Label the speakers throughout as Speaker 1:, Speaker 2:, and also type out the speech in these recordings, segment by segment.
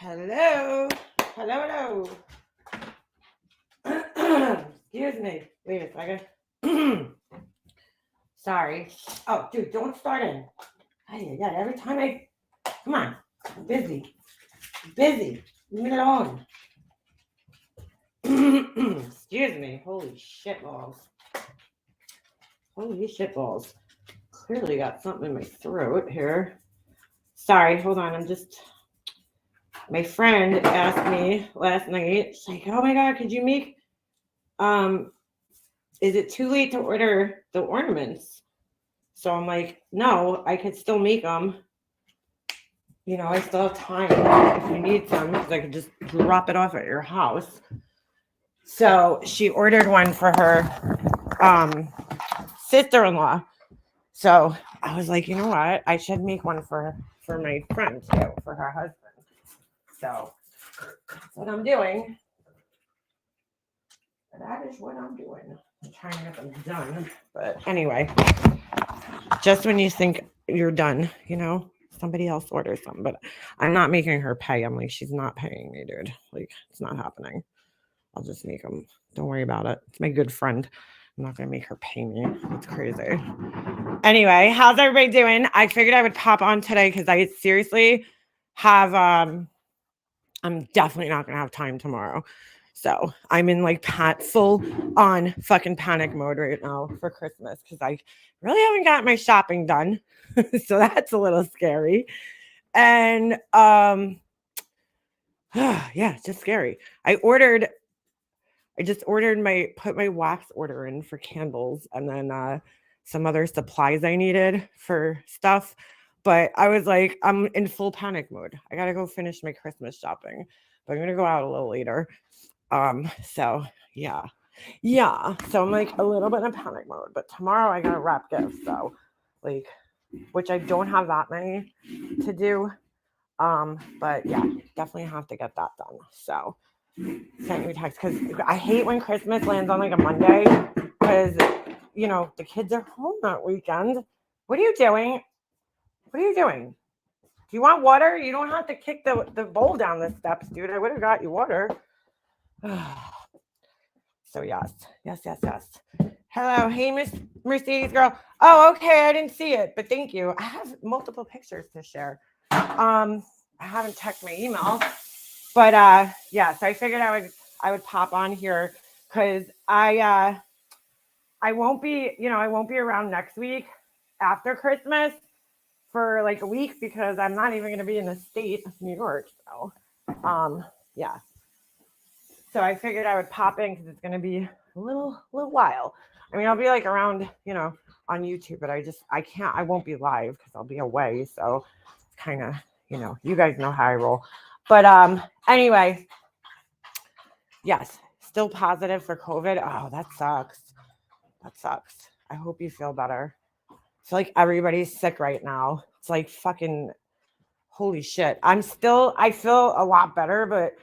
Speaker 1: Hello. Hello. Excuse me. Wait a second. Sorry. Oh, dude, don't start in. Yeah, every time come on. I'm busy. Busy. Leave me alone. Excuse me. Holy shit balls. Clearly got something in my throat here. Sorry, hold on. My friend asked me last night, she's like, oh my God, could you make, is it too late to order the ornaments? So I'm like, no, I could still make them. I still have time if you need some, because I could just drop it off at your house. So she ordered one for her sister-in-law. So I was like, you know what? I should make one for my friend too, for her husband. So that's what I'm doing. That is what I'm doing. I'm trying to get them done. But anyway, just when you think you're done, somebody else orders them. But I'm not making her pay. I'm like, she's not paying me, dude. Like, it's not happening. I'll just make them. Don't worry about it. It's my good friend. I'm not going to make her pay me. It's crazy. Anyway, how's everybody doing? I figured I would pop on today because I seriously have, I'm definitely not going to have time tomorrow. So I'm in like full on fucking panic mode right now for Christmas because I really haven't got my shopping done. So that's a little scary. And yeah, it's just scary. I just put my wax order in for candles and then some other supplies I needed for stuff. But I was like, I'm in full panic mode. I got to go finish my Christmas shopping, but I'm going to go out a little later. So yeah. So I'm like a little bit in panic mode, but tomorrow I got to wrap gifts. So like, which I don't have that many to do. But yeah, definitely have to get that done. So sent you a text because I hate when Christmas lands on like a Monday because, the kids are home that weekend. What are you doing? Do you want water? You don't have to kick the bowl down the steps, dude. I would have got you water. So yes. Hello. Hey, Miss Mercedes girl. Oh, okay. I didn't see it, but thank you. I have multiple pictures to share. I haven't checked my email, but yeah, so I figured I would pop on here because I won't be, I won't be around next week after Christmas for like a week because I'm not even going to be in the state of New York. So yeah. So I figured I would pop in because it's going to be a little while. I mean, I'll be like around, on YouTube, but I won't be live because I'll be away. So it's kind of, you guys know how I roll. But anyway, yes, still positive for COVID. Oh, that sucks. I hope you feel better. I feel like everybody's sick right now. It's like fucking holy shit. I feel a lot better, but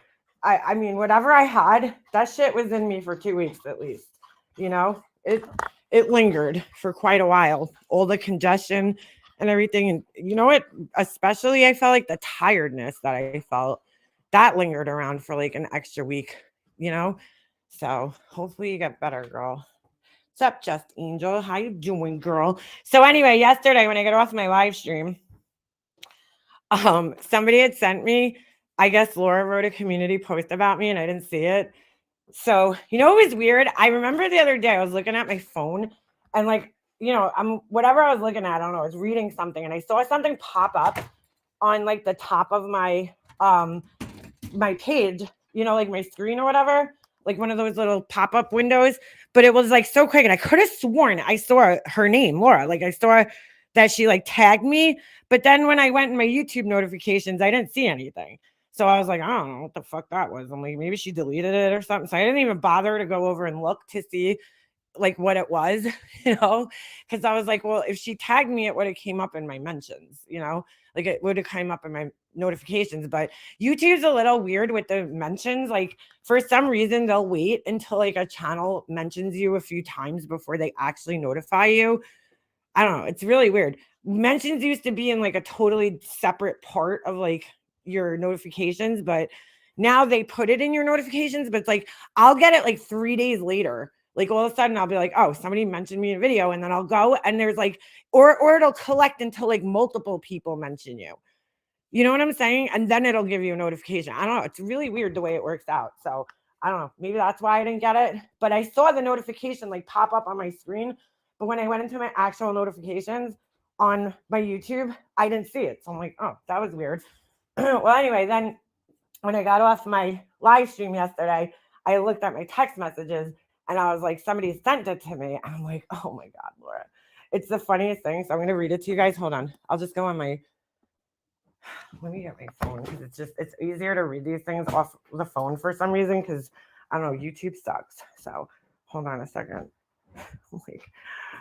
Speaker 1: I mean, whatever I had, that shit was in me for 2 weeks at least. It lingered for quite a while. All the congestion and everything. And you know what? Especially I felt like the tiredness that I felt, that lingered around for like an extra week, So hopefully you get better, girl. What's up, Just Angel? How you doing, girl? So anyway, yesterday when I got off my live stream, somebody had sent me, I guess Laura wrote a community post about me and I didn't see it. So, it was weird. I remember the other day I was looking at my phone and like, whatever I was looking at, I don't know, I was reading something and I saw something pop up on like the top of my my page, like my screen or whatever, like one of those little pop-up windows, but it was like so quick and I could have sworn I saw her name, Laura. Like I saw that she like tagged me, but then when I went in my YouTube notifications, I didn't see anything. So I was like, I don't know what the fuck that was. I'm like, maybe she deleted it or something. So I didn't even bother to go over and look to see like what it was, because I was like, well, if she tagged me, it would have came up in my mentions, like it would have come up in my notifications. But YouTube's a little weird with the mentions. Like for some reason, they'll wait until like a channel mentions you a few times before they actually notify you. I don't know. It's really weird. Mentions used to be in like a totally separate part of like your notifications, but now they put it in your notifications, but it's like, I'll get it like 3 days later. Like all of a sudden I'll be like, oh, somebody mentioned me in a video, and then I'll go and there's like, or it'll collect until like multiple people mention you. You know what I'm saying? And then it'll give you a notification. I don't know. It's really weird the way it works out. So I don't know. Maybe that's why I didn't get it. But I saw the notification like pop up on my screen. But when I went into my actual notifications on my YouTube, I didn't see it. So I'm like, oh, that was weird. Well, anyway, then when I got off my live stream yesterday, I looked at my text messages and I was like, somebody sent it to me. And I'm like, oh my God, Laura. It's the funniest thing. So I'm going to read it to you guys. Hold on. I'll just go on my, let me get my phone because it's easier to read these things off the phone for some reason because I don't know, YouTube sucks. So hold on a second. Like,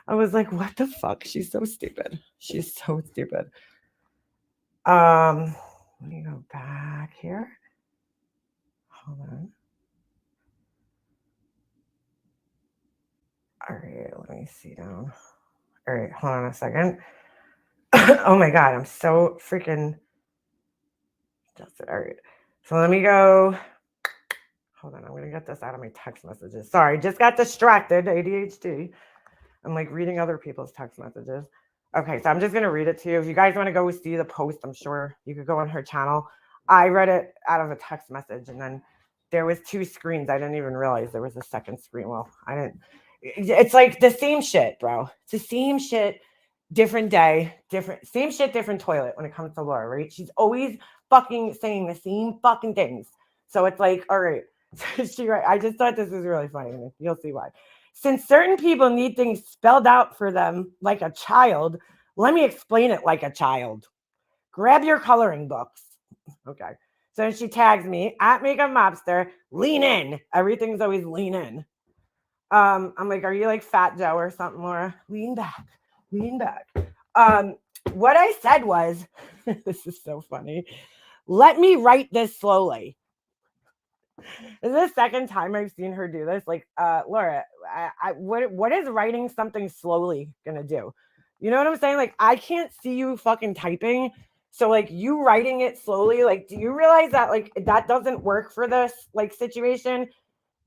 Speaker 1: I was like, what the fuck? She's so stupid. She's so stupid. Let me go back here. Hold on. All right, let me see down. All right, hold on a second. Oh my God, I'm so freaking. All right. So let me go. Hold on, I'm going to get this out of my text messages. Sorry, just got distracted, ADHD. I'm like reading other people's text messages. Okay, so I'm just going to read it to you. If you guys want to go see the post, I'm sure you could go on her channel. I read it out of a text message, and then there was 2 screens. I didn't even realize there was a second screen. Well, I didn't. It's like the same shit, bro. It's the same shit, different day, same shit, different toilet when it comes to Laura, right? She's always fucking saying the same fucking things. So it's like, all right. I just thought this was really funny. You'll see why. Since certain people need things spelled out for them like a child, let me explain it like a child. Grab your coloring books. Okay. So she tags me at Makeup Mobster. Lean in. Everything's always lean in. I'm like, are you like Fat Joe or something, Laura? Lean back. Lean back. What I said was, this is so funny. Let me write this slowly. This is the second time I've seen her do this. Like, Laura, what is writing something slowly gonna do? You know what I'm saying? Like, I can't see you fucking typing. So, like, you writing it slowly, like, do you realize that, like, that doesn't work for this, like, situation?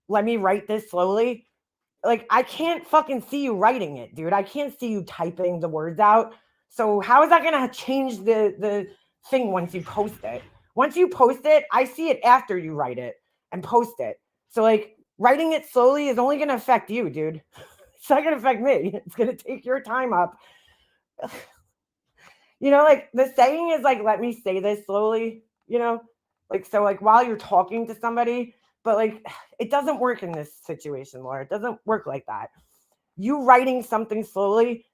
Speaker 1: Let me write this slowly. Like, I can't fucking see you writing it, dude. I can't see you typing the words out. So how is that gonna change the thing once you post it? Once you post it, I see it after you write it and post it. So like writing it slowly is only going to affect you, dude. It's not going to affect me. It's going to take your time up. You know, like the saying is like, let me say this slowly, you know, like, so like while you're talking to somebody, but like, it doesn't work in this situation, Laura. It doesn't work like that. You writing something slowly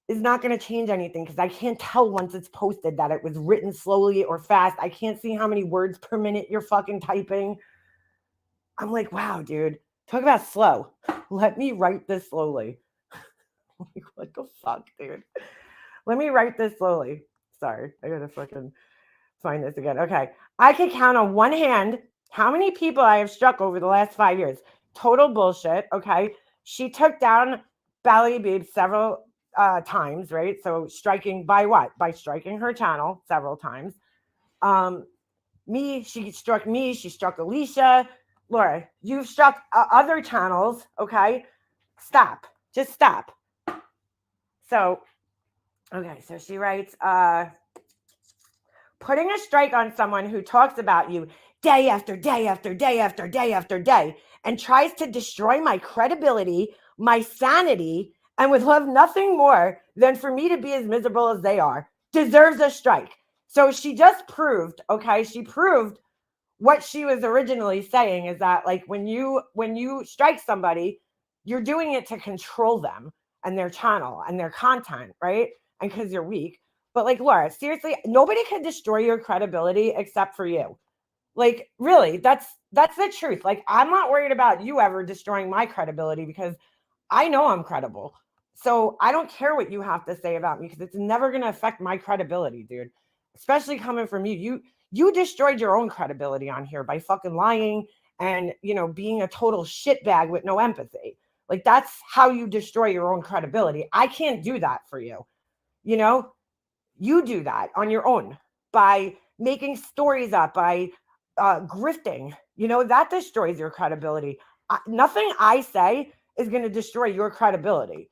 Speaker 1: is not going to change anything because I can't tell once it's posted that it was written slowly or fast. I can't see how many words per minute you're fucking typing. I'm like, wow, dude, talk about slow. Let me write this slowly. Like, what the fuck, dude? Let me write this slowly. Sorry, I gotta fucking find this again. Okay, I can count on one hand how many people I have struck over the last 5 years. Total bullshit. Okay, she took down Ballet Babe several times, right? So striking by what? By striking her channel several times. She struck me. She struck Alicia. Laura, you've struck other channels. Okay, stop. Just stop. So, okay, so she writes, putting a strike on someone who talks about you day after day after day after day after day and tries to destroy my credibility, my sanity, and would love nothing more than for me to be as miserable as they are, deserves a strike. So she just proved, okay, she proved what she was originally saying is that like when you strike somebody, you're doing it to control them and their channel and their content, right? And because you're weak. But like, Laura, seriously, nobody can destroy your credibility except for you. Like, really, that's the truth. Like, I'm not worried about you ever destroying my credibility because I know I'm credible. So I don't care what you have to say about me because it's never going to affect my credibility, dude. Especially coming from you. You destroyed your own credibility on here by fucking lying and, you know, being a total shitbag with no empathy. Like, that's how you destroy your own credibility. I can't do that for you. You know, you do that on your own by making stories up, by grifting. That destroys your credibility. Nothing I say is going to destroy your credibility.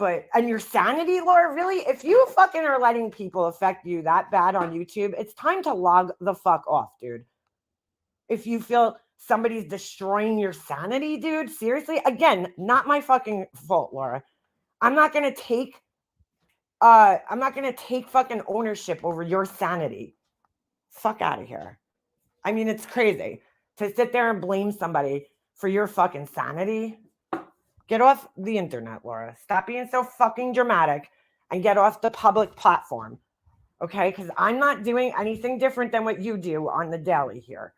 Speaker 1: And your sanity, Laura, really? If you fucking are letting people affect you that bad on YouTube, it's time to log the fuck off, dude. If you feel somebody's destroying your sanity, dude, seriously, again, not my fucking fault, Laura. I'm not going to take fucking ownership over your sanity. Fuck out of here. I mean, it's crazy to sit there and blame somebody for your fucking sanity. Get off the internet, Laura. Stop being so fucking dramatic and get off the public platform. Okay? Because I'm not doing anything different than what you do on the daily here.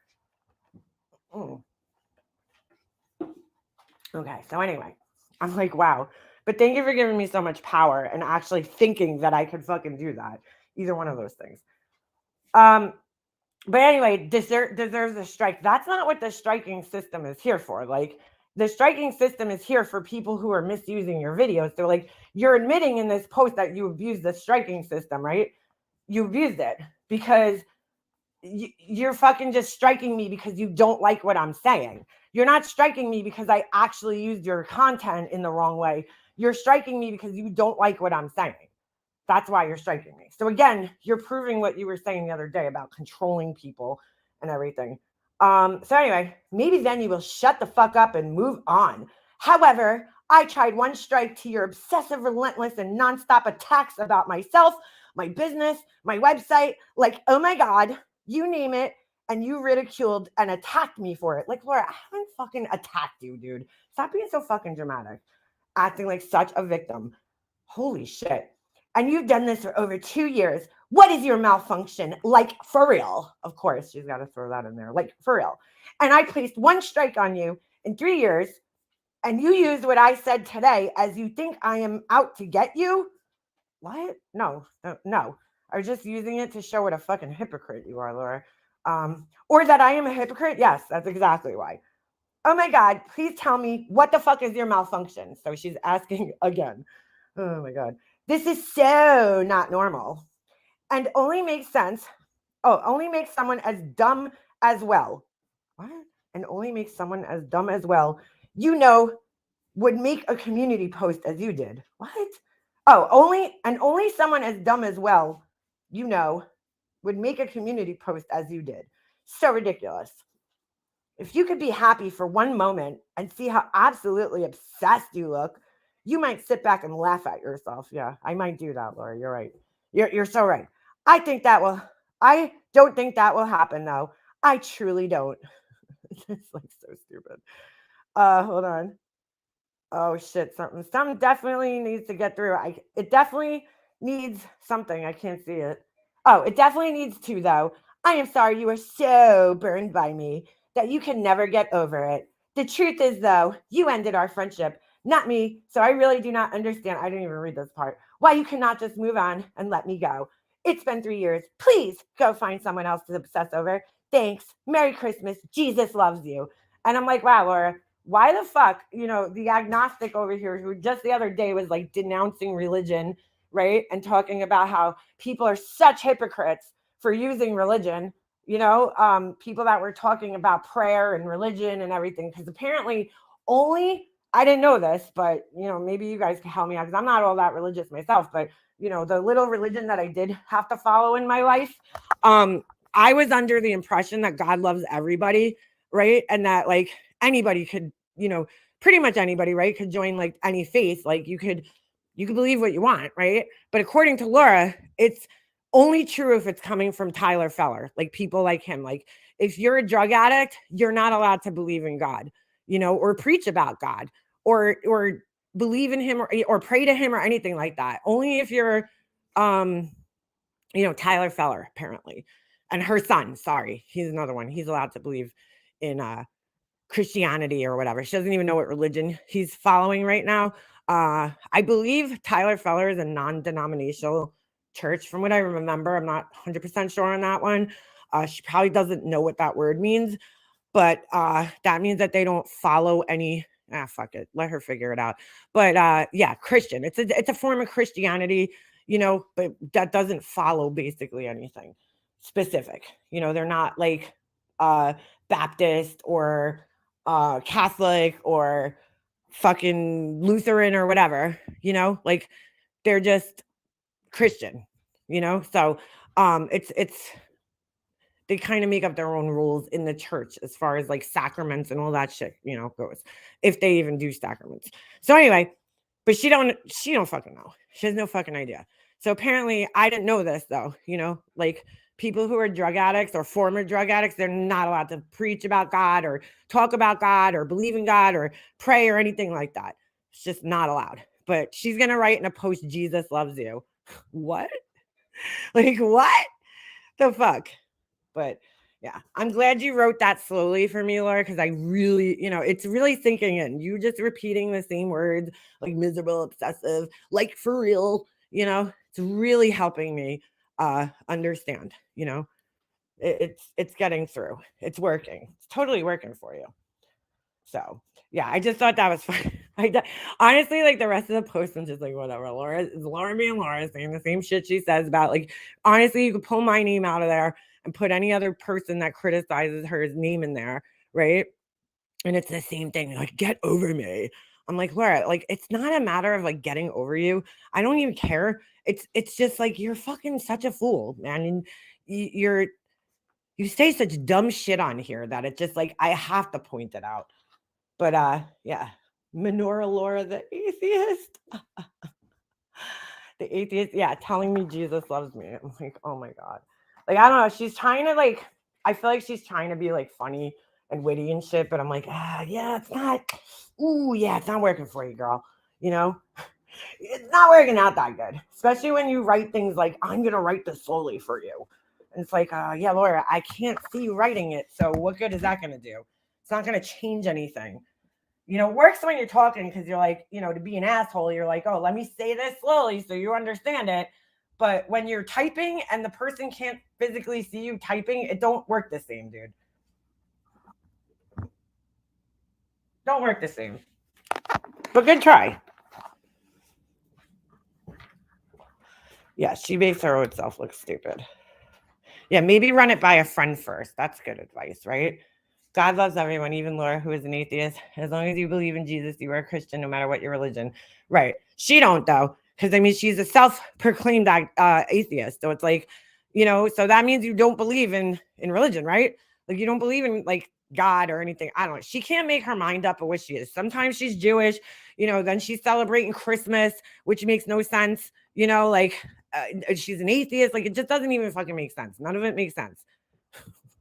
Speaker 1: Okay, so anyway, I'm like, wow. But thank you for giving me so much power and actually thinking that I could fucking do that. Either one of those things. But anyway, deserves a strike. That's not what the striking system is here for. Like, the striking system is here for people who are misusing your videos. So, like, you're admitting in this post that you abused the striking system, right? You abused it because you're fucking just striking me because you don't like what I'm saying. You're not striking me because I actually used your content in the wrong way. You're striking me because you don't like what I'm saying. That's why you're striking me. So again, you're proving what you were saying the other day about controlling people and everything. So anyway, maybe then you will shut the fuck up and move on. However, I tried one strike to your obsessive, relentless, and nonstop attacks about myself, my business, my website. Like, oh my God, you name it. And you ridiculed and attacked me for it. Like, Laura, I haven't fucking attacked you, dude. Stop being so fucking dramatic. Acting like such a victim. Holy shit. And you've done this for over 2 years. What is your malfunction? Like, for real. Of course, she's got to throw that in there. Like, for real. And I placed one strike on you in 3 years, and you used what I said today as you think I am out to get you? What? No. I was just using it to show what a fucking hypocrite you are, Laura. Or that I am a hypocrite? Yes, that's exactly why. Oh my God, please tell me what the fuck is your malfunction? So she's asking again. Oh my God. This is so not normal and only makes sense. Only makes someone as dumb as well. What? And only makes someone as dumb as well, would make a community post as you did. What? Only someone as dumb as well, would make a community post as you did. So ridiculous. If you could be happy for one moment and see how absolutely obsessed you look, you might sit back and laugh at yourself. Yeah, I might do that, Laura. You're right. You're so right. I don't think that will happen, though. I truly don't. It's like so stupid. Hold on. Oh shit, something definitely needs to get through. It definitely needs something. I can't see it. Oh, it definitely needs to, though. I am sorry you were so burned by me that you can never get over it. The truth is, though, you ended our friendship, not me. So I really do not understand. I didn't even read this part. Why you cannot just move on and let me go. It's been 3 years. Please go find someone else to obsess over. Thanks. Merry Christmas. Jesus loves you. And I'm like, wow, Laura, why the fuck, the agnostic over here who just the other day was like denouncing religion, right? And talking about how people are such hypocrites for using religion, people that were talking about prayer and religion and everything. Because apparently I didn't know this, but, maybe you guys can help me out because I'm not all that religious myself. But, the little religion that I did have to follow in my life, I was under the impression that God loves everybody, right? And that like anybody could, pretty much anybody, right, could join like any faith. Like you could believe what you want, right? But according to Laura, it's only true if it's coming from Tyler Feller, like people like him. Like if you're a drug addict, you're not allowed to believe in God, or preach about God or believe in him or pray to him or anything like that. Only if you're, Tyler Feller, apparently. And her son, sorry, he's another one. He's allowed to believe in Christianity or whatever. She doesn't even know what religion he's following right now. I believe Tyler Feller is a non-denominational church from what I remember. I'm not 100% sure on that one. She probably doesn't know what that word means, but that means that they don't follow any, fuck it, let her figure it out. But yeah, Christian. It's a form of Christianity, but that doesn't follow basically anything. specific. They're not like Baptist or Catholic or fucking Lutheran or whatever, like they're just Christian, so it's they kind of make up their own rules in the church as far as like sacraments and all that shit, goes, if they even do sacraments. So anyway, but she don't fucking know. She has no fucking idea. So apparently I didn't know this though, like people who are drug addicts or former drug addicts, they're not allowed to preach about God or talk about God or believe in God or pray or anything like that. It's just not allowed. But she's going to write in a post, Jesus loves you. What? Like what the fuck? But yeah, I'm glad you wrote that slowly for me, Laura, because I really, it's really sinking in. You just repeating the same words, like miserable, obsessive, like for real, it's really helping me understand, it's getting through. It's working. It's totally working for you. So yeah, I just thought that was fun. Honestly, like the rest of the post, I'm just like, whatever. Laura being Laura saying the same shit she says about, like, honestly, you could pull my name out of there and put any other person that criticizes her's name in there, right? And it's the same thing, like, get over me. I'm like, Laura, like, it's not a matter of like getting over you. I don't even care. It's just like you're fucking such a fool, man. And you say such dumb shit on here that it's just like I have to point it out. But yeah, Menorah Laura, the atheist. The atheist, yeah, telling me Jesus loves me. I'm like, oh my God. Like, I don't know. She's trying to like, I feel like she's trying to be like funny and witty and shit, but I'm like, yeah, it's not, it's not working for you, girl. It's not working out that good, especially when you write things like, I'm going to write this slowly for you. And it's like, yeah, Laura, I can't see you writing it. So what good is that going to do? It's not going to change anything. It works when you're talking because you're like, to be an asshole, you're like, oh, let me say this slowly so you understand it. But when you're typing and the person can't physically see you typing, it don't work the same, dude. Don't work the same. But good try. Yeah, she makes her own self look stupid. Yeah, maybe run it by a friend first. That's good advice, right? God loves everyone, even Laura, who is an atheist. As long as you believe in Jesus, you are a Christian, no matter what your religion. Right. She don't, though, because, I mean, she's a self-proclaimed atheist. So it's like, so that means you don't believe in religion, right? Like, you don't believe in, like, God or anything. I don't know. She can't make her mind up of what she is. Sometimes she's Jewish, then she's celebrating Christmas, which makes no sense, like she's an atheist. Like, it just doesn't even fucking make sense. None of it makes sense.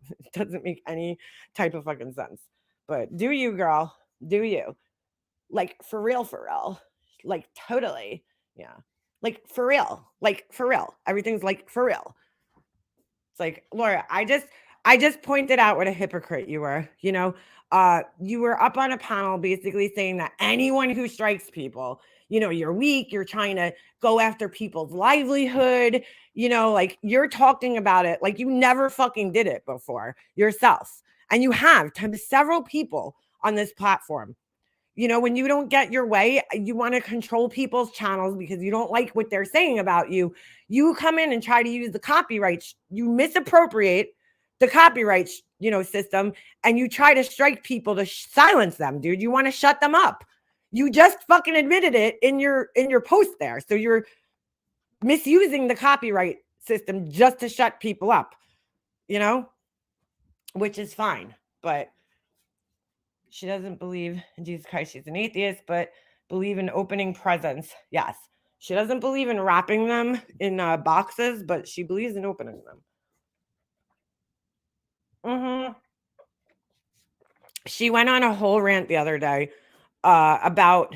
Speaker 1: It doesn't make any type of fucking sense. But do you, girl? Do you? Like, for real, like, totally. Yeah, like for real, everything's like for real. It's like, Laura, I just pointed out what a hypocrite you were. You were up on a panel basically saying that anyone who strikes people, you're weak, you're trying to go after people's livelihood, like you're talking about it like you never fucking did it before yourself. And you have to several people on this platform. When you don't get your way, you want to control people's channels because you don't like what they're saying about you. You come in and try to use the copyright. You misappropriate the copyright, system, and you try to strike people to silence them, dude. You want to shut them up. You just fucking admitted it in your post there. So you're misusing the copyright system just to shut people up, which is fine. But she doesn't believe in Jesus Christ. She's an atheist, but believe in opening presents. Yes. She doesn't believe in wrapping them in boxes, but she believes in opening them. She went on a whole rant the other day about,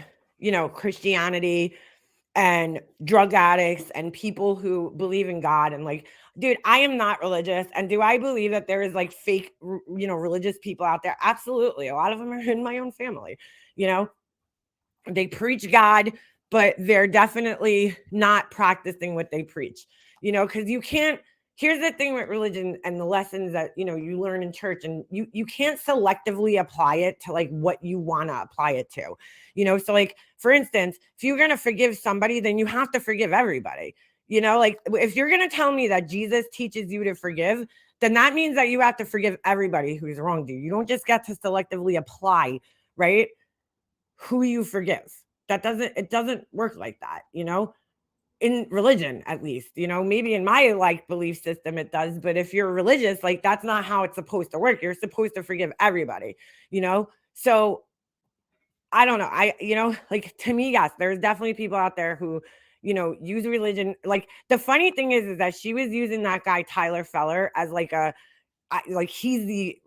Speaker 1: Christianity and drug addicts and people who believe in God. And like, dude, I am not religious. And do I believe that there is like fake, religious people out there? Absolutely. A lot of them are in my own family. They preach God, but they're definitely not practicing what they preach, because you can't. Here's the thing with religion and the lessons that, you learn in church, and you can't selectively apply it to like what you want to apply it to, so like, for instance, if you're going to forgive somebody, then you have to forgive everybody, You know, like if you're going to tell me that Jesus teaches you to forgive, then that means that you have to forgive everybody who's wronged you. You don't just get to selectively apply, right? Who you forgive. It doesn't work like that, you know? In religion, at least, you know, maybe in my like belief system it does, but if you're religious, like that's not how it's supposed to work. You're supposed to forgive everybody, you know? So I don't know. Like to me, yes, there's definitely people out there who, use religion. Like the funny thing is that she was using that guy Tyler Feller as like like he's the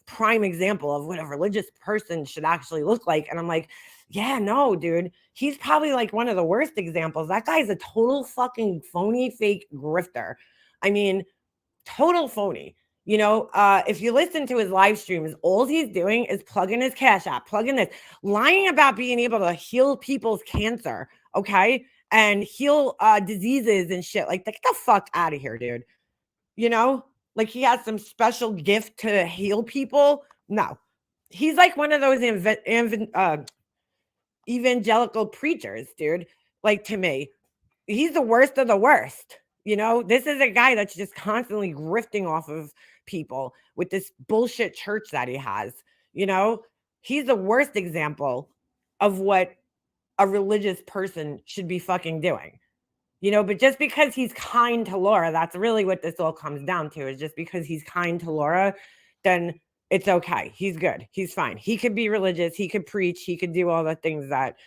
Speaker 1: prime example of what a religious person should actually look like. And I'm like, yeah, no, dude, he's probably like one of the worst examples. That guy's a total fucking phony, fake grifter. I mean, total phony. If you listen to his live streams, all he's doing is plugging his Cash App, plugging this, lying about being able to heal people's cancer, okay, and heal diseases and shit. Like, get the fuck out of here, dude. Like he has some special gift to heal people. No, he's like one of those evangelical preachers, dude. Like to me, he's the worst of the worst. This is a guy that's just constantly grifting off of people with this bullshit church that he has. He's the worst example of what a religious person should be fucking doing. But just because he's kind to Laura, that's really what this all comes down to, is just because he's kind to Laura, then it's okay. He's good. He's fine. He could be religious. He could preach. He could do all the things that,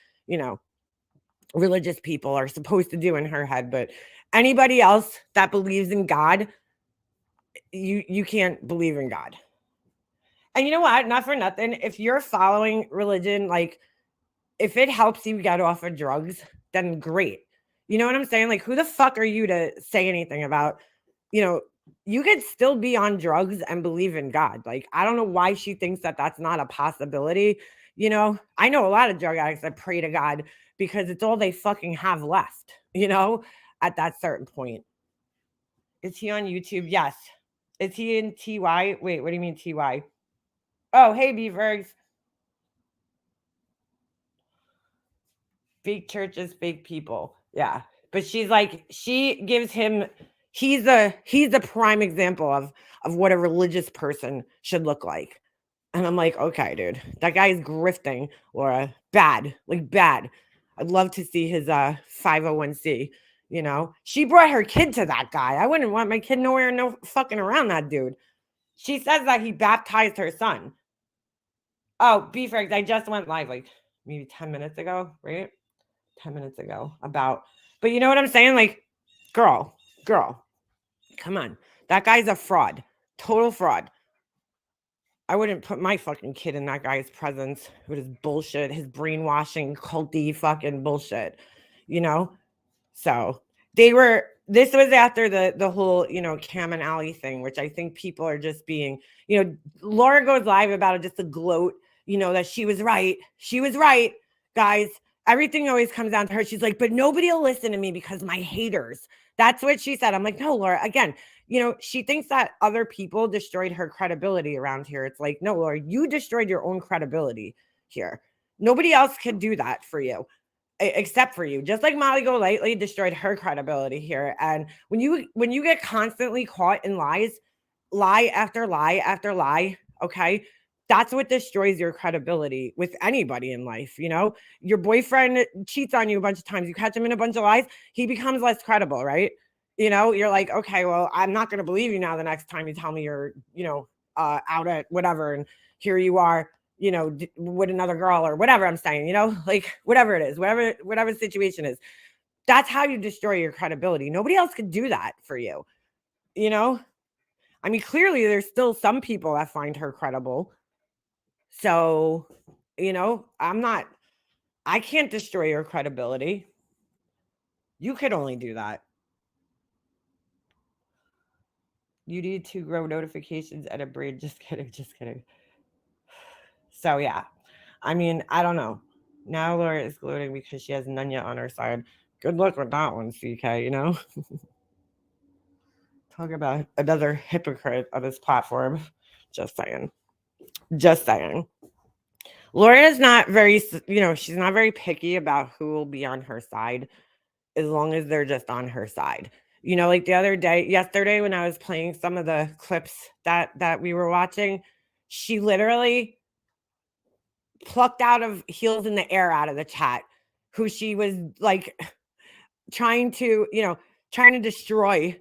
Speaker 1: religious people are supposed to do in her head. But anybody else that believes in God, you can't believe in God. And you know what? Not for nothing. If you're following religion, like if it helps you get off of drugs, then great. You know what I'm saying? Like, who the fuck are you to say anything about, you could still be on drugs and believe in God. Like, I don't know why she thinks that that's not a possibility. I know a lot of drug addicts that pray to God because it's all they fucking have left, at that certain point. Is he on YouTube? Yes. Is he in TY? Wait, what do you mean TY? Oh, hey, Beavergs. Fake churches, fake people. Yeah. But she's like, she gives him, he's a prime example of what a religious person should look like. And I'm like, okay, dude, that guy is grifting, Laura. Bad, like bad. I'd love to see his 501c. She brought her kid to that guy. I wouldn't want my kid no fucking around that dude. She says that he baptized her son. Oh, Beefregs, I just went live like maybe 10 minutes ago, right? 10 minutes ago but you know what I'm saying? Like, girl, come on. That guy's a fraud, total fraud. I wouldn't put my fucking kid in that guy's presence with his bullshit, his brainwashing, culty fucking bullshit, So this was after the whole, Cam and Allie thing, which I think people are just being, Laura goes live about it just to gloat, that she was right. She was right, guys. Everything always comes down to her. She's like, but nobody will listen to me because my haters. That's what she said. I'm like, no, Laura, again, she thinks that other people destroyed her credibility around here. It's like, no, Laura, you destroyed your own credibility here. Nobody else could do that for you except for you. Just like Molly Golightly destroyed her credibility here. And when you get constantly caught in lies, lie after lie after lie, okay, that's what destroys your credibility with anybody in life. Your boyfriend cheats on you a bunch of times. You catch him in a bunch of lies, he becomes less credible, right? You're like, okay, well, I'm not going to believe you now the next time you tell me you're, out at whatever. And here you are, with another girl or whatever I'm saying, like whatever it is, whatever the situation is. That's how you destroy your credibility. Nobody else could do that for you. I mean, clearly there's still some people that find her credible. So, I can't destroy your credibility. You could only do that. You need to grow notifications at a brain. Just kidding. So, yeah. I mean, I don't know. Now Laura is gloating because she has Nunya on her side. Good luck with that one, CK, Talk about another hypocrite on this platform. Just saying. Laura is not very, she's not very picky about who will be on her side. as long as they're just on her side. You know, like yesterday when I was playing some of the clips that we were watching, she literally plucked out of heels in the air out of the chat who she was like trying to, trying to destroy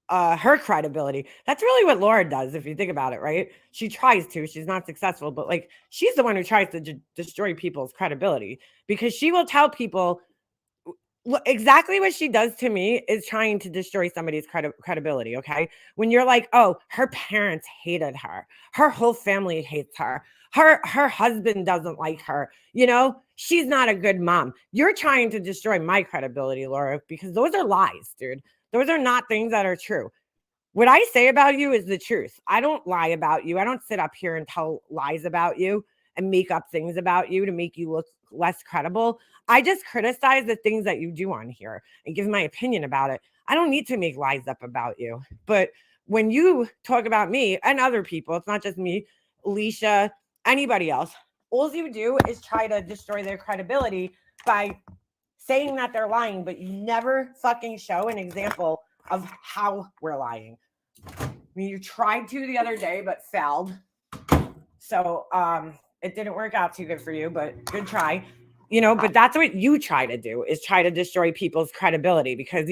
Speaker 1: her credibility. That's really what Laura does, if you think about it, right? She tries to, she's not successful, but like she's the one who tries to destroy people's credibility because she will tell people exactly what she does to me is trying to destroy somebody's credibility. Okay. When you're like, oh, her parents hated her, her whole family hates her, her husband doesn't like her, she's not a good mom. You're trying to destroy my credibility, Laura, because those are lies, dude. Those are not things that are true. What I say about you is the truth. I don't lie about you. I don't sit up here and tell lies about you and make up things about you to make you look less credible. I just criticize the things that you do on here and give my opinion about it. I don't need to make lies up about you. But when you talk about me and other people, it's not just me, Alicia, anybody else, all you do is try to destroy their credibility by saying that they're lying, but you never fucking show an example of how we're lying. I mean, you tried to the other day, but failed. So it didn't work out too good for you, but good try. But that's what you try to do, is try to destroy people's credibility. Because,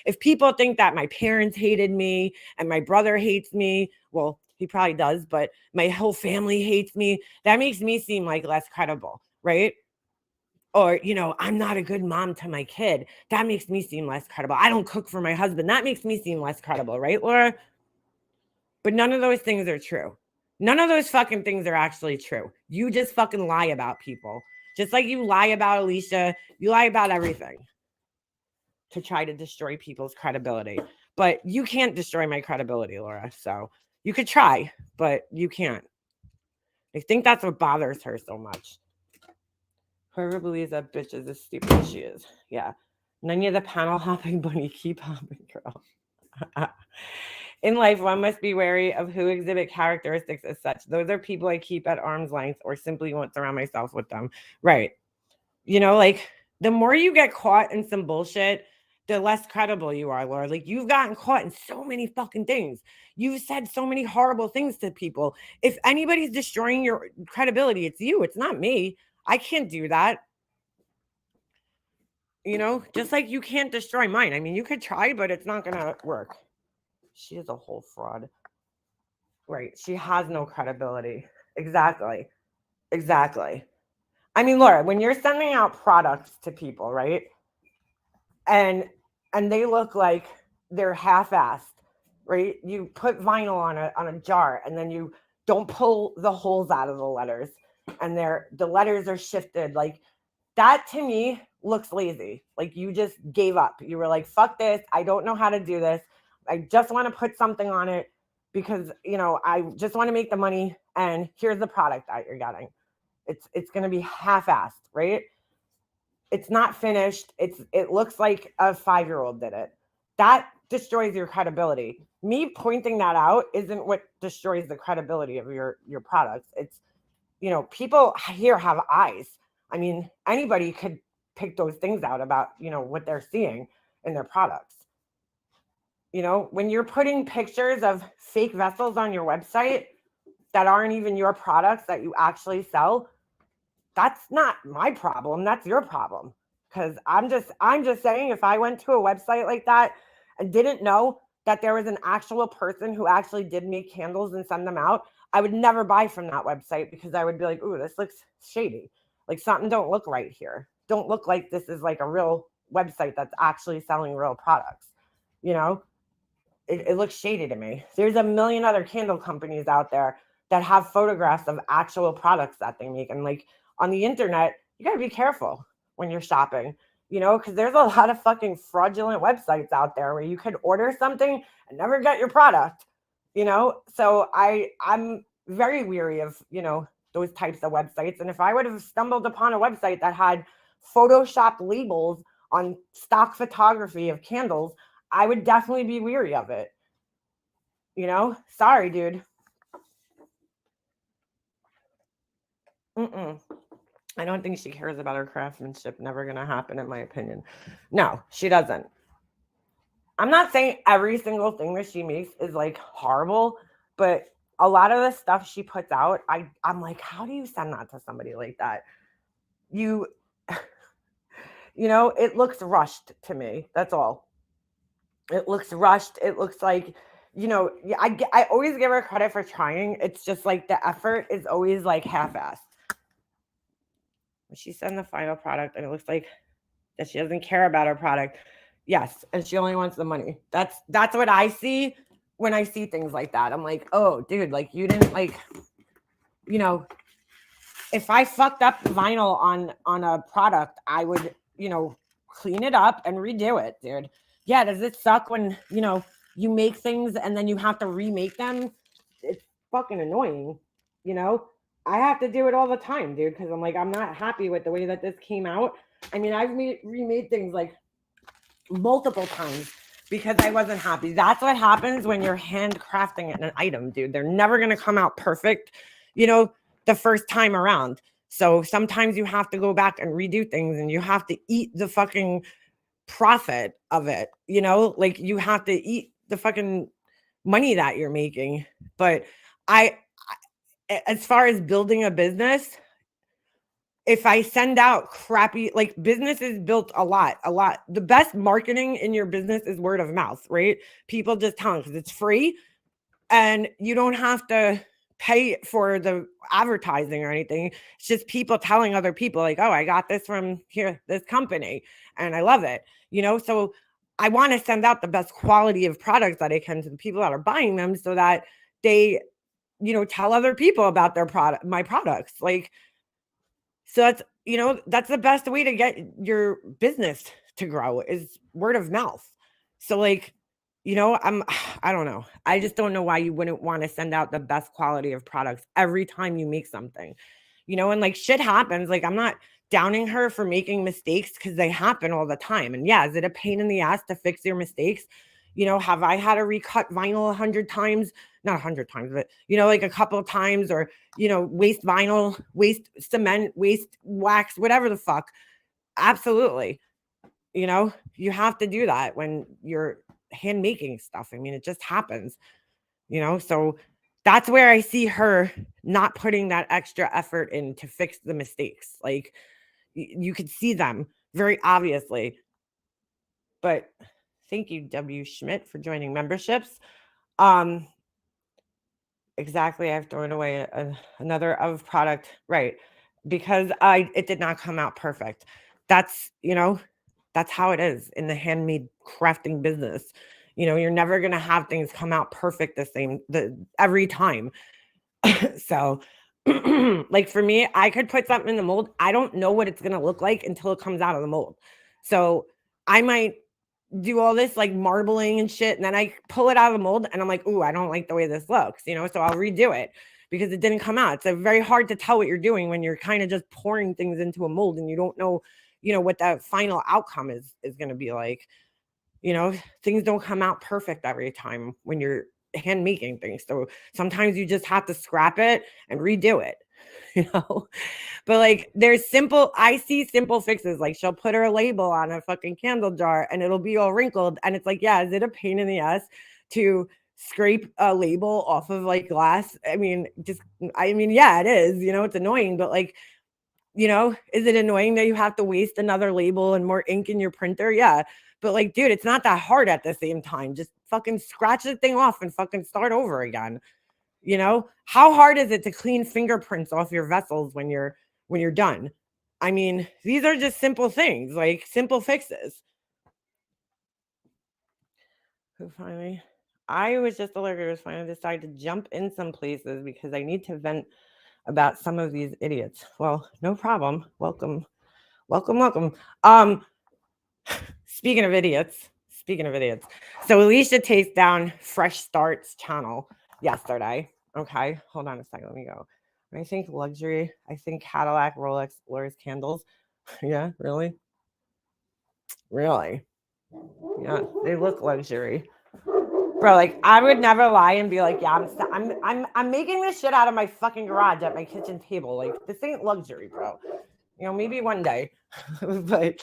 Speaker 1: if people think that my parents hated me and my brother hates me, well, he probably does, but my whole family hates me, that makes me seem like less credible, right? Or, I'm not a good mom to my kid. That makes me seem less credible. I don't cook for my husband. That makes me seem less credible, right, Laura? But none of those things are true. None of those fucking things are actually true. You just fucking lie about people. Just like you lie about Alicia, you lie about everything to try to destroy people's credibility. But you can't destroy my credibility, Laura. So you could try, but you can't. I think that's what bothers her so much. Whoever believes that bitch is as stupid as she is. Yeah. None of the panel hopping bunny, keep hopping, girl. In life, one must be wary of who exhibit characteristics as such. Those are people I keep at arm's length or simply won't surround myself with them. Right. Like the more you get caught in some bullshit, the less credible you are, Laura. Like you've gotten caught in so many fucking things. You've said so many horrible things to people. If anybody's destroying your credibility, it's you. It's not me. I can't do that. Just like you can't destroy mine. I mean, you could try, but it's not going to work. She is a whole fraud. Right. She has no credibility. Exactly. I mean, Laura, when you're sending out products to people, right? And they look like they're half-assed, right? You put vinyl on a jar and then you don't pull the holes out of the letters and the letters are shifted. Like that to me looks lazy. Like you just gave up. You were like, fuck this. I don't know how to do this. I just want to put something on it because, I just want to make the money and here's the product that you're getting. It's going to be half-assed, right? It's not finished. It looks like a 5-year-old did it. That destroys your credibility. Me pointing that out isn't what destroys the credibility of your products. It's, people here have eyes. I mean, anybody could pick those things out about, what they're seeing in their products. When you're putting pictures of fake vessels on your website that aren't even your products that you actually sell, that's not my problem. That's your problem. Because I'm just saying, if I went to a website like that and didn't know that there was an actual person who actually did make candles and send them out, I would never buy from that website because I would be like, ooh, this looks shady. Like something don't look right here. Don't look like this is like a real website that's actually selling real products. It looks shady to me. There's a million other candle companies out there that have photographs of actual products that they make. And like on the internet, you got to be careful when you're shopping, because there's a lot of fucking fraudulent websites out there where you could order something and never get your product, So I'm very weary of, those types of websites. And if I would have stumbled upon a website that had Photoshopped labels on stock photography of candles, I would definitely be weary of it. Sorry, dude. I don't think she cares about her craftsmanship. Never going to happen, in my opinion. No, she doesn't. I'm not saying every single thing that she makes is like horrible, but a lot of the stuff she puts out, I'm like, how do you send that to somebody like that? You, it looks rushed to me. That's all. It looks rushed. It looks like, I always give her credit for trying. It's just like the effort is always like half-assed. She sent the final product and it looks like that she doesn't care about her product. Yes, and she only wants the money. That's what I see when I see things like that. I'm like, oh, dude, like you didn't like, if I fucked up vinyl on a product, I would, clean it up and redo it, dude. Yeah, does it suck when, you make things and then you have to remake them? It's fucking annoying, you know? I have to do it all the time, dude, because I'm like, I'm not happy with the way that this came out. I mean, I've remade things like multiple times because I wasn't happy. That's what happens when you're handcrafting an item, dude. They're never going to come out perfect, the first time around. So sometimes you have to go back and redo things and you have to eat the fucking profit of it, like you have to eat the fucking money that you're making. But as far as building a business, if I send out crappy, like business is built a lot. The best marketing in your business is word of mouth, right? People just tell them because it's free and you don't have to pay for the advertising or anything. It's just people telling other people like, oh, I got this from here, this company, and I love it. So I want to send out the best quality of products that I can to the people that are buying them so that they, tell other people about my products. Like, so that's the best way to get your business to grow is word of mouth. So like, I don't know. I just don't know why you wouldn't want to send out the best quality of products every time you make something, and like shit happens. Like I'm not downing her for making mistakes because they happen all the time. And yeah, is it a pain in the ass to fix your mistakes? Have I had to recut vinyl 100 times? Not 100 times, but like a couple of times, or waste vinyl, waste cement, waste wax, whatever the fuck. Absolutely. You have to do that when you're hand making stuff. I mean, it just happens, so that's where I see her not putting that extra effort in to fix the mistakes. Like you could see them very obviously. But thank you, W. Schmidt, for joining memberships. Exactly. I've thrown away another of product, right? Because it did not come out perfect. That's, that's how it is in the handmade crafting business. You're never going to have things come out perfect every time. So like for me, I could put something in the mold. I don't know what it's going to look like until it comes out of the mold. So I might do all this like marbling and shit, and then I pull it out of the mold and I'm like, ooh, I don't like the way this looks, so I'll redo it because it didn't come out. It's very hard to tell what you're doing when you're kind of just pouring things into a mold and you don't know, what that final outcome is going to be like. Things don't come out perfect every time when you're hand making things. So sometimes you just have to scrap it and redo it, But like I see simple fixes. Like she'll put her label on a fucking candle jar and it'll be all wrinkled. And it's like, yeah, is it a pain in the ass to scrape a label off of like glass? I mean, yeah, it is, it's annoying, but like, is it annoying that you have to waste another label and more ink in your printer? Yeah. But like, dude, it's not that hard at the same time. Just fucking scratch the thing off and fucking start over again. How hard is it to clean fingerprints off your vessels when you're done? I mean, these are just simple things, like simple fixes. I was just allergic. Finally decided to jump in some places because I need to vent about some of these idiots. Well, no problem. Welcome. Speaking of idiots. So Alicia takes down Fresh Start's channel yesterday. Okay, hold on a second. Let me go. When I think luxury, I think Cadillac, Rolex, Laura's candles. Yeah, really? Yeah, they look luxury. Bro, like I would never lie and be like, yeah, I'm making this shit out of my fucking garage at my kitchen table. Like this ain't luxury, bro. You know, maybe one day. But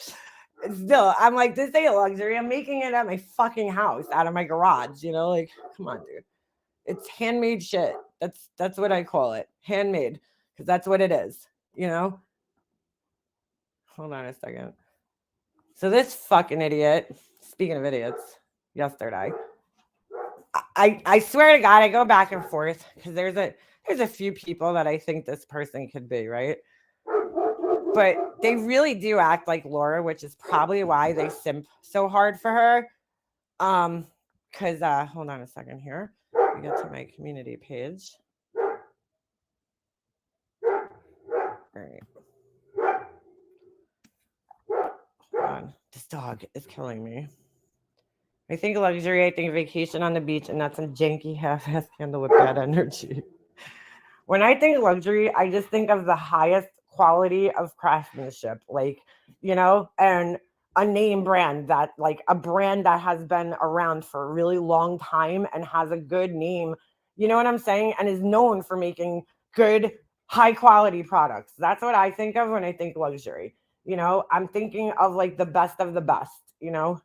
Speaker 1: still, I'm like, this ain't luxury. I'm making it at my fucking house out of my garage. You know, like, come on, dude. It's handmade shit. That's what I call it. Handmade. Because that's what it is. You know? Hold on a second. So this fucking idiot, speaking of idiots, yesterday, I swear to God, I go back and forth because there's a few people that I think this person could be, right? But they really do act like Laura, which is probably why they simp so hard for her. Because hold on a second here. We get to my community page. All right. Hold on. This dog is killing me. I think luxury, I think vacation on the beach, and not some janky half-ass candle with bad energy. When I think luxury, I just think of the highest quality of craftsmanship, like, you know, and a name brand that, like, a brand that has been around for a really long time and has a good name, you know what I'm saying, and is known for making good, high quality products. That's what I think of when I think luxury. You know, I'm thinking of like the best of the best, you know,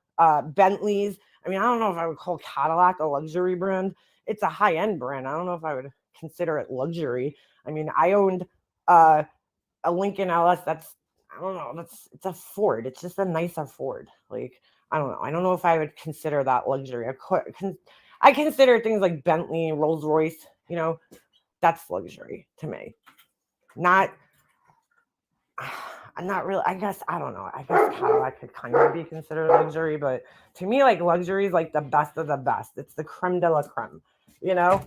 Speaker 1: Bentleys. I mean, I don't know if I would call Cadillac a luxury brand. It's a high end brand. I don't know if I would consider it luxury. I mean, I owned a Lincoln LS. I don't know. It's a Ford. It's just a nicer Ford. Like, I don't know. I don't know if I would consider that luxury. I consider things like Bentley, Rolls Royce. You know, that's luxury to me. Not really. I guess I don't know. I guess Cadillac could kind of be considered luxury, but to me, like, luxury is like the best of the best. It's the creme de la creme. You know,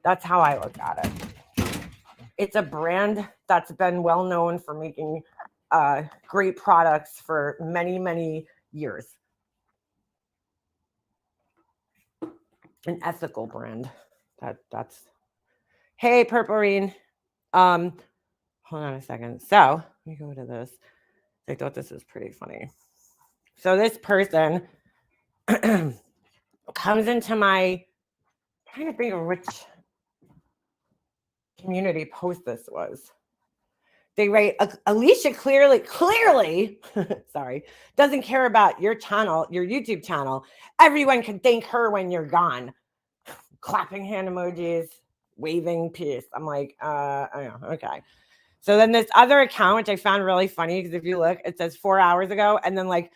Speaker 1: that's how I look at it. It's a brand that's been well known for making great products for many, many years. An ethical brand. That's. Hey, Purple Rain. Hold on a second. So let me go to this. I thought this was pretty funny. So this person comes into my. I'm trying to think of which community post this was. They write, Alicia clearly, sorry, doesn't care about your channel, your YouTube channel. Everyone can thank her when you're gone. Clapping hand emojis, waving peace. I'm like, okay. So then this other account, which I found really funny, because if you look, it says 4 hours ago. And then, like,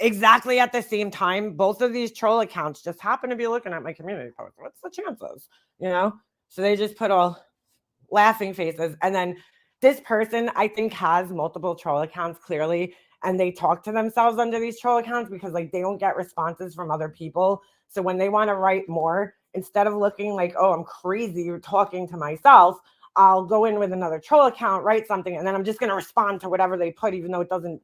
Speaker 1: exactly at the same time, both of these troll accounts just happen to be looking at my community post. What's the chances? You know? So they just put all laughing faces. And then this person, I think, has multiple troll accounts clearly, and they talk to themselves under these troll accounts because, like, they don't get responses from other people. So when they want to write more, instead of looking like, oh, I'm crazy or talking to myself, I'll go in with another troll account, write something, and then I'm just going to respond to whatever they put, even though it doesn't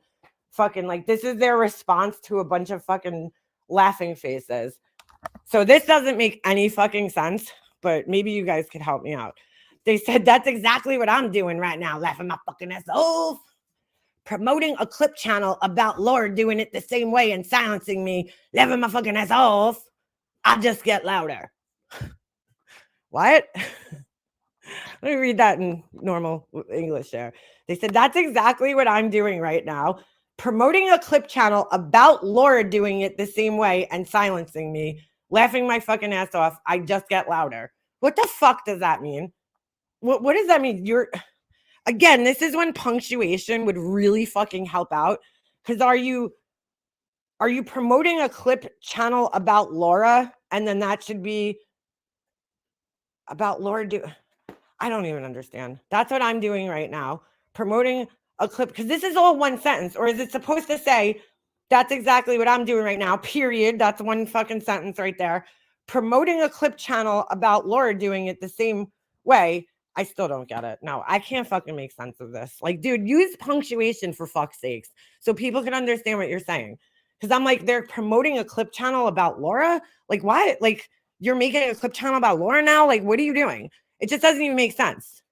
Speaker 1: fucking, like, this is their response to a bunch of fucking laughing faces. So this doesn't make any fucking sense, but maybe you guys could help me out. They said, that's exactly what I'm doing right now, laughing my fucking ass off. Promoting a clip channel about Laura doing it the same way and silencing me, laughing my fucking ass off. I just get louder. What? Let me read that in normal English there. They said, that's exactly what I'm doing right now. Promoting a clip channel about Laura doing it the same way and silencing me, laughing my fucking ass off. I just get louder. What the fuck does that mean? What does that mean? Again, this is when punctuation would really fucking help out. Because are you promoting a clip channel about Laura, and then that should be about Laura I don't even understand. That's what I'm doing right now. Promoting a clip, because this is all one sentence. Or is it supposed to say, that's exactly what I'm doing right now, period? That's one fucking sentence right there. Promoting a clip channel about Laura doing it the same way. I still don't get it. No, I can't fucking make sense of this. Like, dude, use punctuation for fuck's sakes so people can understand what you're saying. Because I'm like, they're promoting a clip channel about Laura? Like, why? Like, you're making a clip channel about Laura now? Like, what are you doing? It just doesn't even make sense.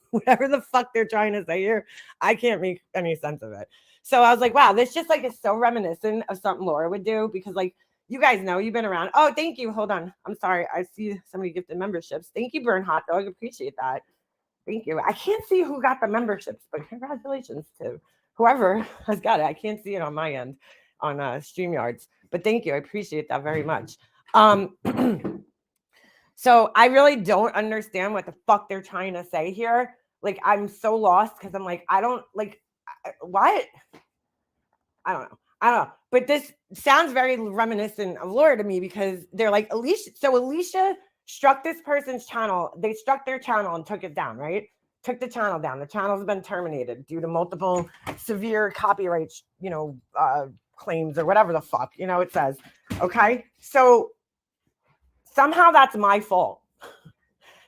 Speaker 1: Whatever the fuck they're trying to say here, I can't make any sense of it. So I was like, wow, this just, like, is so reminiscent of something Laura would do, because, like, you guys know, you've been around. Oh, thank you. Hold on. I'm sorry. I see somebody gifted memberships. Thank you, Burn Hot Dog. Appreciate that. Thank you. I can't see who got the memberships, but congratulations to whoever has got it. I can't see it on my end on StreamYards, but thank you. I appreciate that very much. So I really don't understand what the fuck they're trying to say here. Like, I'm so lost because I'm like, I don't like what? I don't know. But this sounds very reminiscent of Laura to me because they're like, Alicia. So Alicia struck this person's channel. They struck their channel and took it down, right? Took the channel down. The channel's been terminated due to multiple severe copyright, claims or whatever the fuck, it says. Okay. So somehow that's my fault.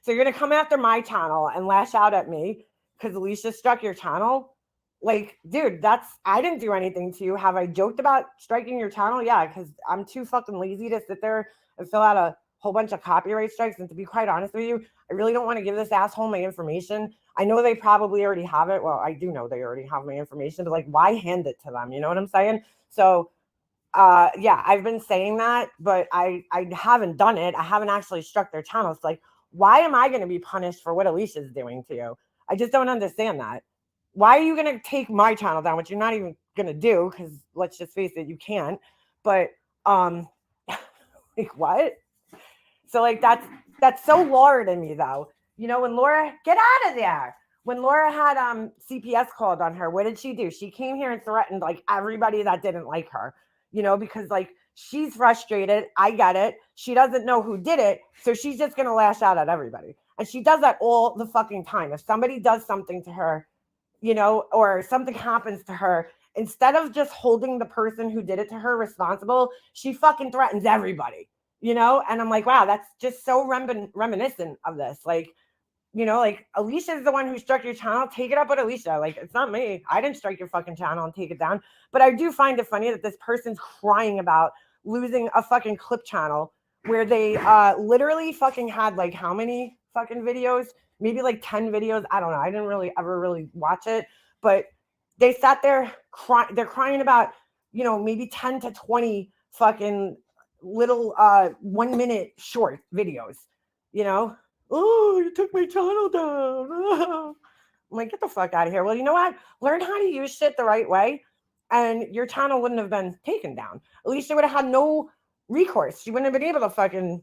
Speaker 1: So you're going to come after my channel and lash out at me because Alicia struck your channel? Like, dude, I didn't do anything to you. Have I joked about striking your channel? Yeah, because I'm too fucking lazy to sit there and fill out a whole bunch of copyright strikes. And to be quite honest with you, I really don't want to give this asshole my information. I know they probably already have it. Well, I do know they already have my information, but like, why hand it to them? You know what I'm saying? So, yeah, I've been saying that, but I haven't done it. I haven't actually struck their channel. It's like, why am I going to be punished for what Alicia's doing to you? I just don't understand that. Why are you going to take my channel down, which you're not even going to do? Because let's just face it, you can't. But like, what? So like, that's so Laura to me though. When Laura, get out of there. When Laura had CPS called on her, what did she do? She came here and threatened like everybody that didn't like her, because like she's frustrated. I get it. She doesn't know who did it. So she's just going to lash out at everybody. And she does that all the fucking time. If somebody does something to her, or something happens to her, instead of just holding the person who did it to her responsible, she fucking threatens everybody, and I'm like, wow, that's just so reminiscent of this. Like, like Alicia is the one who struck your channel. Take it up with Alicia. Like, it's not me. I didn't strike your fucking channel and take it down. But I do find it funny that this person's crying about losing a fucking clip channel where they literally fucking had like how many fucking videos? Maybe like 10 videos. I don't know. I didn't really ever really watch it, but they sat there crying. They're crying about, maybe 10 to 20 fucking little 1 minute short videos, Oh, you took my channel down. I'm like, get the fuck out of here. Well, you know what? Learn how to use shit the right way. And your channel wouldn't have been taken down. At least you would have had no recourse. You wouldn't have been able to fucking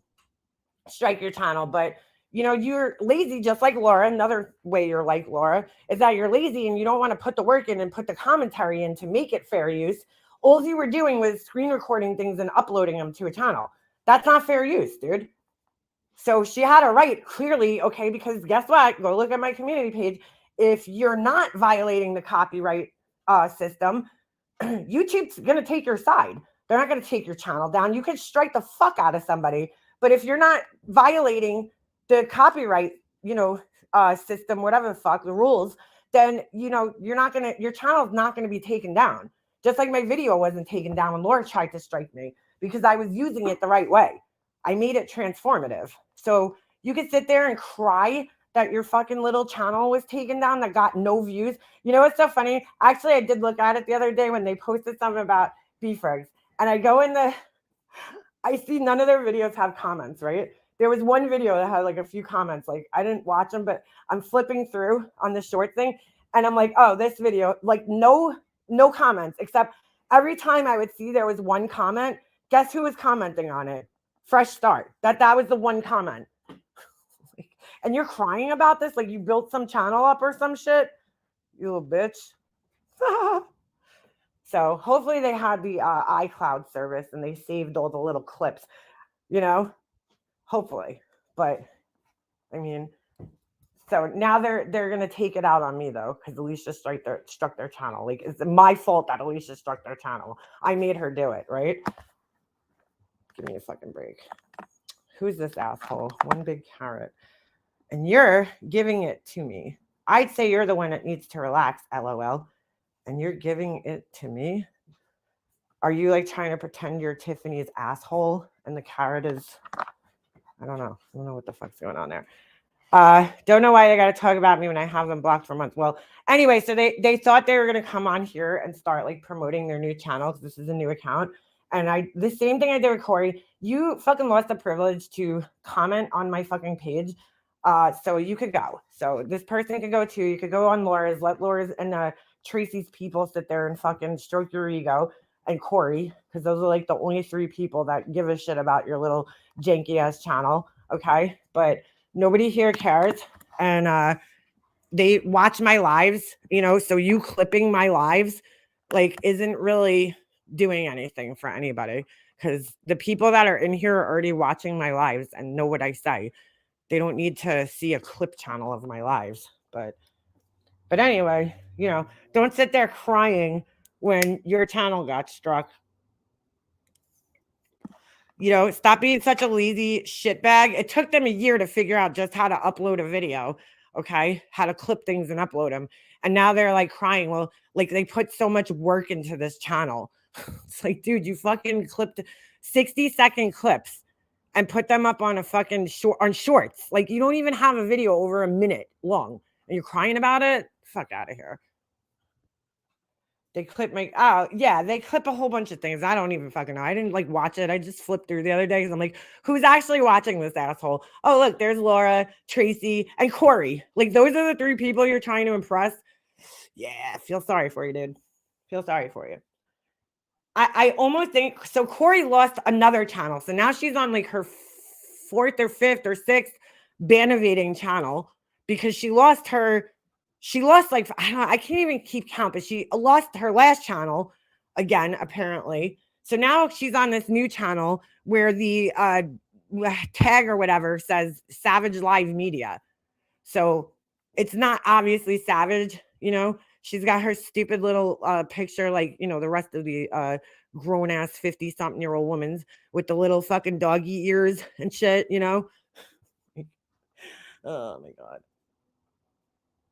Speaker 1: strike your channel. But you're lazy, just like Laura. Another way you're like Laura is that you're lazy and you don't want to put the work in and put the commentary in to make it fair use. All you were doing was screen recording things and uploading them to a channel. That's not fair use, dude. So she had a right, clearly, okay, because guess what? Go look at my community page. If you're not violating the copyright system, YouTube's going to take your side. They're not going to take your channel down. You can strike the fuck out of somebody. But if you're not violating the copyright, system, whatever the fuck, the rules, then, your channel's not going to be taken down. Just like my video wasn't taken down when Laura tried to strike me because I was using it the right way. I made it transformative. So you could sit there and cry that your fucking little channel was taken down that got no views. You know what's so funny? Actually, I did look at it the other day when they posted something about beef eggs. And I go I see none of their videos have comments, right? There was one video that had like a few comments. Like, I didn't watch them, but I'm flipping through on the short thing. And I'm like, oh, this video, like no comments, except every time I would see there was one comment, guess who was commenting on it? Fresh Start. That was the one comment. And you're crying about this? Like you built some channel up or some shit? You little bitch. So hopefully they had the iCloud service and they saved all the little clips, hopefully. But I mean, so now they're going to take it out on me though, because Alicia struck their channel. Like, it's my fault that Alicia struck their channel. I made her do it, right? Give me a fucking break. Who's this asshole? One big carrot. And you're giving it to me. I'd say you're the one that needs to relax, LOL. And you're giving it to me? Are you like trying to pretend you're Tiffany's asshole and the carrot is, I don't know what the fuck's going on there. Don't know why they got to talk about me when I have them blocked for months. Well, anyway, so they thought they were going to come on here and start like promoting their new channel because this is a new account. And the same thing I did with Corey, you fucking lost the privilege to comment on my fucking page. So you could go. So this person could go too. You could go on Laura's, let Laura's and Tracy's people sit there and fucking stroke your ego, and Corey, because those are like the only three people that give a shit about your little janky ass channel. Okay. But nobody here cares. And they watch my lives, so you clipping my lives like isn't really doing anything for anybody, because the people that are in here are already watching my lives and know what I say. They don't need to see a clip channel of my lives. But anyway, don't sit there crying when your channel got struck. Stop being such a lazy shitbag. It took them a year to figure out just how to upload a video, okay? How to clip things and upload them. And now they're like crying. Well, like they put so much work into this channel. It's like, dude, you fucking clipped 60-second clips and put them up on a fucking shorts. Like you don't even have a video over a minute long and you're crying about it. Fuck out of here. They clip they clip a whole bunch of things. I don't even fucking know. I didn't like watch it. I just flipped through the other day because I'm like, who's actually watching this asshole? Oh, look, there's Laura, Tracy, and Corey. Like those are the three people you're trying to impress. Yeah, feel sorry for you, dude. Feel sorry for you. I almost think so. Corey lost another channel. So now she's on like her fourth or fifth or sixth bannovating channel because she lost like, I don't know, I can't even keep count, but she lost her last channel again, apparently. So now she's on this new channel where the tag or whatever says Savage Live Media. So it's not obviously Savage, She's got her stupid little picture like, the rest of the grown ass 50-something-year-old women's with the little fucking doggy ears and shit, Oh my God.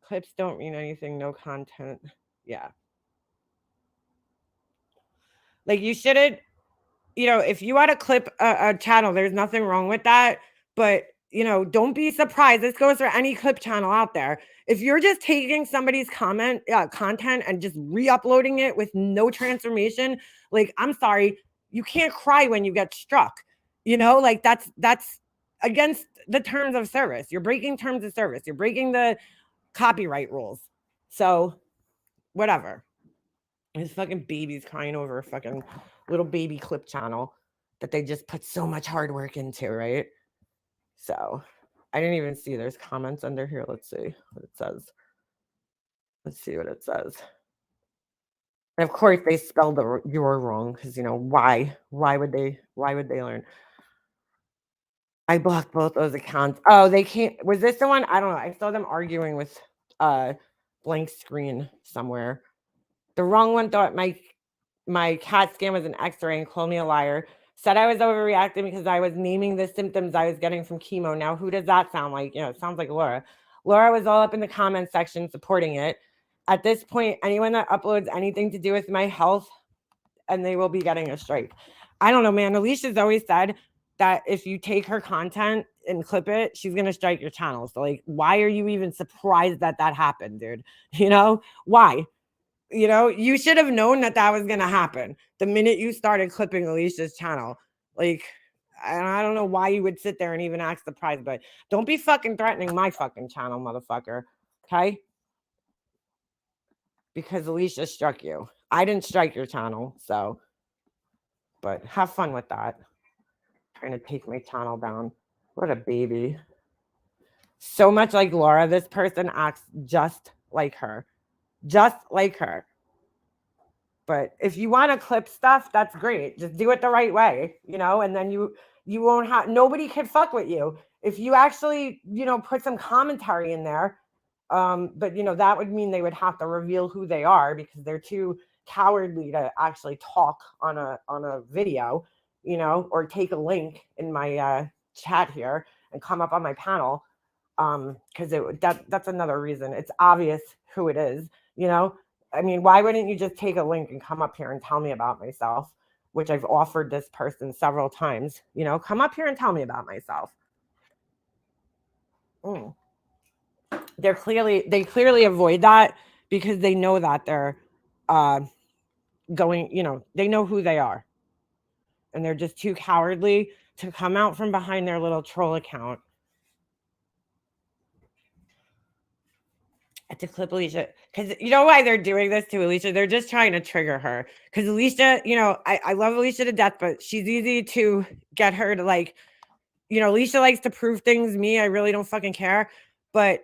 Speaker 1: Clips don't mean anything, no content. Yeah. Like you shouldn't, if you want to clip a channel, there's nothing wrong with that. But, don't be surprised. This goes for any clip channel out there. If you're just taking somebody's content and just re-uploading it with no transformation, like, I'm sorry, you can't cry when you get struck. Like that's against the terms of service. You're breaking terms of service. You're breaking the copyright rules. So whatever. There's fucking babies crying over a fucking little baby clip channel that they just put so much hard work into, right? So I didn't even see there's comments under here. Let's see what it says. Let's see what it says. And of course they spelled the "you're" wrong because why? Why would they learn? I blocked both those accounts. Oh, they can't. Was this the one? I don't know. I saw them arguing with blank screen somewhere. The wrong one thought my CAT scan was an X-ray and called me a liar. Said I was overreacting because I was naming the symptoms I was getting from chemo. Now, who does that sound like? It sounds like Laura. Laura was all up in the comment section supporting it. At this point, anyone that uploads anything to do with my health, and they will be getting a strike. I don't know, man. Alicia's always said that if you take her content and clip it, she's going to strike your channel. So, like, why are you even surprised that happened, dude? Why? You should have known that was going to happen the minute you started clipping Alicia's channel. Like, I don't know why you would sit there and even ask the prize, but don't be fucking threatening my fucking channel, motherfucker. Okay? Because Alicia struck you. I didn't strike your channel, so. But have fun with that. Trying to take my channel down. What a baby. So much like Laura, this person acts just like her. Just like her. But if you want to clip stuff, that's great. Just do it the right way, and then you won't have, nobody can fuck with you. If you actually, put some commentary in there, but that would mean they would have to reveal who they are because they're too cowardly to actually talk on a video, or take a link in my chat here and come up on my panel. Because that's another reason. It's obvious who it is, I mean, why wouldn't you just take a link and come up here and tell me about myself, which I've offered this person several times, come up here and tell me about myself. They clearly avoid that because they know that they're going, they know who they are. And they're just too cowardly to come out from behind their little troll account to clip Alicia, because you know why they're doing this to Alicia? They're just trying to trigger her. Because Alicia, I love Alicia to death, but she's easy to get her to like, Alicia likes to prove things. Me, I really don't fucking care. But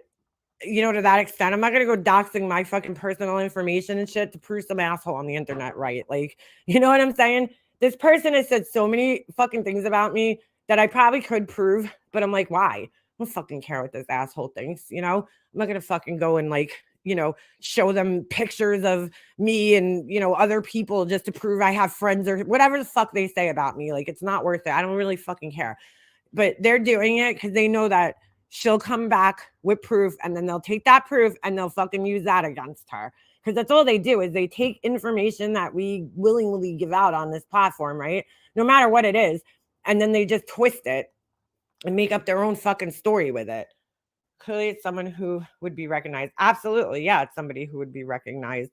Speaker 1: to that extent, I'm not gonna go doxing my fucking personal information and shit to prove some asshole on the internet, right? Like, you know what I'm saying? This person has said so many fucking things about me that I probably could prove, but I'm like, why? I don't fucking care what this asshole thinks, I'm not gonna fucking go and like, show them pictures of me and other people just to prove I have friends or whatever the fuck they say about me. Like, it's not worth it. I don't really fucking care. But they're doing it because they know that she'll come back with proof, and then they'll take that proof and they'll fucking use that against her. Because that's all they do is they take information that we willingly give out on this platform, right? No matter what it is. And then they just twist it and make up their own fucking story with it. Clearly, it's someone who would be recognized. Absolutely. Yeah, it's somebody who would be recognized.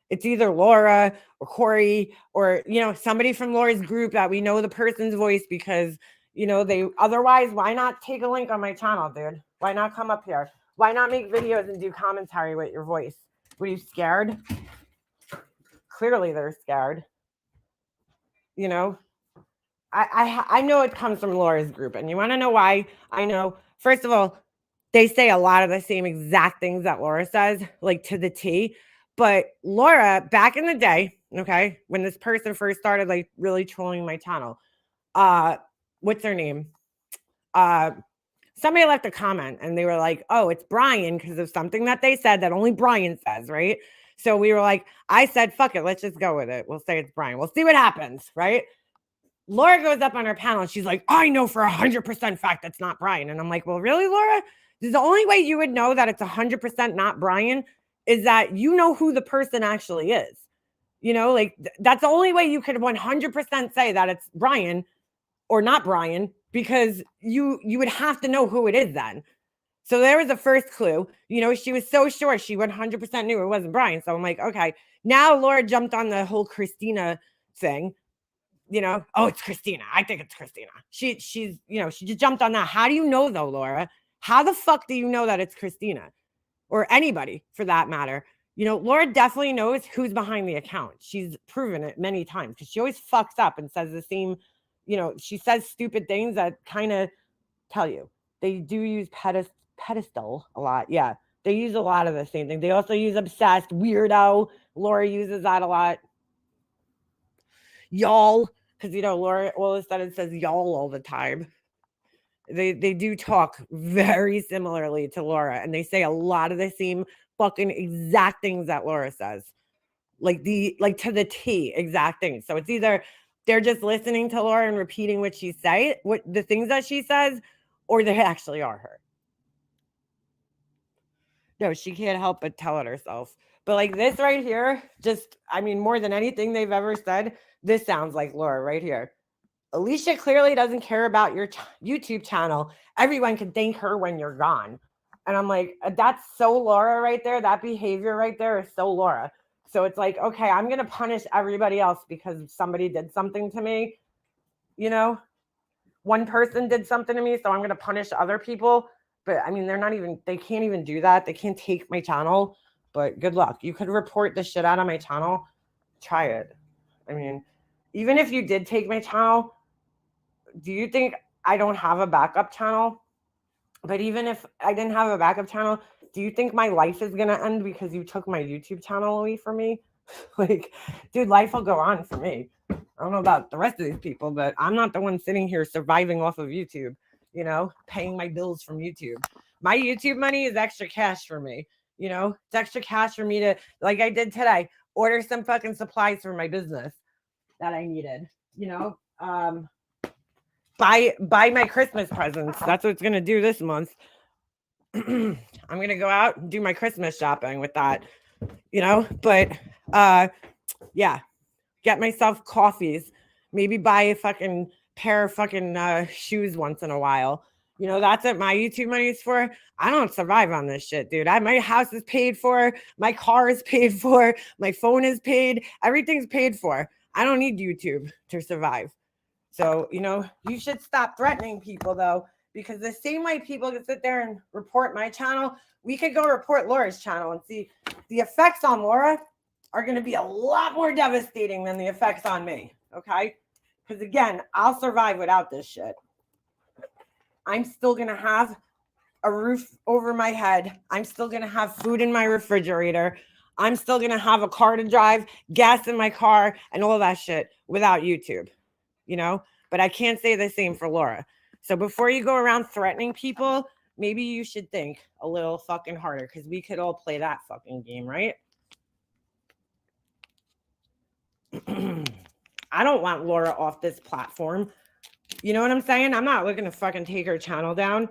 Speaker 1: It's either Laura or Corey or, somebody from Laura's group that we know the person's voice because otherwise, why not take a link on my channel, dude? Why not come up here? Why not make videos and do commentary with your voice? Were you scared? Clearly they're scared. I know it comes from Laura's group, and you want to know why? I know. First of all, they say a lot of the same exact things that Laura says, like to the T. But Laura, back in the day, okay, when this person first started like really trolling my channel, what's their name? Somebody left a comment and they were like, oh, it's Brian because of something that they said that only Brian says, right? So we were like, I said, fuck it, let's just go with it. We'll say it's Brian. We'll see what happens, right? Laura goes up on her panel and she's like, I know for 100% fact that's not Brian. And I'm like, well, really, Laura? The only way you would know that it's 100% not Brian is that you know who the person actually is. That's the only way you could 100% say that it's Brian or not Brian, because you would have to know who it is then. So there was the first clue. She was so sure she 100% knew it wasn't Brian. So I'm like, okay. Now Laura jumped on the whole Christina thing. Oh, it's Christina. I think it's Christina. She just jumped on that. How do you know though, Laura? How the fuck do you know that it's Christina or anybody for that matter? Laura definitely knows who's behind the account. She's proven it many times because she always fucks up and says the same, she says stupid things that kind of tell you. They do use pedestal a lot. Yeah, they use a lot of the same thing. They also use obsessed, weirdo. Laura uses that a lot. Y'all, because Laura all of a sudden says y'all all the time. They do talk very similarly to Laura, and they say a lot of the same fucking exact things that Laura says, like to the T exact things. So it's either they're just listening to Laura and repeating what the things that she says, or they actually are her. No, she can't help but tell it herself. But like this right here, more than anything they've ever said, this sounds like Laura right here. Alicia clearly doesn't care about your YouTube channel. Everyone can thank her when you're gone. And I'm like, that's so Laura right there. That behavior right there is so Laura. So it's like, okay, I'm going to punish everybody else because somebody did something to me. One person did something to me, so I'm going to punish other people. But they can't even do that. They can't take my channel. But good luck. You could report the shit out of my channel. Try it. Even if you did take my channel, do you think I don't have a backup channel? But even if I didn't have a backup channel, do you think my life is going to end because you took my YouTube channel away from me? Like, dude, life will go on for me. I don't know about the rest of these people, but I'm not the one sitting here surviving off of YouTube, paying my bills from YouTube. My YouTube money is extra cash for me. It's extra cash for me to, like I did today, order some fucking supplies for my business that I needed, buy my Christmas presents. That's what it's going to do this month. I'm going to go out and do my Christmas shopping with that, but yeah, get myself coffees, maybe buy a fucking pair of fucking shoes once in a while. That's what my YouTube money is for. I don't survive on this shit, dude. My house is paid for. My car is paid for. My phone is paid. Everything's paid for. I don't need YouTube to survive. So, you should stop threatening people though, Because the same way people can sit there and report my channel, we could go report Laura's channel and see the effects on Laura are going to be a lot more devastating than the effects on me. Okay. Because again, I'll survive without this shit. I'm still going to have a roof over my head. I'm still going to have food in my refrigerator. I'm still going to have a car to drive, gas in my car, and all that shit without YouTube, you know? But I can't say the same for Laura. So before you go around threatening people, maybe you should think a little fucking harder, because we could all play that fucking game, right? I don't want Laura off this platform. You know what I'm saying? I'm not looking to fucking take her channel down.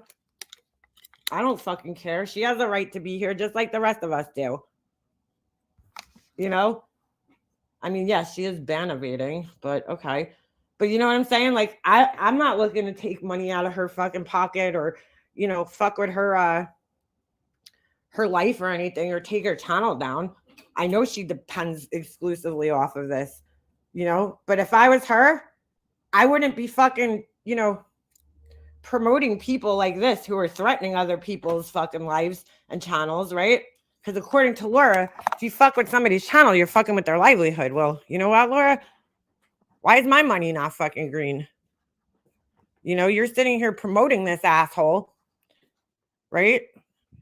Speaker 1: I don't fucking care. She has a right to be here just like the rest of us do. You know? I mean, yes, she is ban evading, but okay. But you know what I'm saying? Like, I'm not looking to take money out of her fucking pocket or, you know, fuck with her life or anything or take her channel down. I know she depends exclusively off of this, you know? But if I was her, I wouldn't be fucking, you know, promoting people like this who are threatening other people's fucking lives and channels, right? Because according to Laura, if you fuck with somebody's channel, you're fucking with their livelihood. Well, you know what, Laura? Why is my money not fucking green? You know, you're sitting here promoting this asshole, right?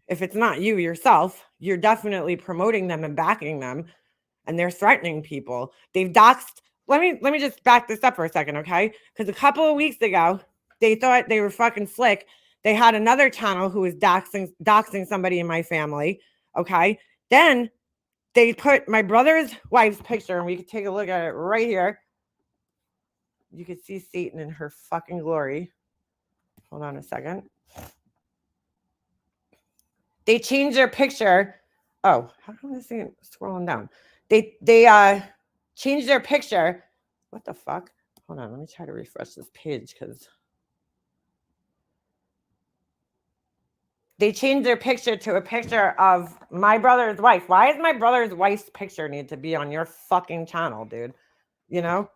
Speaker 1: If it's not you yourself, you're definitely promoting them and backing them, and they're threatening people. They've doxed. Let me just back this up for a second, okay? Because a couple of weeks ago, they thought they were fucking slick. They had another channel who was doxing somebody in my family, okay? Then they put my brother's wife's picture, and we could take a look at it right here. You could see Satan in her fucking glory. Hold on a second. They changed their picture. Oh, how come this ain't scrolling down? They changed their picture. What the fuck? Hold on, let me try to refresh this page because they changed their picture to a picture of my brother's wife. Why does my brother's wife's picture need to be on your fucking channel, dude? You know?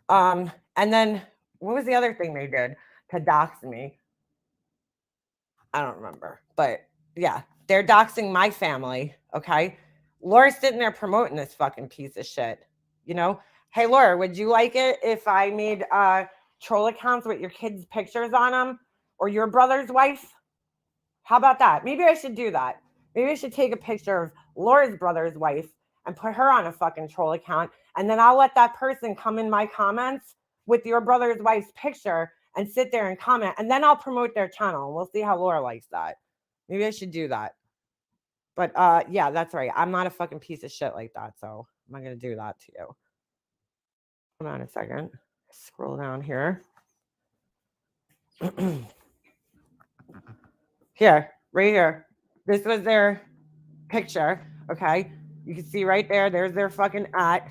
Speaker 1: And then what was the other thing they did to dox me? I don't remember, but yeah, they're doxing my family. Okay. Laura's sitting there promoting this fucking piece of shit. You know, hey, Laura, would you like it if I made troll accounts with your kids' pictures on them or your brother's wife? How about that? Maybe I should do that. Maybe I should take a picture of Laura's brother's wife and put her on a fucking troll account. And then I'll let that person come in my comments with your brother's wife's picture and sit there and comment. And then I'll promote their channel. And we'll see how Laura likes that. Maybe I should do that. But yeah, that's right. I'm not a fucking piece of shit like that. So I'm not going to do that to you. Hold on a second. Scroll down here. Here, right here. This was their picture. Okay. You can see right there. There's their fucking at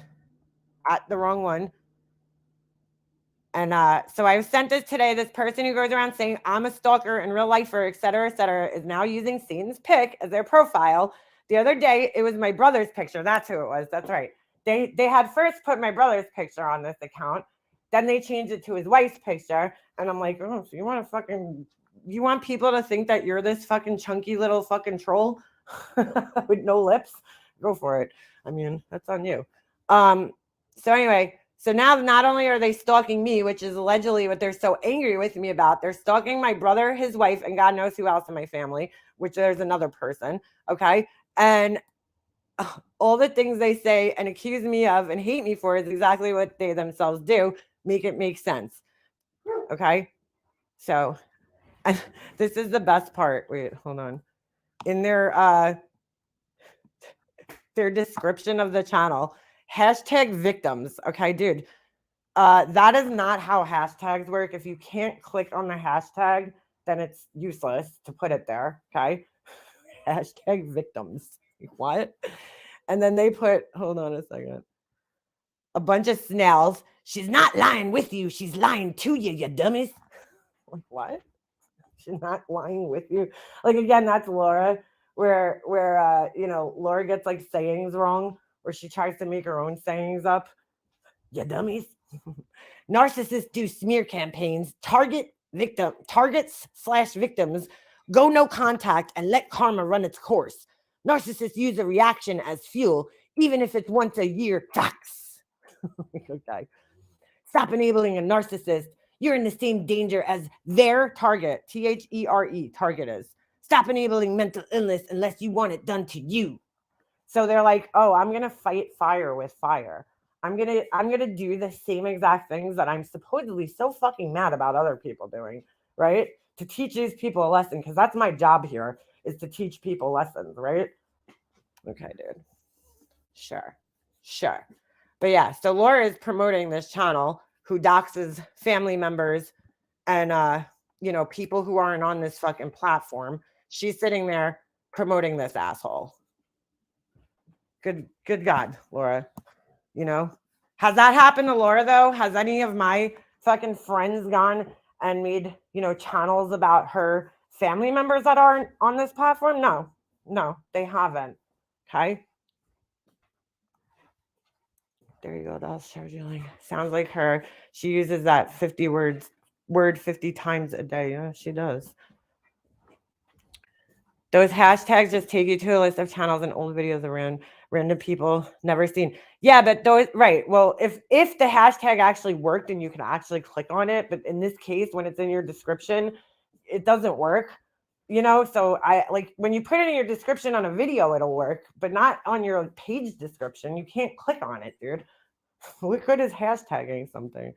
Speaker 1: the wrong one. And so I sent this today. This person who goes around saying I'm a stalker and real lifer, et cetera, is now using Satan's pic as their profile. The other day, it was my brother's picture. That's who it was. That's right. They had first put my brother's picture on this account. Then they changed it to his wife's picture. And I'm like, oh, so you want people to think that you're this fucking chunky little fucking troll with no lips? Go for it. I mean, that's on you. So anyway, so now not only are they stalking me, which is allegedly what they're so angry with me about, they're stalking my brother, his wife, and God knows who else in my family, which there's another person. Okay. And all the things they say and accuse me of and hate me for is exactly what they themselves do. Make it make sense. Okay. So this is the best part. Wait, hold on. In their description of the channel, #victims. Okay, dude. That is not how hashtags work. If you can't click on the hashtag, then it's useless to put it there. Okay. #victims. What? And then they put, hold on a second, a bunch of snails. She's not lying with you. She's lying to you, you dummies. Like, what? She's not lying with you. Like, again, that's Laura, where you know, Laura gets like sayings wrong, or she tries to make her own sayings up. You dummies. Narcissists do smear campaigns, target targets/victims go no contact and let karma run its course. Narcissists use a reaction as fuel, even if it's once a year. Tax. Okay. Stop enabling a narcissist. You're in the same danger as their target, THERE, target is. Stop enabling mental illness unless you want it done to you. So they're like, oh, I'm going to fight fire with fire. I'm going to do the same exact things that I'm supposedly so fucking mad about other people doing, right? To teach these people a lesson, because that's my job here, is to teach people lessons, right? Okay, dude. Sure. But yeah, so Laura is promoting this channel who doxes family members and people who aren't on this fucking platform. She's sitting there promoting this asshole. Good God, Laura. Has that happened to Laura though? Has any of my fucking friends gone and made, channels about her family members that aren't on this platform? No, they haven't. Okay. There you go. That's scheduling. Sounds like her. She uses that 50 word 50 times a day. Yeah, she does. Those hashtags just take you to a list of channels and old videos around random people never seen. Yeah, but those, right. Well, if the hashtag actually worked and you can actually click on it, but in this case, when it's in your description, it doesn't work. So I like when you put it in your description on a video, it'll work, but not on your page description. You can't click on it, dude. What good is hashtagging something?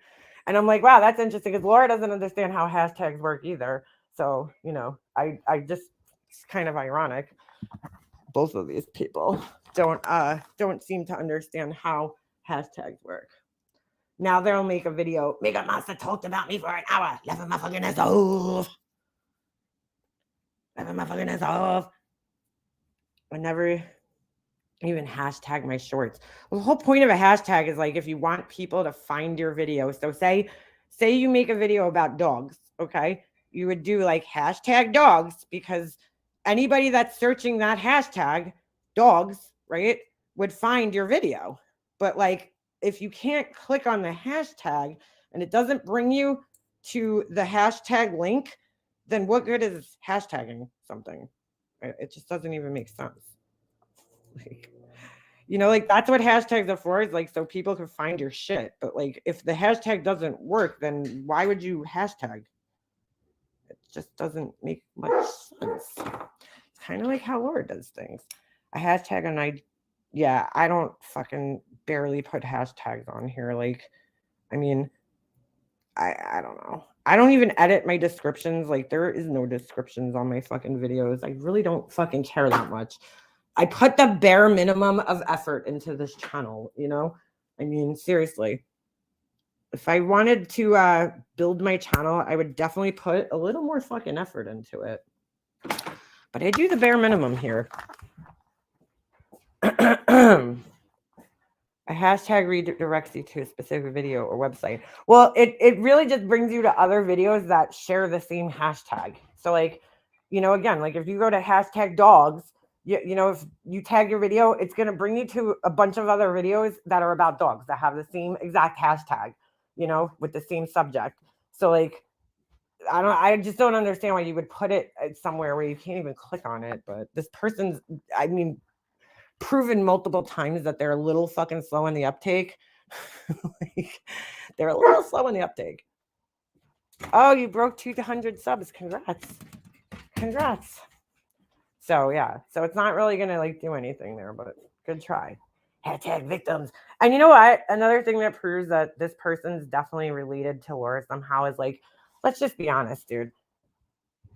Speaker 1: And I'm like, wow, that's interesting, because Laura doesn't understand how hashtags work either. So, I just, it's kind of ironic. Both of these people don't seem to understand how hashtags work. Now they'll make a video. Mega Monster talked about me for an hour. Level my fucking ass off. I never even hashtag my shorts. Well, the whole point of a hashtag is like if you want people to find your video. So say you make a video about dogs, okay? You would do like hashtag dogs, because anybody that's searching that hashtag dogs, right, would find your video. But like if you can't click on the hashtag and it doesn't bring you to the hashtag link, then what good is hashtagging something? It just doesn't even make sense. Like that's what hashtags are for, is like so people can find your shit. But like if the hashtag doesn't work, then why would you hashtag? It just doesn't make much sense. It's kind of like how Laura does things. A hashtag on I don't fucking barely put hashtags on here. Like, I mean, I don't know. I don't even edit my descriptions. Like there is no descriptions on my fucking videos. I really don't fucking care that much. I put the bare minimum of effort into this channel, I mean, seriously. If I wanted to build my channel, I would definitely put a little more fucking effort into it. But I do the bare minimum here. A hashtag redirects you to a specific video or website. Well, it really just brings you to other videos that share the same hashtag. So like, again, like if you go to hashtag dogs, if you tag your video, it's going to bring you to a bunch of other videos that are about dogs that have the same exact hashtag, with the same subject. So like, I just don't understand why you would put it somewhere where you can't even click on it. But this person's, proven multiple times that they're a little fucking slow in the uptake. Like, they're a little slow in the uptake. Oh, you broke 200 subs. Congrats. So yeah, so it's not really gonna like do anything there, but good try. Hashtag victims. And you know what? Another thing that proves that this person's definitely related to Laura somehow is like, let's just be honest, dude.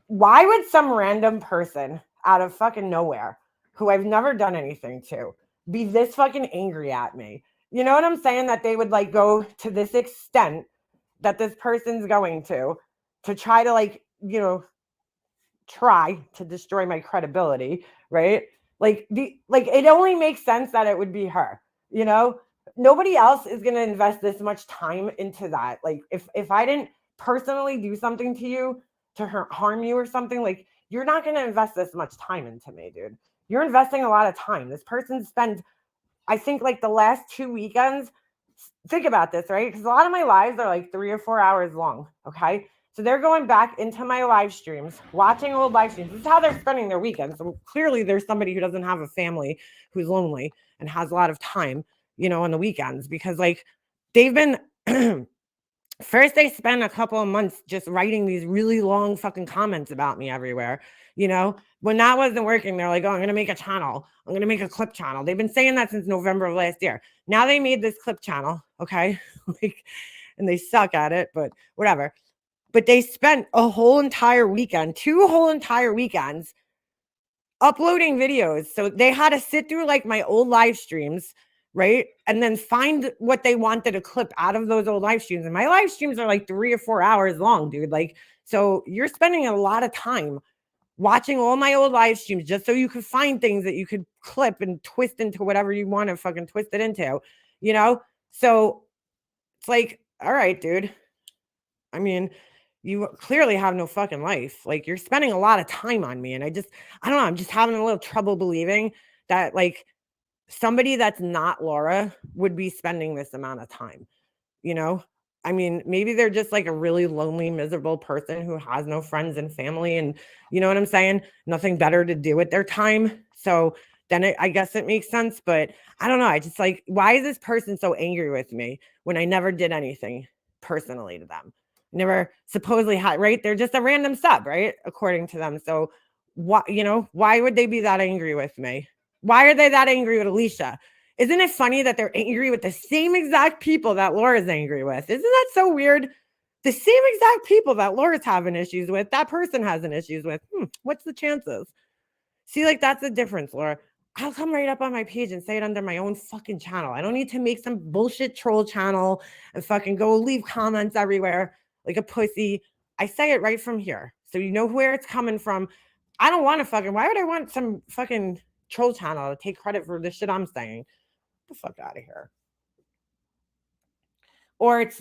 Speaker 1: Why would some random person out of fucking nowhere, who I've never done anything to, be this fucking angry at me? You know what I'm saying? That they would like go to this extent that this person's going to try to like, try to destroy my credibility, right? Like it only makes sense that it would be her, nobody else is going to invest this much time into that. Like if I didn't personally do something to you to harm you or something, like you're not going to invest this much time into me, dude. You're investing a lot of time. This person spends, I think, like the last 2 weekends. Think about this, right? Because a lot of my lives are like 3 or 4 hours long. Okay. So they're going back into my live streams, watching old live streams. This is how they're spending their weekends. So clearly there's somebody who doesn't have a family, who's lonely and has a lot of time, on the weekends, because like they've been first they spent a couple of months just writing these really long fucking comments about me everywhere. When that wasn't working, they're like, oh, I'm going to make a channel. I'm going to make a clip channel. They've been saying that since November of last year. Now they made this clip channel. Okay. And they suck at it, but whatever. But they spent a whole entire weekend, 2 whole entire weekends uploading videos. So they had to sit through like my old live streams, right? And then find what they wanted to clip out of those old live streams. And my live streams are like 3 or 4 hours long, dude. Like, so you're spending a lot of time watching all my old live streams just so you could find things that you could clip and twist into whatever you want to fucking twist it into, So it's like, all right, dude. I mean, you clearly have no fucking life. Like, you're spending a lot of time on me. And I don't know. I'm just having a little trouble believing that like somebody that's not Laura would be spending this amount of time, I mean, maybe they're just like a really lonely, miserable person who has no friends and family. And you know what I'm saying? Nothing better to do with their time. So then I guess it makes sense. But I don't know. I just like, why is this person so angry with me when I never did anything personally to them? Never supposedly had, right? They're just a random sub, right? According to them. So why would they be that angry with me? Why are they that angry with Alicia? Isn't it funny that they're angry with the same exact people that Laura's angry with? Isn't that so weird? The same exact people that Laura's having issues with, that person has an issues with. What's the chances? See, like, that's the difference, Laura. I'll come right up on my page and say it under my own fucking channel. I don't need to make some bullshit troll channel and fucking go leave comments everywhere like a pussy. I say it right from here. So you know where it's coming from. I don't want to why would I want some fucking troll channel to take credit for the shit I'm saying? Get the fuck out of here. Or it's,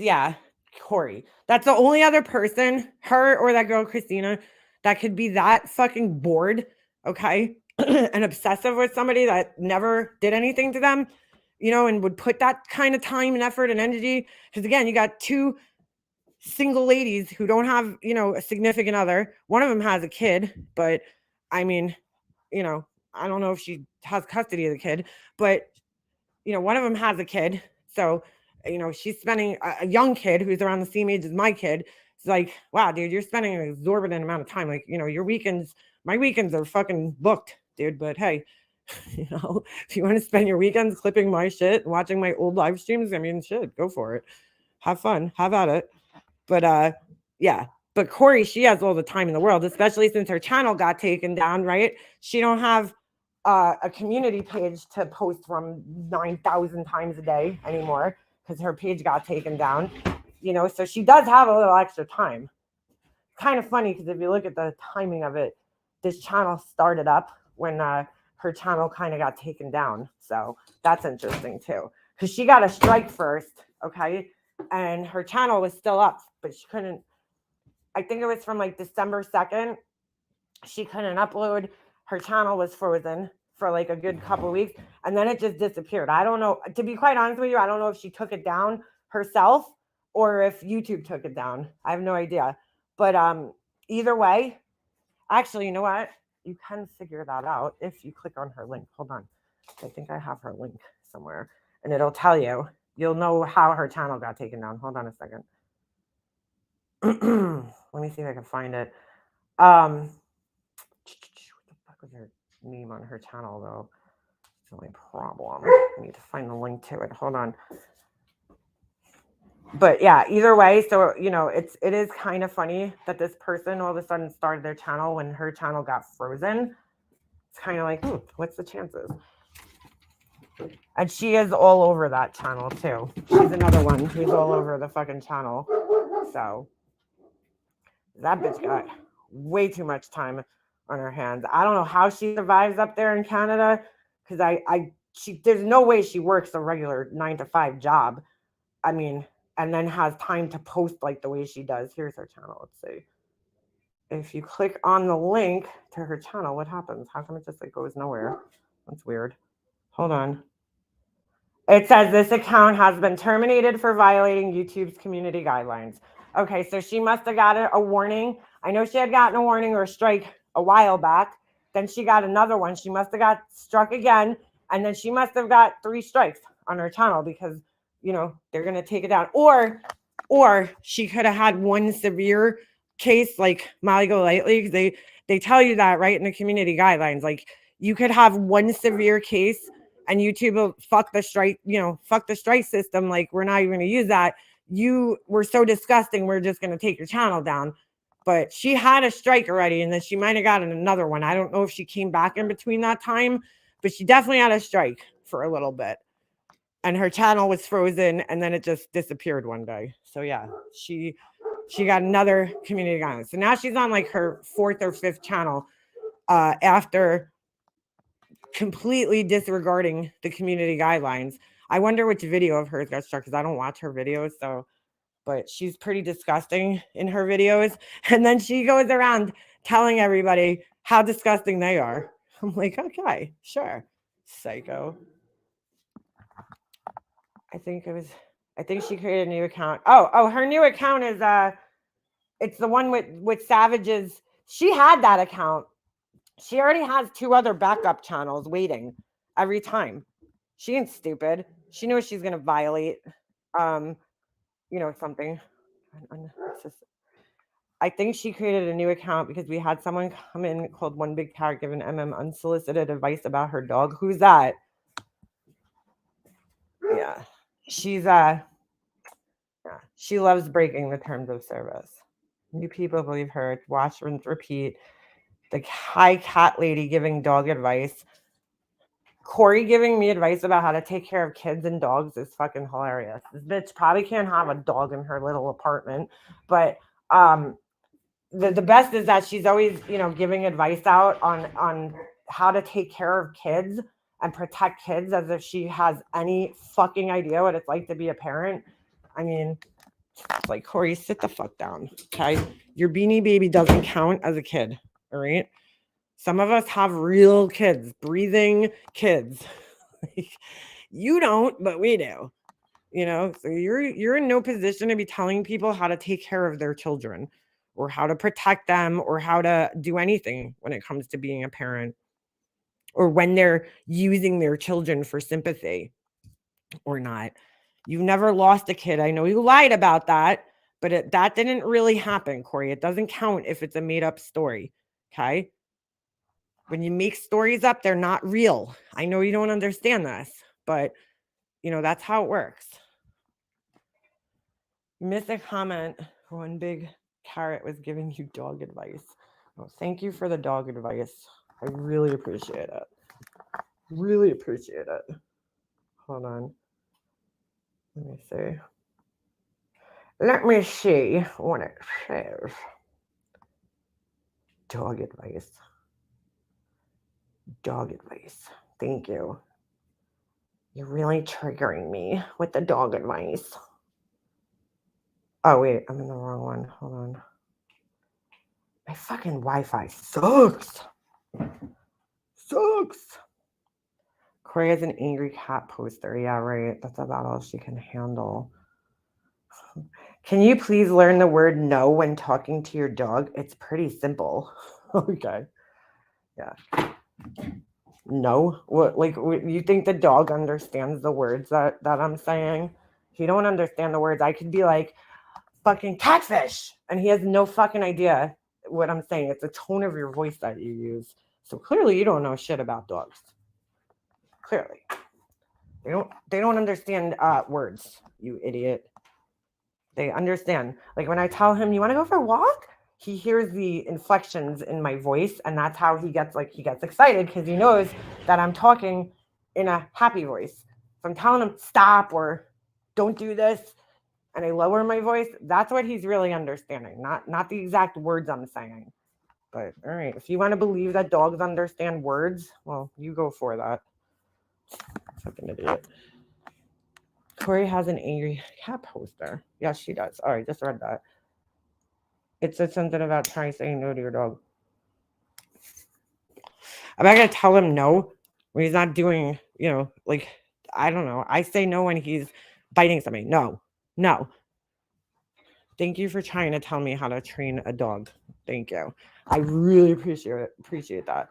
Speaker 1: Corey. That's the only other person, her or that girl, Christina, that could be that fucking bored, okay, and obsessive with somebody that never did anything to them, and would put that kind of time and effort and energy. Because again, you got 2 single ladies who don't have, a significant other. One of them has a kid, but I mean, I don't know if she has custody of the kid, but one of them has a kid. So, she's spending a young kid who's around the same age as my kid. It's like, wow, dude, you're spending an exorbitant amount of time. Like, your weekends, my weekends are fucking booked, dude. But hey, if you want to spend your weekends clipping my shit and watching my old live streams, I mean, shit, go for it. Have fun. Have at it. But yeah. But Corey, she has all the time in the world, especially since her channel got taken down, right? She don't have a community page to post from 9,000 times a day anymore because her page got taken down, so she does have a little extra time. Kind of funny because if you look at the timing of it, this channel started up when her channel kind of got taken down. So that's interesting too, because she got a strike first, okay? And her channel was still up, but she couldn't, I think it was from like December 2nd. She couldn't upload. Her channel was frozen for like a good couple of weeks, and then it just disappeared. I don't know. To be quite honest with you, I don't know if she took it down herself or if YouTube took it down. I have no idea. But either way, actually, you know what? You can figure that out if you click on her link. Hold on. I think I have her link somewhere, and it'll tell you. You'll know how her channel got taken down. Hold on a second. Let me see if I can find it. What the fuck was her name on her channel, though? It's the only problem. I need to find the link to it. Hold on. But yeah, either way, so it is kind of funny that this person all of a sudden started their channel when her channel got frozen. It's kind of like, what's the chances? And she is all over that channel too. She's another one who's all over the fucking channel. So that bitch got way too much time on her hands. I don't know how she survives up there in Canada, because there's no way she works a regular 9-to-5 job. I mean, and then has time to post like the way she does. Here's her channel. Let's see. If you click on the link to her channel, what happens? How come it just like goes nowhere? That's weird. Hold on. It says this account has been terminated for violating YouTube's community guidelines. Okay, so she must have gotten a warning. I know she had gotten a warning or a strike a while back. Then she got another one. She must have got struck again. And then she must have got 3 strikes on her channel because, they're going to take it down. Or she could have had one severe case like Molly Go Lightly. They tell you that right in the community guidelines. Like you could have one severe case and YouTube will fuck the strike system. Like we're not even going to use that. You were so disgusting, we're just going to take your channel down. But she had a strike already, and then she might have gotten another one. I don't know if she came back in between that time, but she definitely had a strike for a little bit. And her channel was frozen, and then it just disappeared one day. So yeah, she got another community guidelines. So now she's on like her 4th or 5th channel after completely disregarding the community guidelines. I wonder which video of hers got struck because I don't watch her videos. But she's pretty disgusting in her videos. And then she goes around telling everybody how disgusting they are. I'm like, okay, sure. Psycho. I think she created a new account. Oh, her new account is it's the one with Savages. She had that account. She already has 2 other backup channels waiting every time. She ain't stupid. She knows she's gonna violate something. I think she created a new account because we had someone come in called One Big Carrot giving MM unsolicited advice about her dog. Who's that? Yeah. She's she loves breaking the terms of service. New people believe her. Watch, rinse, repeat. The high cat lady giving dog advice. Corey giving me advice about how to take care of kids and dogs is fucking hilarious. This bitch probably can't have a dog in her little apartment, but the best is that she's always giving advice out on how to take care of kids and protect kids as if she has any fucking idea what it's like to be a parent. I mean, it's like, Corey, sit the fuck down, okay? Your beanie baby doesn't count as a kid, all right? Some of us have real kids, breathing kids. You don't, but we do. So you're in no position to be telling people how to take care of their children or how to protect them or how to do anything when it comes to being a parent or when they're using their children for sympathy or not. You've never lost a kid. I know you lied about that, but that didn't really happen, Corey. It doesn't count if it's a made up story. Okay. When you make stories up, they're not real. I know you don't understand this, but that's how it works. Miss a comment. One Big Carrot was giving you dog advice. Oh, thank you for the dog advice. I really appreciate it. Really appreciate it. Hold on. Let me see what it says. Dog advice. Dog advice. Thank you. You're really triggering me with the dog advice. Oh, wait. I'm in the wrong one. Hold on. My fucking Wi-Fi sucks. Corey has an angry cat poster. Yeah, right. That's about all she can handle. Can you please learn the word no when talking to your dog? It's pretty simple. Okay. Yeah. No? What? Like, you think the dog understands the words that I'm saying? He don't understand the words. I could be like, fucking catfish, and he has no fucking idea what I'm saying. It's the tone of your voice that you use. So clearly you don't know shit about dogs. Clearly. They don't understand words, you idiot. They understand. Like when I tell him, you want to go for a walk? He hears the inflections in my voice, and that's how he gets excited because he knows that I'm talking in a happy voice. If I'm telling him stop or don't do this, and I lower my voice, that's what he's really understanding, not the exact words I'm saying. But all right, if you want to believe that dogs understand words, well, you go for that. Fucking idiot. Corey has an angry cat poster. Yes, she does. All right, just read that. It said something about trying saying no to your dog. I'm not gonna tell him no when he's not doing, like, I don't know. I say no when he's biting somebody. No. Thank you for trying to tell me how to train a dog. Thank you. I really appreciate that.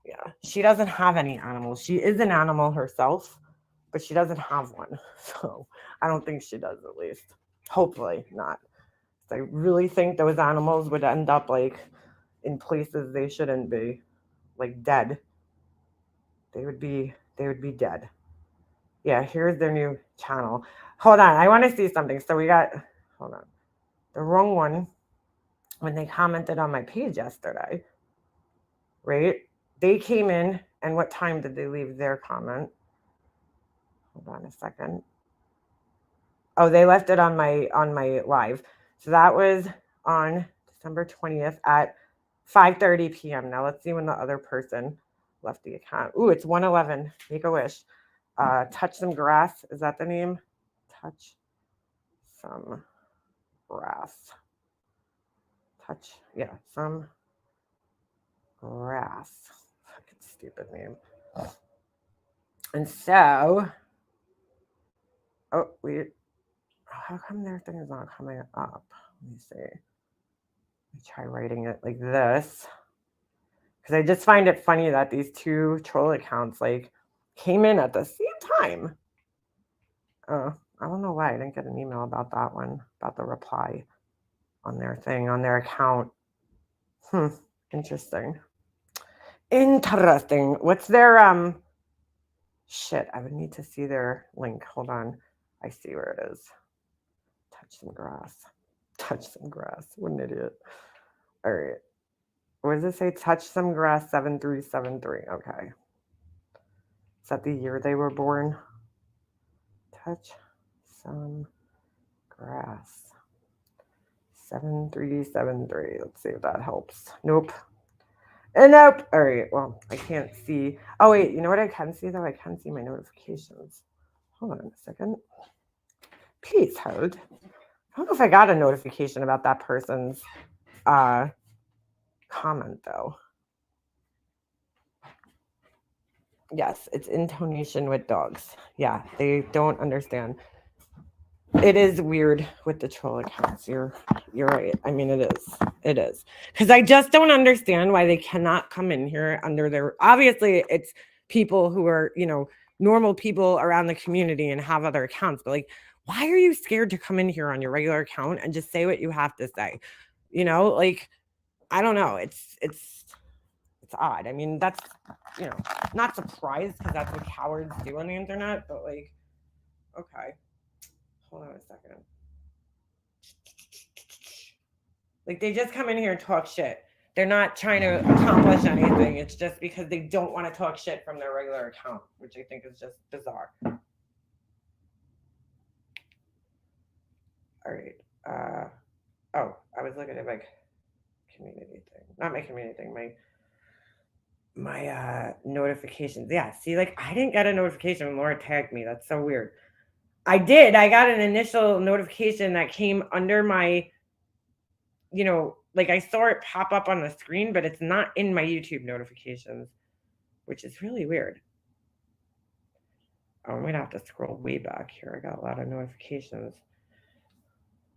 Speaker 1: Yeah. She doesn't have any animals. She is an animal herself, but she doesn't have one. So I don't think she does, at least. Hopefully not. I really think those animals would end up like in places they shouldn't be, like dead. They would be dead. Yeah, here's their new channel. Hold on, I want to see something. So we got, hold on, the wrong one. When they commented on my page yesterday, right? They came in, and what time did they leave their comment? Hold on a second. Oh, they left it on my live. So that was on December 20th at 5:30 p.m. Now let's see when the other person left the account. Ooh, it's 1:11. Make a wish. Touch some grass. Is that the name? Touch some grass. Some grass. Fucking stupid name. And so, how come their thing is not coming up? Let me see. Let me try writing it like this. Because I just find it funny that these two troll accounts like came in at the same time. I don't know why I didn't get an email about that one, about the reply on their thing, on their account. Interesting. What's their shit? I would need to see their link. Hold on. I see where it is. Touch some grass. What an idiot. All right. What does it say? Touch some grass 7373. Okay. Is that the year they were born? Touch some grass 7373. Let's see if that helps. Nope. Nope. All right. Well, I can't see. Oh, wait. You know what I can see, though? I can see my notifications. Hold on a second. Please hold. I don't know if I got a notification about that person's comment, though. Yes, it's intonation with dogs. Yeah, they don't understand. It is weird with the troll accounts. You're right. I mean, it is. Because I just don't understand why they cannot come in here under their, obviously it's people who are, normal people around the community and have other accounts, but like, why are you scared to come in here on your regular account and just say what you have to say? Like, I don't know. It's odd. I mean, that's, not surprised because that's what cowards do on the internet, but like, okay. Hold on a second. Like, they just come in here and talk shit. They're not trying to accomplish anything. It's just because they don't want to talk shit from their regular account, which I think is just bizarre. All right. I was looking at my community thing. Not my community thing, my notifications. Yeah, see, like, I didn't get a notification when Laura tagged me. That's so weird. I did. I got an initial notification that came under my, like I saw it pop up on the screen, but it's not in my YouTube notifications, which is really weird. Oh, I'm going to have to scroll way back here. I got a lot of notifications.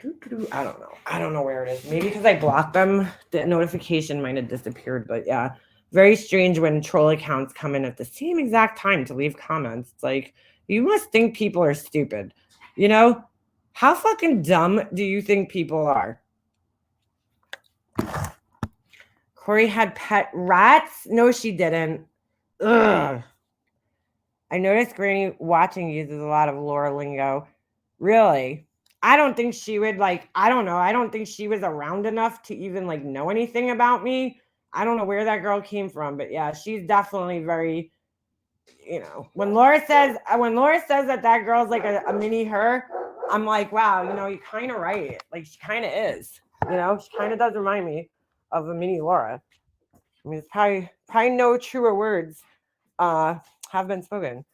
Speaker 1: I don't know. I don't know where it is. Maybe because I blocked them, the notification might have disappeared. But yeah, very strange when troll accounts come in at the same exact time to leave comments. It's like, you must think people are stupid. How fucking dumb do you think people are? Corey had pet rats? No, she didn't. Ugh. I noticed Granny watching uses a lot of Laura lingo. Really? I don't think she would I don't know. I don't think she was around enough to even know anything about me. I don't know where that girl came from, but yeah, she's definitely very, when Laura says that girl's like a mini her, I'm like, wow, you're kind of right. Like, she kind of is, she kind of does remind me of a mini Laura. I mean, it's probably no truer words have been spoken.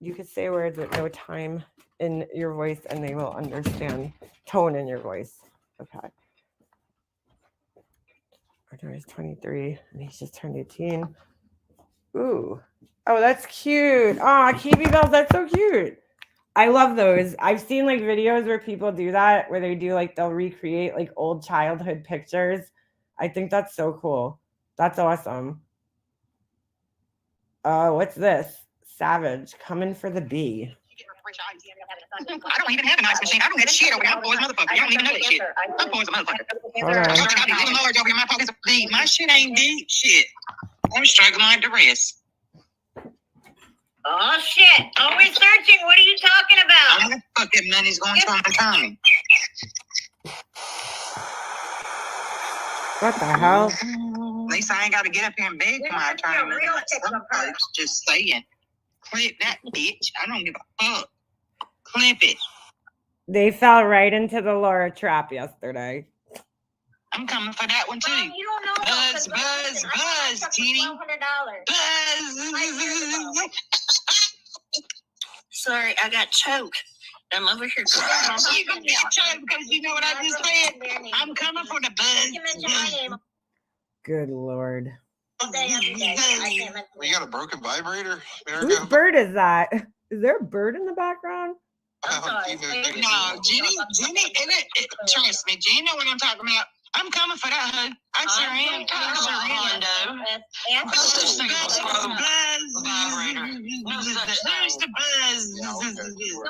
Speaker 1: You could say words with no time in your voice and they will understand tone in your voice. Okay. Arthur is 23 and he's just turned 18. Ooh. Oh, that's cute. Oh, KB Bells, that's so cute. I love those. I've seen like videos where people do that, where they do like they'll recreate like old childhood pictures. I think that's so cool. That's awesome. What's this? Savage coming for the B.
Speaker 2: I don't even have an ice machine. I don't have shit over here. I'm poor as motherfucker. I don't even know that shit. I'm poor as a motherfucker.
Speaker 1: Hold on.
Speaker 2: I be living large over here. My pockets are deep. My shit ain't deep. Shit. I'm struggling like the rest.
Speaker 3: Oh shit! Always searching. What are you talking about?
Speaker 2: How the fuck that money's going to an attorney?
Speaker 1: What the hell?
Speaker 2: At least I ain't got to get up here and beg for my attorney. Just saying. Clip that bitch. I don't give a fuck. Clip it.
Speaker 1: They fell right into the Laura trap yesterday.
Speaker 2: I'm coming for that one too.
Speaker 3: You don't know.
Speaker 2: Buzz, Teeny. Buzz.
Speaker 3: Sorry, I got choked. I'm over here.
Speaker 2: You gonna get choked because you know what I just said? I'm coming for the buzz.
Speaker 1: Good Lord.
Speaker 4: You got a broken vibrator?
Speaker 1: Whose bird is that? Is there a bird in the background?
Speaker 2: No, Jenny, trust me, Jenny know what I'm talking about. I'm coming for that hood. I sure am. There's the buzz.
Speaker 3: No,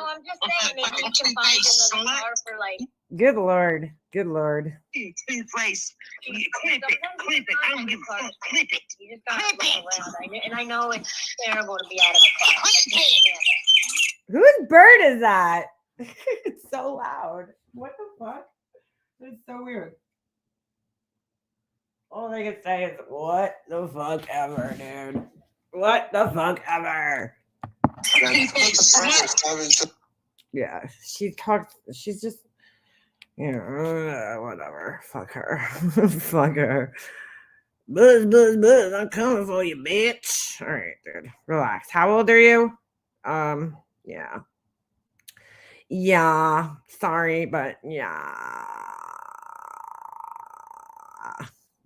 Speaker 3: I'm just saying maybe you can find it in the car for like.
Speaker 1: Good Lord. Good Lord.
Speaker 2: Place. Clip it. I don't give a fuck. Clip it.
Speaker 3: You just gotta look around. And I know it's terrible to be out of the car.
Speaker 1: Whose bird is that? It's so loud. What the fuck? It's so weird. All I can say is, what the fuck ever, dude. What the fuck ever. Yeah, she's just, whatever. Fuck her. Fuck her. Buzz, I'm coming for you, bitch. All right, dude. Relax. How old are you? Yeah. Yeah. Sorry, but yeah.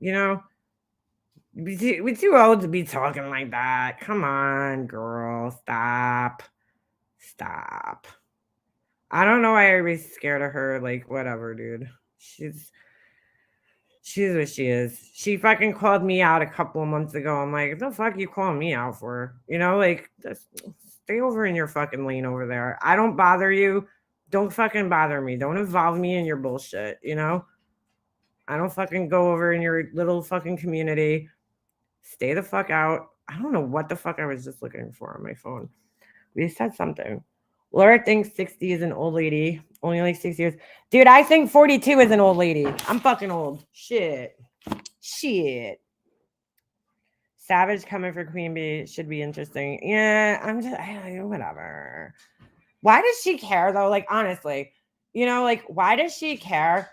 Speaker 1: We're too old to be talking like that. Come on, girl. Stop. I don't know why everybody's scared of her. Like, whatever, dude. She's what she is. She fucking called me out a couple of months ago. I'm like, what the fuck you calling me out for? Like, just stay over in your fucking lane over there. I don't bother you. Don't fucking bother me. Don't involve me in your bullshit, I don't fucking go over in your little fucking community. Stay the fuck out. I don't know what the fuck I was just looking for on my phone. We said something. Laura thinks 60 is an old lady. Only like 6 years. Dude, I think 42 is an old lady. I'm fucking old. Shit. Savage coming for Queen Bee should be interesting. Yeah, whatever. Why does she care though? Like, honestly, why does she care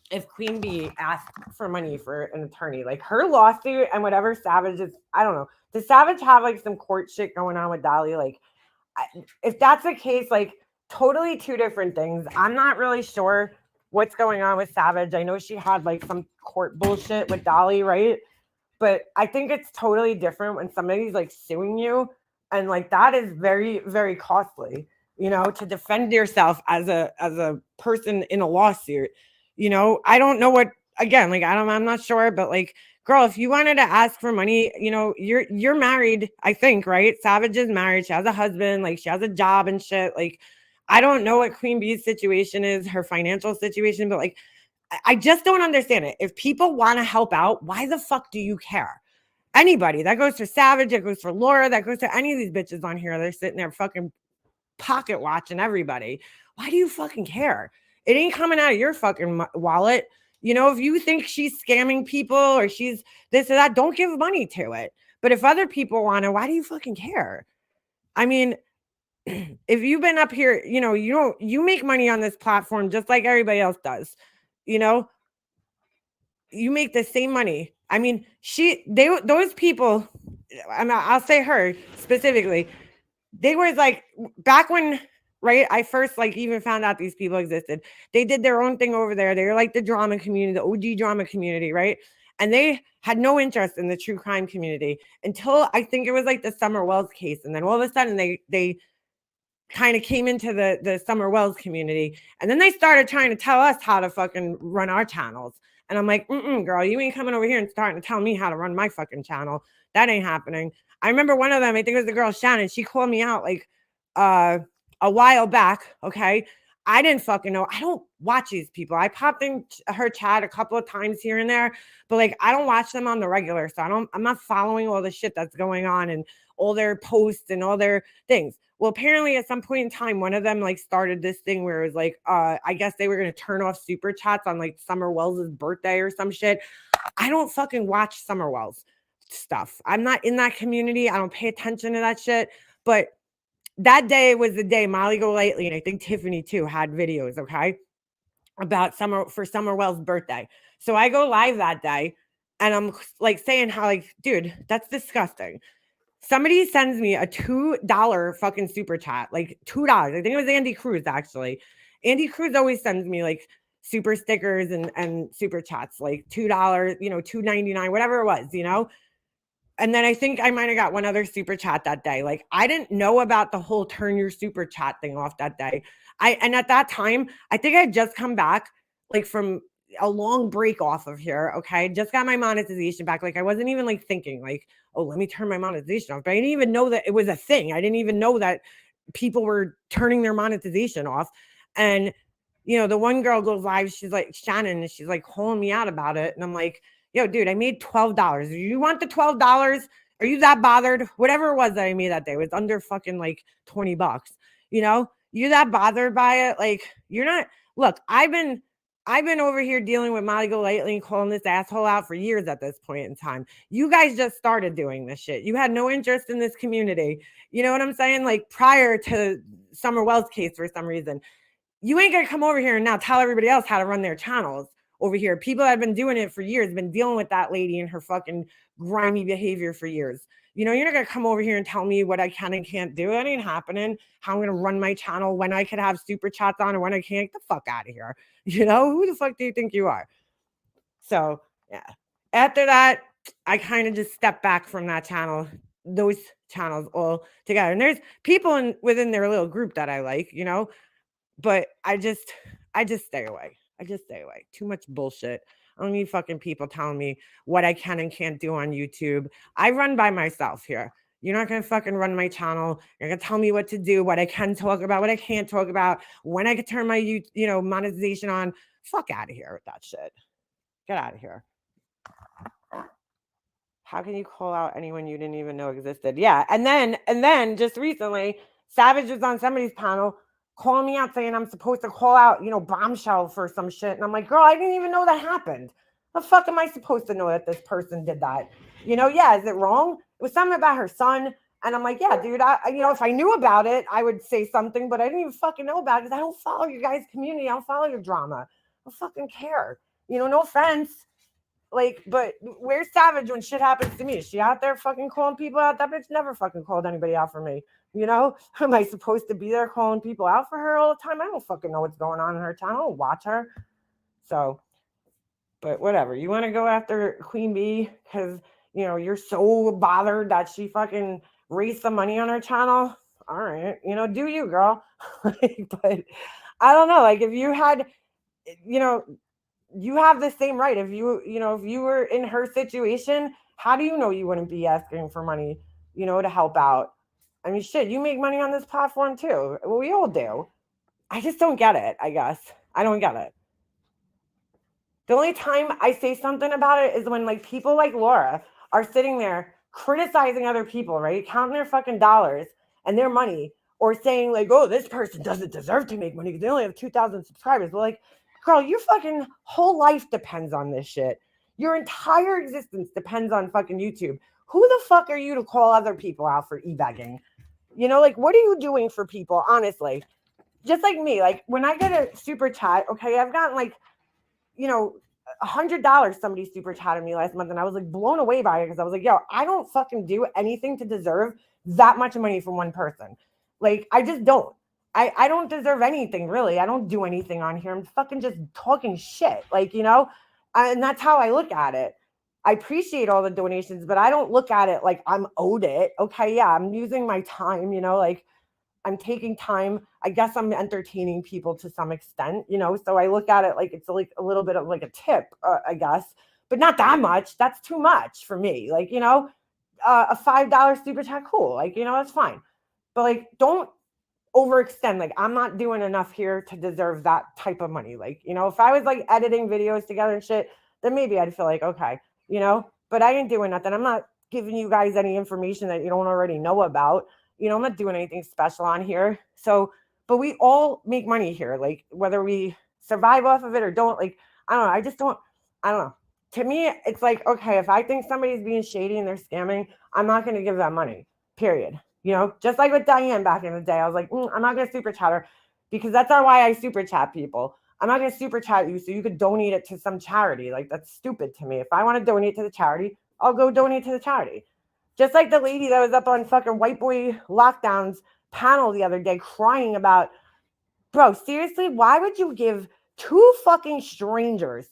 Speaker 1: if Queen Bee asked for money for an attorney? Like, her lawsuit and whatever Savage is, I don't know. Does Savage have like some court shit going on with Dolly? Like, if that's the case, like, totally two different things. I'm not really sure what's going on with Savage. I know she had like some court bullshit with Dolly, right? But I think it's totally different when somebody's like suing you, and like that is very, very costly, to defend yourself as a person in a lawsuit. I don't know what, again, like, I'm not sure, but like, girl, if you wanted to ask for money, you're married, I think, right? Savage is married. She has a husband, like she has a job and shit. Like, I don't know what Queen Bee's situation is, her financial situation, but like, I just don't understand it. If people want to help out, why the fuck do you care? Anybody. That goes for Savage, that goes for Laura, that goes to any of these bitches on here. They're sitting there fucking pocket watching everybody. Why do you fucking care? It ain't coming out of your fucking wallet. If you think she's scamming people or she's this or that, don't give money to it. But if other people want to, why do you fucking care? I mean, if you've been up here, you make money on this platform just like everybody else does. You make the same money. I mean, those people, I'll say her specifically, they were like, back when, right, I first like even found out these people existed. They did their own thing over there. They were like the drama community, the OG drama community, right? And they had no interest in the true crime community until I think it was like the Summer Wells case. And then all of a sudden they kind of came into the Summer Wells community. And then they started trying to tell us how to fucking run our channels. And I'm like, girl, you ain't coming over here and starting to tell me how to run my fucking channel. That ain't happening. I remember one of them, I think it was the girl Shannon. She called me out like a while back. Okay. I didn't fucking know. I don't watch these people. I popped in her chat a couple of times here and there, but like I don't watch them on the regular. So I'm not following all the shit that's going on and all their posts and all their things. Well, apparently at some point in time, one of them like started this thing where it was like, I guess they were going to turn off super chats on like Summer Wells' birthday or some shit. I don't fucking watch Summer Wells stuff. I'm not in that community. I don't pay attention to that shit. But that day was the day Molly Golightly and I think Tiffany too had videos, okay, about Summer Wells' birthday. So I go live that day and I'm like saying how like, dude, that's disgusting. Somebody sends me a $2 fucking super chat, like $2. I think it was Andy Cruz, actually. Andy Cruz always sends me like super stickers and super chats, like $2, $2.99, whatever it was, And then I think I might have got one other super chat that day. Like I didn't know about the whole turn your super chat thing off that day. And at that time, I think I had just come back like from a long break off of here. Okay. Just got my monetization back. Like I wasn't even like thinking like, oh, let me turn my monetization off. But I didn't even know that it was a thing. I didn't even know that people were turning their monetization off. And, the one girl goes live, she's like Shannon, and she's like calling me out about it. And I'm like, yo, dude, I made $12. You want the $12? Are you that bothered? Whatever it was that I made that day, it was under fucking like $20. You that bothered by it? Like, you're not. Look, I've been over here dealing with Molly Golightly and calling this asshole out for years at this point in time. You guys just started doing this shit. You had no interest in this community. You know what I'm saying? Like prior to Summer Wells' case for some reason. You ain't gonna come over here and now tell everybody else how to run their channels over here. People that have been doing it for years, been dealing with that lady and her fucking grimy behavior for years. You're not gonna come over here and tell me what I can and can't do. It ain't happening. How I'm gonna run my channel, when I could have super chats on and when I can't. Get the fuck out of here. Who the fuck do you think you are? So yeah. After that, I kind of just stepped back from that channel, those channels all together. And there's people within their little group that I like, but I just stay away. I just stay away. Too much bullshit. I don't need fucking people telling me what I can and can't do on YouTube. I run by myself here. You're not going to fucking run my channel. You're going to tell me what to do, what I can talk about, what I can't talk about, when I can turn my monetization on. Fuck out of here with that shit. Get out of here. How can you call out anyone you didn't even know existed? Yeah. And then just recently, Savage was on somebody's panel calling me out saying I'm supposed to call out, Bombshell for some shit. And I'm like, girl, I didn't even know that happened. The fuck am I supposed to know that this person did that? Yeah, is it wrong? It was something about her son. And I'm like, yeah, dude, if I knew about it, I would say something, but I didn't even fucking know about it because I don't follow your guys' community. I don't follow your drama. I don't fucking care. No offense. Like, but where's Savage when shit happens to me? Is she out there fucking calling people out? That bitch never fucking called anybody out for me. Am I supposed to be there calling people out for her all the time? I don't fucking know what's going on in her channel. I don't watch her. So, but whatever. You want to go after Queen Bee because, you're so bothered that she fucking raised some money on her channel? All right. Do you, girl. But I don't know. Like, if you had, you have the same right. If if you were in her situation, how do you know you wouldn't be asking for money, to help out? I mean, shit, you make money on this platform too. Well, we all do. I just don't get it, I guess. I don't get it. The only time I say something about it is when like people like Laura are sitting there criticizing other people, right? Counting their fucking dollars and their money, or saying like, oh, this person doesn't deserve to make money because they only have 2,000 subscribers. Well, like, girl, your fucking whole life depends on this shit. Your entire existence depends on fucking YouTube. Who the fuck are you to call other people out for e-begging? Like, what are you doing for people, honestly? Just like me, like, when I get a super chat, okay, I've gotten, like, $100 somebody super chatted me last month, and I was, like, blown away by it because I was like, yo, I don't fucking do anything to deserve that much money from one person. Like, I just don't. I don't deserve anything, really. I don't do anything on here. I'm fucking just talking shit, like, and that's how I look at it. I appreciate all the donations, but I don't look at it like I'm owed it. Okay, yeah, I'm using my time, like, I'm taking time. I guess I'm entertaining people to some extent, you know, so I look at it like it's like a little bit of like a tip, I guess, but not that much. That's too much for me. Like, you know, a $5 super chat, cool. Like, you know, that's fine. But like, don't overextend. Like, I'm not doing enough here to deserve that type of money. Like, you know, if I was like editing videos together and shit, then maybe I'd feel like, okay, you know, but I ain't doing nothing. I'm not giving you guys any information that you don't already know about. You know, I'm not doing anything special on here. So, but we all make money here. Like, whether we survive off of it or don't, like, I don't know. I don't know. To me, it's like, okay, if I think somebody's being shady and they're scamming, I'm not going to give them money, period. You know, just like with Diane back in the day, I was like, I'm not going to super chat her because that's not why I super chat people. I'm not going to super chat you so you could donate it to some charity. Like, that's stupid to me. If I want to donate to the charity, I'll go donate to the charity. Just like the lady that was up on fucking White Boy Lockdown's panel the other day crying about, bro, seriously, why would you give two fucking strangers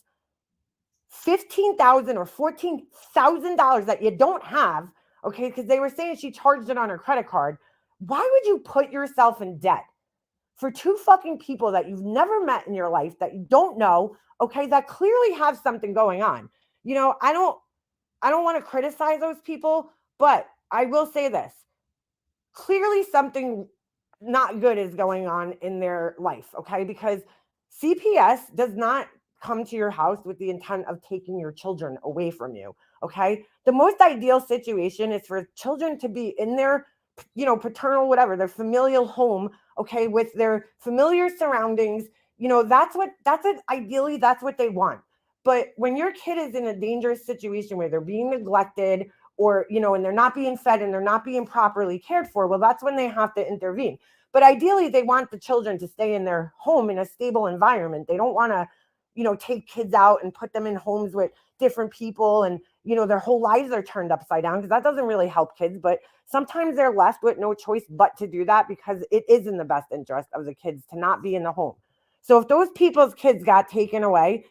Speaker 1: $15,000 or $14,000 that you don't have, okay, because they were saying she charged it on her credit card. Why would you put yourself in debt for two fucking people that you've never met in your life, that you don't know, okay, that clearly have something going on? You know, I don't want to criticize those people, but I will say this. Clearly something not good is going on in their life, okay? Because CPS does not come to your house with the intent of taking your children away from you, okay? The most ideal situation is for children to be in their, you know, paternal, whatever, their familial home, okay, with their familiar surroundings. You know, ideally, that's what they want. But when your kid is in a dangerous situation where they're being neglected, or, you know, and they're not being fed and they're not being properly cared for, well, that's when they have to intervene. But ideally, they want the children to stay in their home in a stable environment. They don't want to, you know, take kids out and put them in homes with different people and, you know, their whole lives are turned upside down, because that doesn't really help kids. But sometimes they're left with no choice but to do that, because it is in the best interest of the kids to not be in the home. So if those people's kids got taken away,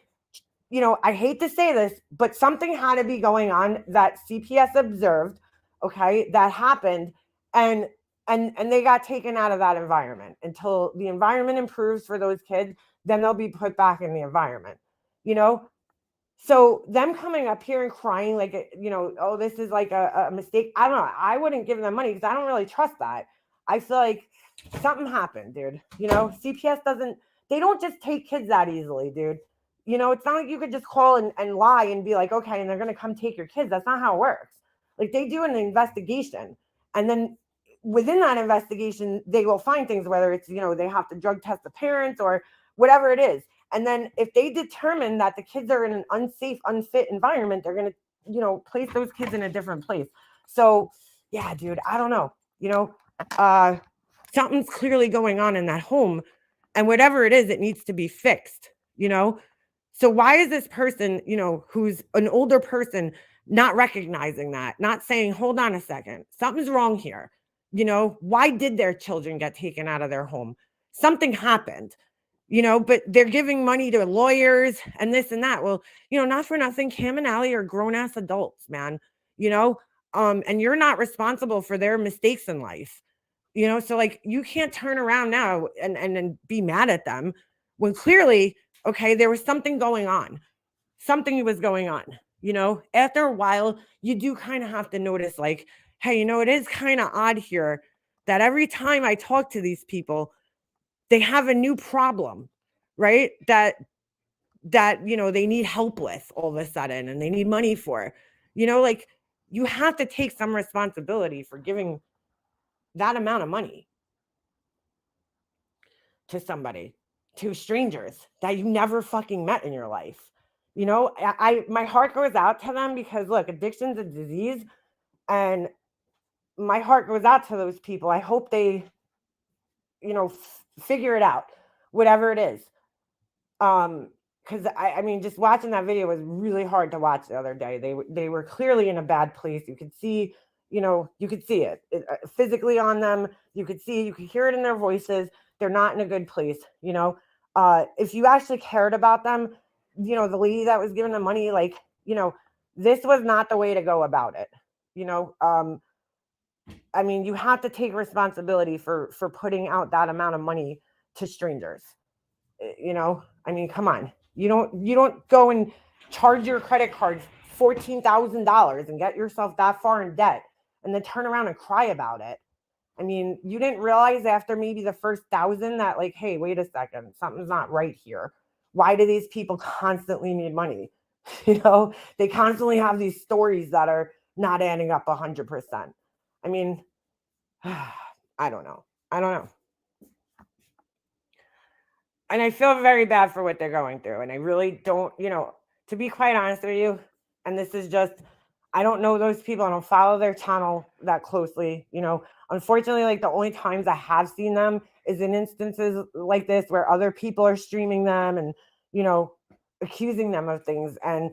Speaker 1: you know, I hate to say this, but something had to be going on that CPS observed, okay, that happened, and they got taken out of that environment until the environment improves for those kids. Then they'll be put back in the environment, you know. So them coming up here and crying like, you know, oh, this is like a mistake. I don't know. I wouldn't give them money because I don't really trust that. I feel like something happened, dude. You know, CPS they don't just take kids that easily, dude. You know, it's not like you could just call and lie and be like, okay, and they're going to come take your kids. That's not how it works. Like, they do an investigation. And then within that investigation, they will find things, whether it's, you know, they have to drug test the parents or whatever it is. And then if they determine that the kids are in an unsafe, unfit environment, they're going to, you know, place those kids in a different place. So, yeah, dude, I don't know. You know, something's clearly going on in that home. And whatever it is, it needs to be fixed, you know? So why is this person, you know, who's an older person, not recognizing that, not saying, hold on a second, something's wrong here? You know, why did their children get taken out of their home? Something happened, you know, but they're giving money to lawyers and this and that. Well, you know, not for nothing, Cam and Allie are grown-ass adults, man, you know, and you're not responsible for their mistakes in life, you know? So like, you can't turn around now and be mad at them when clearly, okay, there was something going on. Something was going on, you know? After a while, you do kind of have to notice, like, hey, you know, it is kind of odd here that every time I talk to these people, they have a new problem, right? That, you know, they need help with all of a sudden and they need money for, you know, like, you have to take some responsibility for giving that amount of money to somebody, to strangers that you never fucking met in your life. You know, my heart goes out to them because, look, addiction's a disease, and my heart goes out to those people. I hope they, you know, figure it out, whatever it is. Because I mean, just watching that video was really hard to watch the other day. They were clearly in a bad place. You could see, you know, you could see it physically on them. You could hear it in their voices. They're not in a good place, you know. If you actually cared about them, you know, the lady that was giving them money, like, you know, this was not the way to go about it, you know. I mean, you have to take responsibility for putting out that amount of money to strangers. You know, I mean, come on. You don't go and charge your credit cards $14,000 and get yourself that far in debt and then turn around and cry about it. I mean, you didn't realize after maybe the first 1,000 that, like, hey, wait a second, something's not right here. Why do these people constantly need money? You know, they constantly have these stories that are not adding up 100%. I mean, I don't know. And I feel very bad for what they're going through. And I really don't, to be quite honest with you, and this is just, I don't know those people. I don't follow their channel that closely. Unfortunately, like the only times I have seen them is in instances like this where other people are streaming them and, accusing them of things. And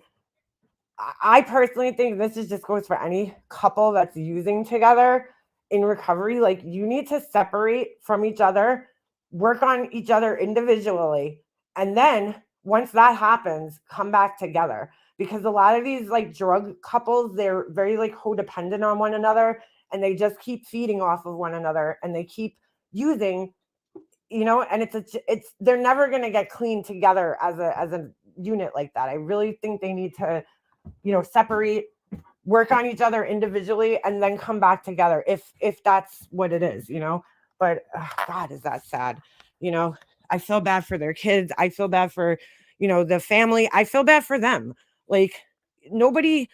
Speaker 1: I personally think this just goes for any couple that's using together in recovery. Like, you need to separate from each other, work on each other individually, and then once that happens, come back together. Because a lot of these like drug couples, they're very like codependent on one another, and they just keep feeding off of one another, and they keep using, and it's they're never going to get clean together as a unit like that. I really think they need to, separate, work on each other individually, and then come back together if that's what it is, But God, is that sad? I feel bad for their kids. I feel bad for, the family. I feel bad for them. Like, nobody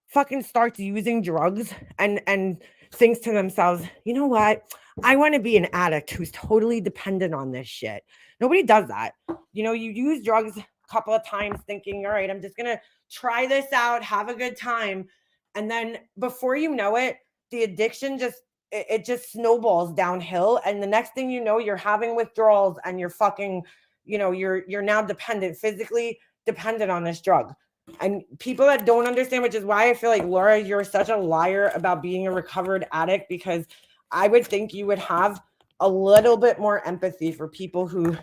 Speaker 1: fucking starts using drugs and thinks to themselves, you know what? I want to be an addict who's totally dependent on this shit. Nobody does that. You use drugs a couple of times thinking, all right, I'm just going to try this out, have a good time. And then before you know it, the addiction just snowballs downhill. And the next thing you know, you're having withdrawals and you're fucking, you're now dependent, physically dependent on this drug. And people that don't understand, which is why I feel like, Laura, you're such a liar about being a recovered addict, because I would think you would have a little bit more empathy for people who,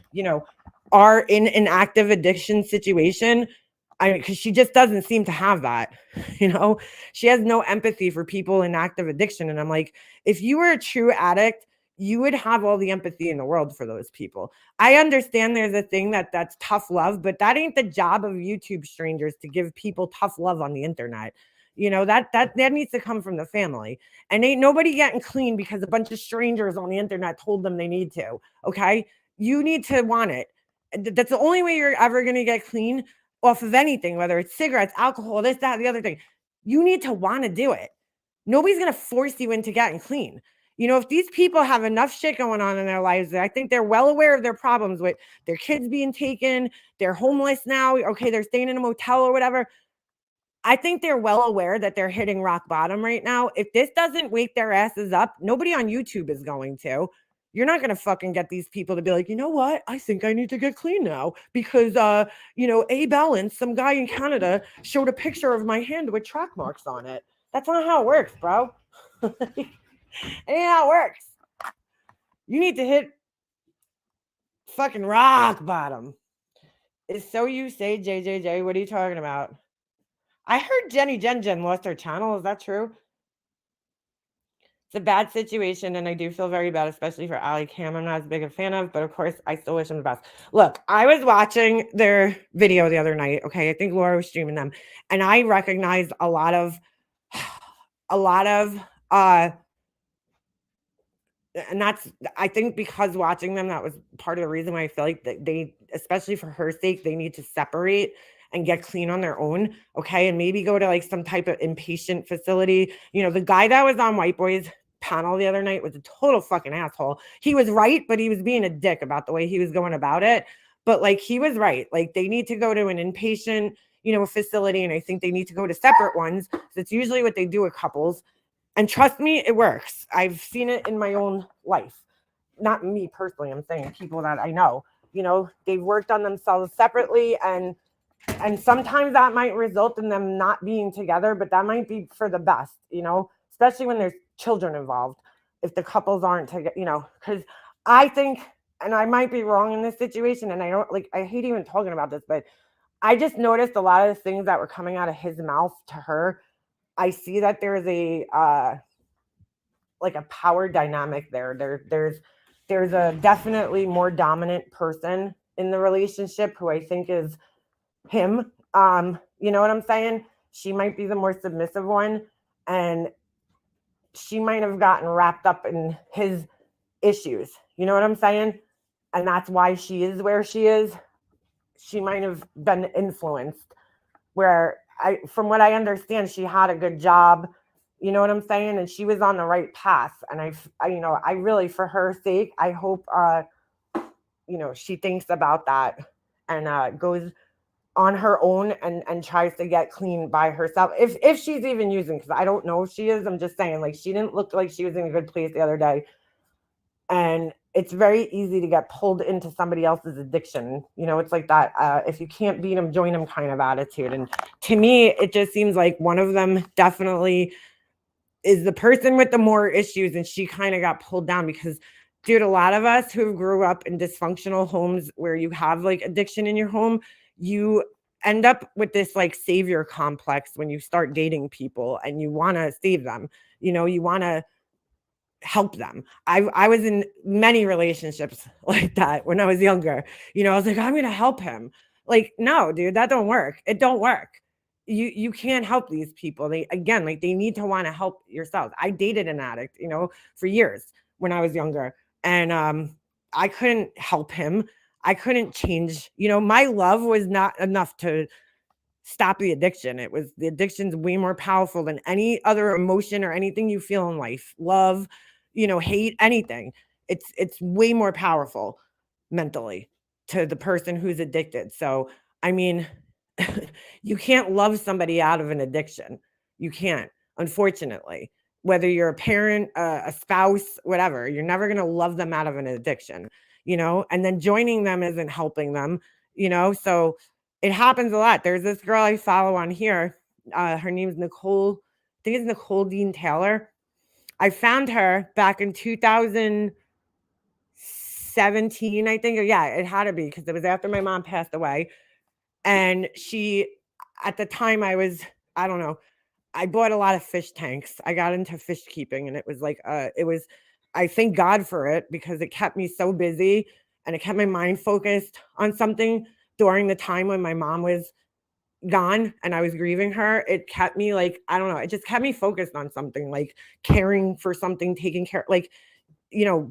Speaker 1: are in an active addiction situation. Because she just doesn't seem to have that, she has no empathy for people in active addiction. And I'm like, if you were a true addict, you would have all the empathy in the world for those people. I understand there's a thing that's tough love, but that ain't the job of YouTube strangers to give people tough love on the internet. That needs to come from the family. And ain't nobody getting clean because a bunch of strangers on the internet told them they need to. Okay. You need to want it. That's the only way you're ever going to get clean off of anything, whether it's cigarettes, alcohol, this, that, the other thing. You need to want to do it. Nobody's going to force you into getting clean. If these people have enough shit going on in their lives, I think they're well aware of their problems with their kids being taken, they're homeless now, okay, they're staying in a motel or whatever. I think they're well aware that they're hitting rock bottom right now. If this doesn't wake their asses up, nobody on YouTube is going to. You're not going to fucking get these people to be like, you know what? I think I need to get clean now because, A Balance, some guy in Canada showed a picture of my hand with track marks on it. That's not how it works, bro. It ain't how it works. You need to hit fucking rock bottom. It's so you say, JJJ. What are you talking about? I heard Jenny Jen lost her channel. Is that true? It's a bad situation, and I do feel very bad, especially for Ali Cam. I'm not as big a fan of, but of course, I still wish them the best. Look, I was watching their video the other night. Okay, I think Laura was streaming them, and I recognized a lot of, and that's, I think because watching them, that was part of the reason why I feel like that they, especially for her sake, they need to separate and get clean on their own. Okay. And maybe go to like some type of inpatient facility. The guy that was on White Boy's panel the other night was a total fucking asshole. He was right, but he was being a dick about the way he was going about it. But like, he was right. Like, they need to go to an inpatient, facility. And I think they need to go to separate ones. That's usually what they do with couples. And trust me, it works. I've seen it in my own life. Not me personally, I'm saying people that I know. They've worked on themselves separately, and sometimes that might result in them not being together, but that might be for the best, especially when there's children involved. If the couples aren't together, because I think, and I might be wrong in this situation, and I hate even talking about this, but I just noticed a lot of the things that were coming out of his mouth to her. I see that there's like a power dynamic there. There's a definitely more dominant person in the relationship who I think is him. You know what I'm saying? She might be the more submissive one, and she might have gotten wrapped up in his issues. You know what I'm saying? And that's why she is where she is. She might have been influenced where from what I understand, she had a good job. You know what I'm saying? And she was on the right path. And I really, for her sake, I hope, she thinks about that and goes on her own and tries to get clean by herself. If she's even using, because I don't know if she is. I'm just saying, like, she didn't look like she was in a good place the other day. And it's very easy to get pulled into somebody else's addiction. It's like that. If you can't beat them, join them kind of attitude. And to me, it just seems like one of them definitely is the person with the more issues. And she kind of got pulled down because, dude, a lot of us who grew up in dysfunctional homes where you have like addiction in your home, you end up with this like savior complex when you start dating people and you want to save them. You want to help them. I was in many relationships like that when I was younger. I was like, I'm going to help him. Like, no, dude, that don't work. It don't work. You can't help these people. They need to want to help yourselves. I dated an addict, for years when I was younger, and I couldn't help him. I couldn't change. My love was not enough to stop the addiction. The addiction's way more powerful than any other emotion or anything you feel in life. Love, hate, anything. It's way more powerful mentally to the person who's addicted. So, I mean, you can't love somebody out of an addiction. You can't, unfortunately. Whether you're a parent, a spouse, whatever, you're never going to love them out of an addiction, and then joining them isn't helping them, so it happens a lot. There's this girl I follow on here. Her name's Nicole. I think it's Nicole Dean Taylor. I found her back in 2017, I think. Yeah, it had to be because it was after my mom passed away. And at the time I don't know, I bought a lot of fish tanks. I got into fish keeping, and it was like, I thank God for it because it kept me so busy and it kept my mind focused on something during the time when my mom was gone and I was grieving her. It kept me like, I don't know, it just kept me focused on something, like caring for something, taking care, like,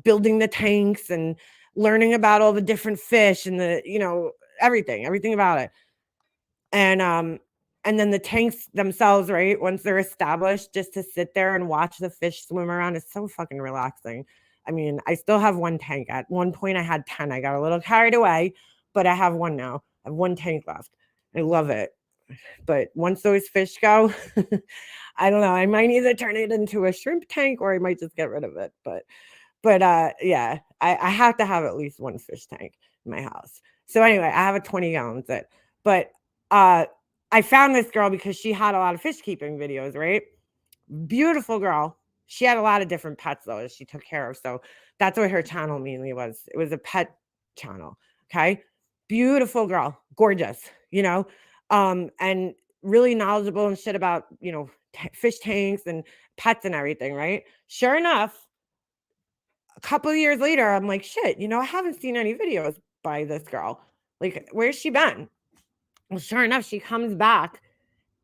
Speaker 1: building the tanks and learning about all the different fish and the, everything about it. And then the tanks themselves, right? Once they're established, just to sit there and watch the fish swim around is so fucking relaxing. I mean, I still have one tank. At one point I had 10. I got a little carried away, but I have one now. I have one tank left. I love it. But once those fish go, I don't know. I might either turn it into a shrimp tank or I might just get rid of it. But yeah, I have to have at least one fish tank in my house. So anyway, I have a 20-gallon set. But I found this girl because she had a lot of fish keeping videos, right? Beautiful girl. She had a lot of different pets though that she took care of. So that's what her channel mainly was. It was a pet channel. Okay. Beautiful girl. Gorgeous, and really knowledgeable and shit about, fish tanks and pets and everything, right? Sure enough, a couple of years later, I'm like, shit, I haven't seen any videos by this girl. Like, where's she been? Well, sure enough, she comes back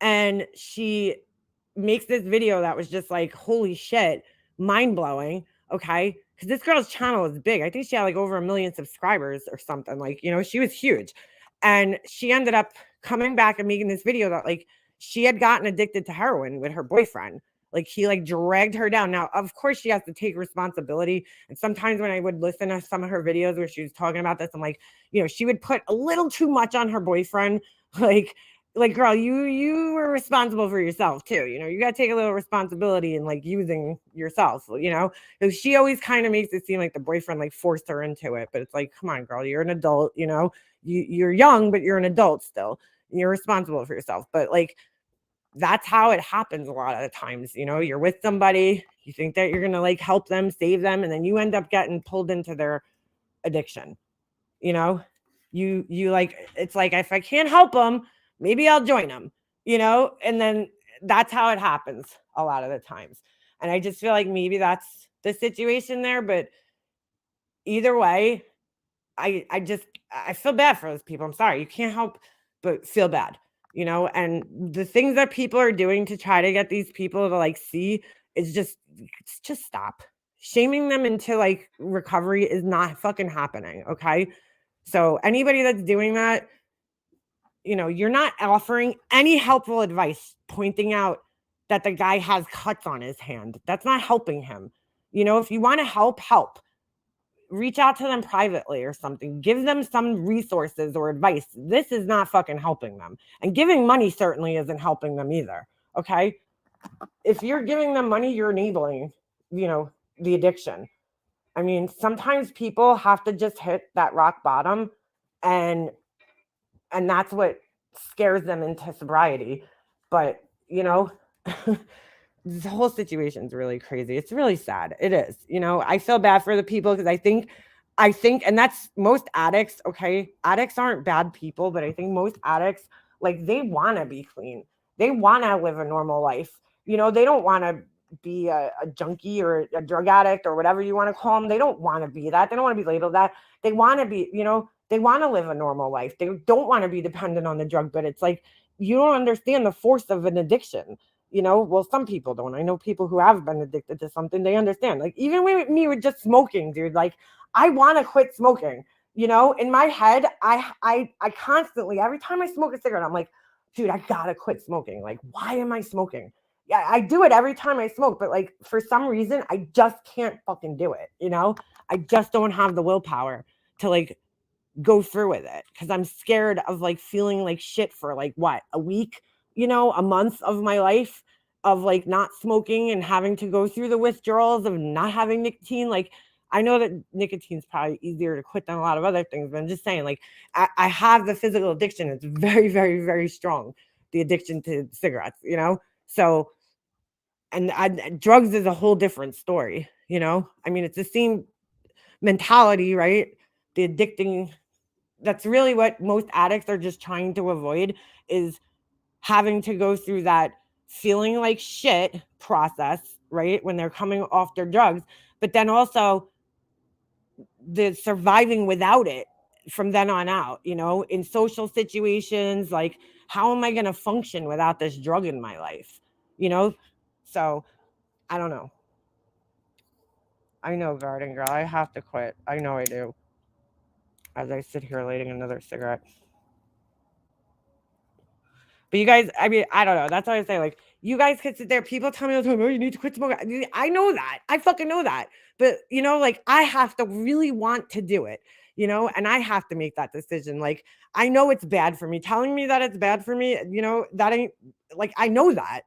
Speaker 1: and she makes this video that was just like, holy shit, mind blowing. Okay. Because this girl's channel is big. I think she had like over 1 million subscribers or something. Like, she was huge. And she ended up coming back and making this video that like she had gotten addicted to heroin with her boyfriend. Like he like dragged her down. Now, of course, she has to take responsibility. And sometimes when I would listen to some of her videos where she was talking about this, I'm like, she would put a little too much on her boyfriend. Like, girl, you were responsible for yourself too. You got to take a little responsibility in like using yourself, she always kind of makes it seem like the boyfriend like forced her into it. But it's like, come on, girl, you're an adult, you're young, but you're an adult still. You're responsible for yourself. But like, that's how it happens a lot of the times. You're with somebody, you think that you're going to like help them, save them. And then you end up getting pulled into their addiction. You like, it's like, if I can't help them, maybe I'll join them, and then that's how it happens a lot of the times. And I just feel like maybe that's the situation there. But either way, I feel bad for those people. I'm sorry. You can't help but feel bad, and the things that people are doing to try to get these people to like see is just stop. Shaming them into like recovery is not fucking happening. Okay. So anybody that's doing that, you're not offering any helpful advice, pointing out that the guy has cuts on his hand. That's not helping him. If you want to help. Reach out to them privately or something. Give them some resources or advice. This is not fucking helping them. And giving money certainly isn't helping them either. Okay. If you're giving them money, you're enabling, the addiction. I mean, sometimes people have to just hit that rock bottom and that's what scares them into sobriety. But, this whole situation is really crazy. It's really sad. It is. I feel bad for the people because I think, and that's most addicts. Okay. Addicts aren't bad people, but I think most addicts, like, they want to be clean. They want to live a normal life. They don't want to be a junkie or a drug addict or whatever you want to call them. They don't want to be that. They don't want to be labeled that. They want to be, they want to live a normal life. They don't want to be dependent on the drug, but it's like, you don't understand the force of an addiction. Well, some people don't. I know people who have been addicted to something. They understand. Like, even with me with just smoking, dude, like, I want to quit smoking. In my head, I constantly, every time I smoke a cigarette, I'm like, dude, I gotta quit smoking. Like, why am I smoking? Yeah, I do it every time I smoke, but like, for some reason, I just can't fucking do it. I just don't have the willpower to like go through with it because I'm scared of like feeling like shit for like what, a week, a month of my life of like not smoking and having to go through the withdrawals of not having nicotine. Like, I know that nicotine's probably easier to quit than a lot of other things, but I'm just saying, like, I have the physical addiction. It's very, very, very strong. The addiction to cigarettes, so, and drugs is a whole different story, I mean, it's the same mentality, right? The addicting, that's really what most addicts are just trying to avoid, is having to go through that feeling like shit process, right? When they're coming off their drugs, but then also the surviving without it from then on out, in social situations, like, how am I going to function without this drug in my life? So I don't know. I know, Garden Girl, I have to quit. I know I do. As I sit here lighting another cigarette. But you guys, I mean, I don't know. That's why I say, like, you guys could sit there. People tell me all the time, oh, you need to quit smoking. I know that. I fucking know that. But, like, I have to really want to do it, and I have to make that decision. Like, I know it's bad for me. Telling me that it's bad for me, that ain't, like, I know that.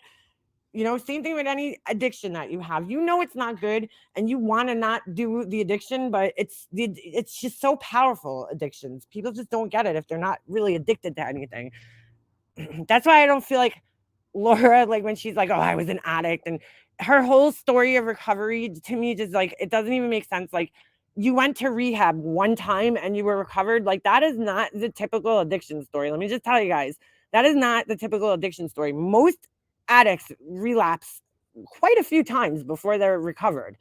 Speaker 1: Same thing with any addiction that you have. It's not good and you want to not do the addiction, but it's just so powerful, addictions. People just don't get it if they're not really addicted to anything. That's why I don't feel like Laura, like, when she's like, oh, I was an addict, and her whole story of recovery to me just like, it doesn't even make sense. Like, you went to rehab one time and you were recovered. Like, that is not the typical addiction story. Let me just tell you guys, that is not the typical addiction story. Most addicts relapse quite a few times before they're recovered.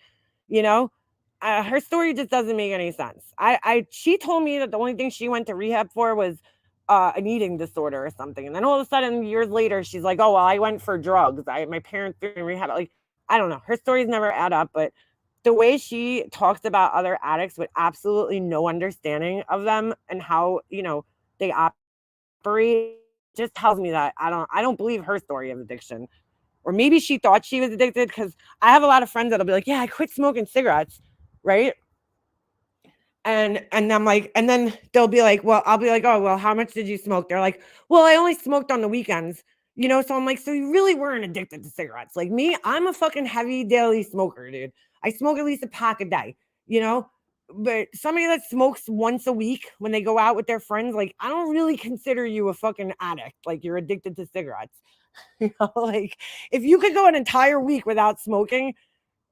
Speaker 1: Her story just doesn't make any sense. She told me that the only thing she went to rehab for was an eating disorder or something, and then all of a sudden, years later, she's like, oh, well, I went for drugs. My parents threw me in rehab. Like, I don't know, her stories never add up. But the way she talks about other addicts with absolutely no understanding of them and how they operate just tells me that I don't believe her story of addiction. Or maybe she thought she was addicted, because I have a lot of friends that'll be like, yeah, I quit smoking cigarettes, right? And I'm like, and then they'll be like, well, I'll be like, oh, well, how much did you smoke? They're like, well, I only smoked on the weekends, so I'm like, so you really weren't addicted to cigarettes. Like me, I'm a fucking heavy daily smoker, dude. I smoke at least a pack a day, but somebody that smokes once a week when they go out with their friends, like, I don't really consider you a fucking addict. Like, you're addicted to cigarettes. Like, if you could go an entire week without smoking,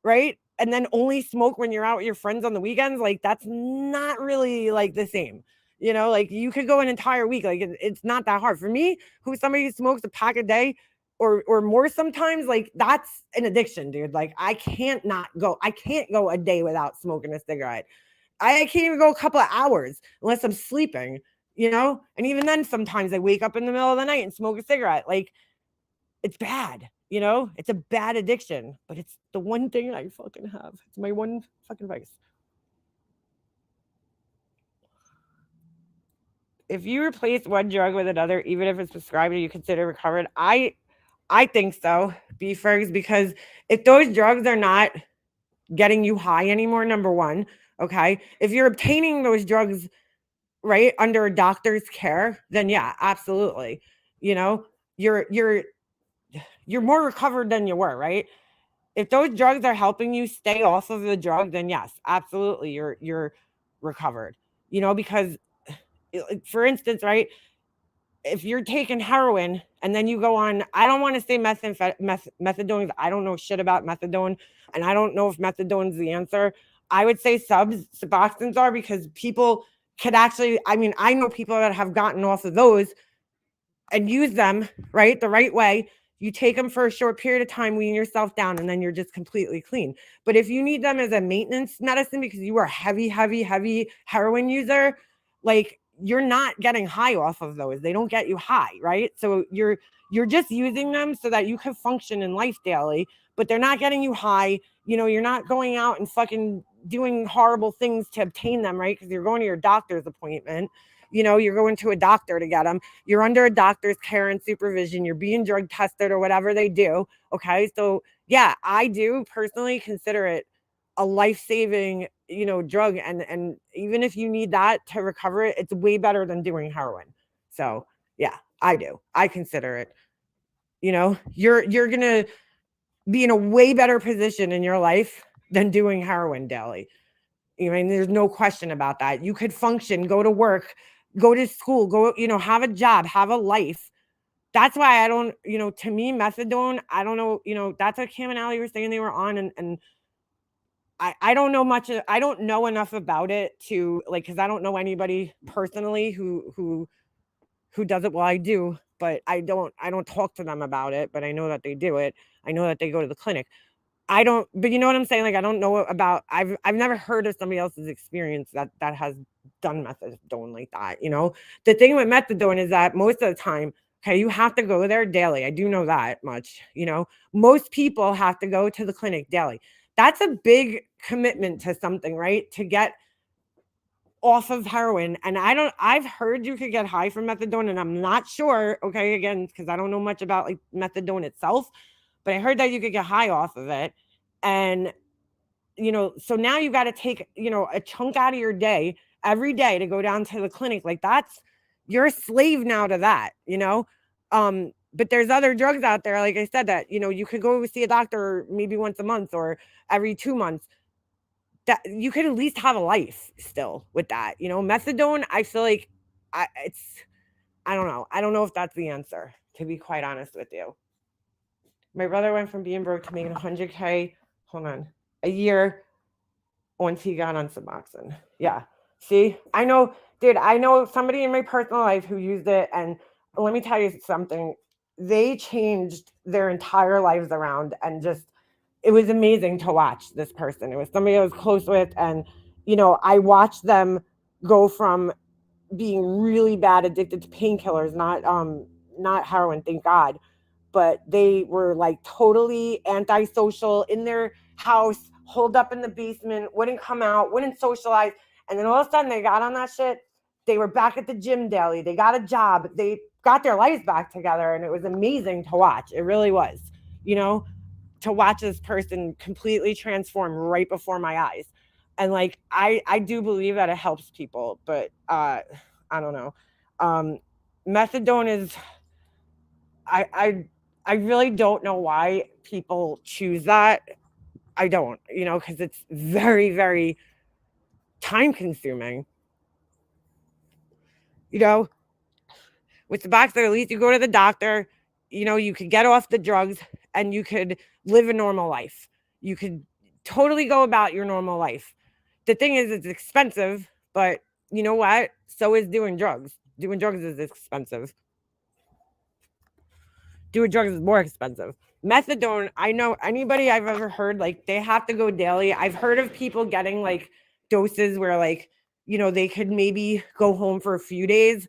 Speaker 1: right? And then only smoke when you're out with your friends on the weekends, like, that's not really like the same. Like, you could go an entire week. Like, it's not that hard. For me, somebody who smokes a pack a day, or more sometimes, like that's an addiction, dude. Like I can't go a day without smoking a cigarette. I can't even go a couple of hours unless I'm sleeping, and even then sometimes I wake up in the middle of the night and smoke a cigarette. Like it's bad, it's a bad addiction, but it's the one thing I fucking have. It's my one fucking vice. If you replace one drug with another, even if it's prescribed, you consider recovered. I think so, beefers, because if those drugs are not getting you high anymore, number one, okay, if you're obtaining those drugs right under a doctor's care, then yeah, absolutely, you're more recovered than you were, right? If those drugs are helping you stay off of the drug, then yes, absolutely, you're recovered, because for instance, right, if you're taking heroin and then you go on, I don't want to say methadone. I don't know shit about methadone, and I don't know if methadone's the answer. I would say Suboxones are, because people could actually, I know people that have gotten off of those and use them, right, the right way. You take them for a short period of time, wean yourself down, and then you're just completely clean. But if you need them as a maintenance medicine because you are a heavy heroin user, like you're not getting high off of those. They don't get you high, right? So you're just using them so that you can function in life daily, but they're not getting you high. You're not going out and fucking doing horrible things to obtain them, right? Because you're going to your doctor's appointment. You're going to a doctor to get them. You're under a doctor's care and supervision. You're being drug tested or whatever they do. Okay. So yeah, I do personally consider it a life-saving, drug. And even if you need that to recover it, it's way better than doing heroin. So yeah, I do. I consider it, you're going to be in a way better position in your life than doing heroin daily. There's no question about that. You could function, go to work, go to school, go, have a job, have a life. That's why I don't, to me, methadone, I don't know, that's what Cam and Allie were saying they were on. And I don't know much. I don't know enough about it to because I don't know anybody personally who does it. Well, I do, but I don't talk to them about it, but I know that they do it. I know that they go to the clinic. I don't, but you know what I'm saying? Like, I don't know about, I've never heard of somebody else's experience that has done methadone like that. The thing with methadone is that most of the time, okay, you have to go there daily. I do know that much, most people have to go to the clinic daily. That's a big commitment to something, right? To get off of heroin. And I've heard you could get high from methadone, and I'm not sure, okay, again, because I don't know much about like methadone itself, but I heard that you could get high off of it. And, so now you got to take, a chunk out of your day every day to go down to the clinic. Like you're a slave now to that, but there's other drugs out there. Like I said, that, you could go see a doctor maybe once a month or every 2 months, that you could at least have a life still with that, methadone. I feel like I don't know. I don't know if that's the answer, to be quite honest with you. My brother went from being broke to making $100K, a year once he got on Suboxone. Yeah. See, I know, dude, I know somebody in my personal life who used it, and let me tell you something. They changed their entire lives around, and just, it was amazing to watch this person. It was somebody I was close with, and, I watched them go from being really bad addicted to painkillers, not heroin, thank God, but they were like totally antisocial in their house, holed up in the basement, wouldn't come out, wouldn't socialize. And then all of a sudden they got on that shit. They were back at the gym daily. They got a job. They got their lives back together. And it was amazing to watch. It really was, to watch this person completely transform right before my eyes. And like, I do believe that it helps people, but I don't know. Methadone is, I really don't know why people choose that. I don't, because it's very, very time consuming. With Suboxone, at least you go to the doctor, you could get off the drugs and you could live a normal life. You could totally go about your normal life. The thing is, it's expensive, but you know what? So is doing drugs. Doing drugs is expensive. Doing drugs is more expensive. Methadone, I know anybody I've ever heard, like they have to go daily. I've heard of people getting like doses where like, they could maybe go home for a few days,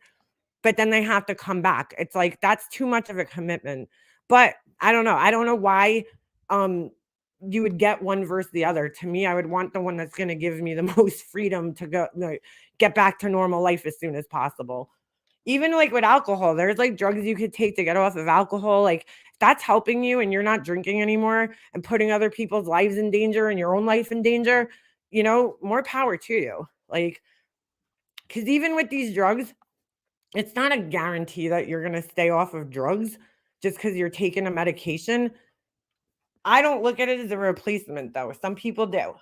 Speaker 1: but then they have to come back. It's like that's too much of a commitment. But I don't know. I don't know why you would get one versus the other. To me, I would want the one that's going to give me the most freedom to go get back to normal life as soon as possible. Even like with alcohol, there's like drugs you could take to get off of alcohol. Like if that's helping you and you're not drinking anymore and putting other people's lives in danger and your own life in danger, more power to you. Like, because even with these drugs, it's not a guarantee that you're going to stay off of drugs just because you're taking a medication. I don't look at it as a replacement, though. Some people do.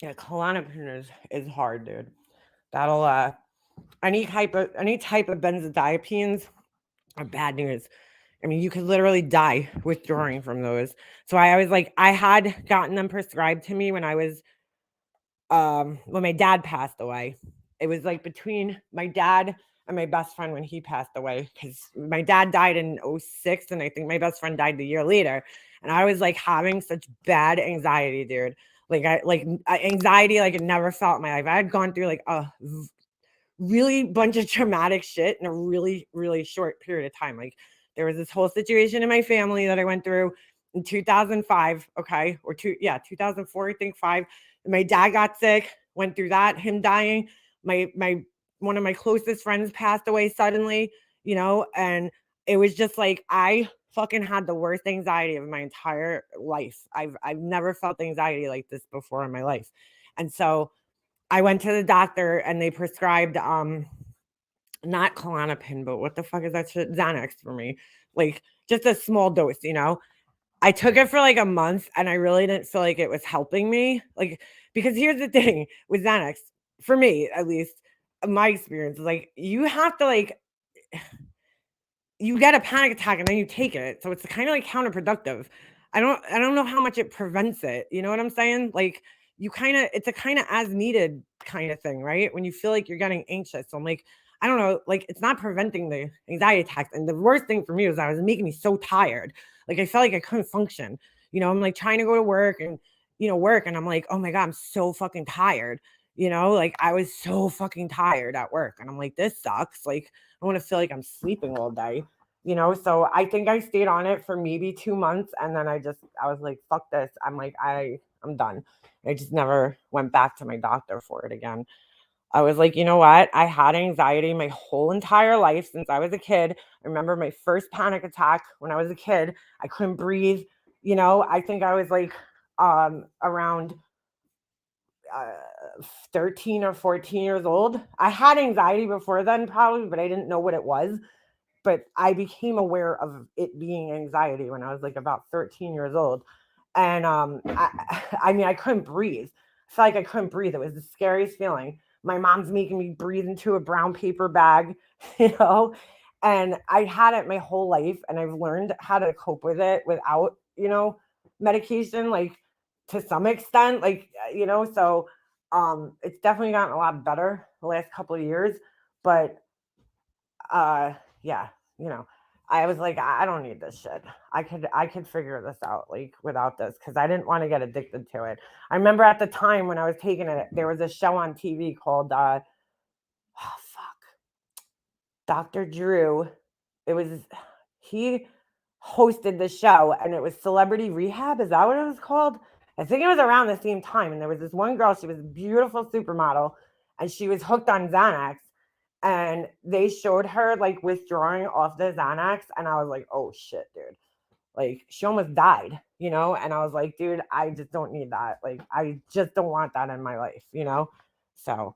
Speaker 1: Yeah, Klonopin is hard, dude. That'll any type of benzodiazepines are bad news. I mean, you could literally die withdrawing from those. So I always I had gotten them prescribed to me when I was when my dad passed away. It was like between my dad and my best friend when he passed away, because my dad died in 06 and I think my best friend died the year later. And I was like having such bad anxiety, dude. Anxiety like I never felt in my life. I had gone through like a really bunch of traumatic shit in a really, really short period of time. Like there was this whole situation in my family that I went through in 2005. Okay. 2004, I think 5. My dad got sick, went through that, him dying. My one of my closest friends passed away suddenly, and it was just like I fucking had the worst anxiety of my entire life. I've never felt anxiety like this before in my life. And so I went to the doctor and they prescribed not Klonopin, but what the fuck is that shit? Xanax for me. Like just a small dose, I took it for like a month and I really didn't feel like it was helping me. Like, because here's the thing with Xanax, for me at least, my experience is like you have to you get a panic attack and then you take it. So it's kind of like counterproductive. I don't know how much it prevents it. You know what I'm saying? Like it's a kind of as needed kind of thing, right? When you feel like you're getting anxious. So I'm like, I don't know, like it's not preventing the anxiety attacks. And the worst thing for me was that it was making me so tired. Like I felt like I couldn't function. I'm like trying to go to work and work and I'm like, oh my God, I'm so fucking tired. Like I was so fucking tired at work. And I'm like, this sucks. Like I want to feel like I'm sleeping all day, So I think I stayed on it for maybe 2 months. And then I was like, fuck this. I'm like, I'm done. I just never went back to my doctor for it again. I was like, you know what? I had anxiety my whole entire life since I was a kid. I remember my first panic attack when I was a kid. I couldn't breathe. I think I was like around 13 or 14 years old. I had anxiety before then probably, but I didn't know what it was. But I became aware of it being anxiety when I was like about 13 years old. And I mean, I couldn't breathe. I felt like I couldn't breathe. It was the scariest feeling. My mom's making me breathe into a brown paper bag, and I had it my whole life. And I've learned how to cope with it without, medication, like to some extent, so it's definitely gotten a lot better the last couple of years. But yeah, I was like, I don't need this shit. I could figure this out like without this, because I didn't want to get addicted to it. I remember at the time when I was taking it, there was a show on TV called Dr. Drew. He hosted the show and it was Celebrity Rehab. Is that what it was called? I think it was around the same time. And there was this one girl, she was a beautiful supermodel and she was hooked on Xanax. And they showed her like withdrawing off the Xanax. And I was like, oh shit, dude. Like she almost died, And I was like, dude, I just don't need that. Like, I just don't want that in my life, So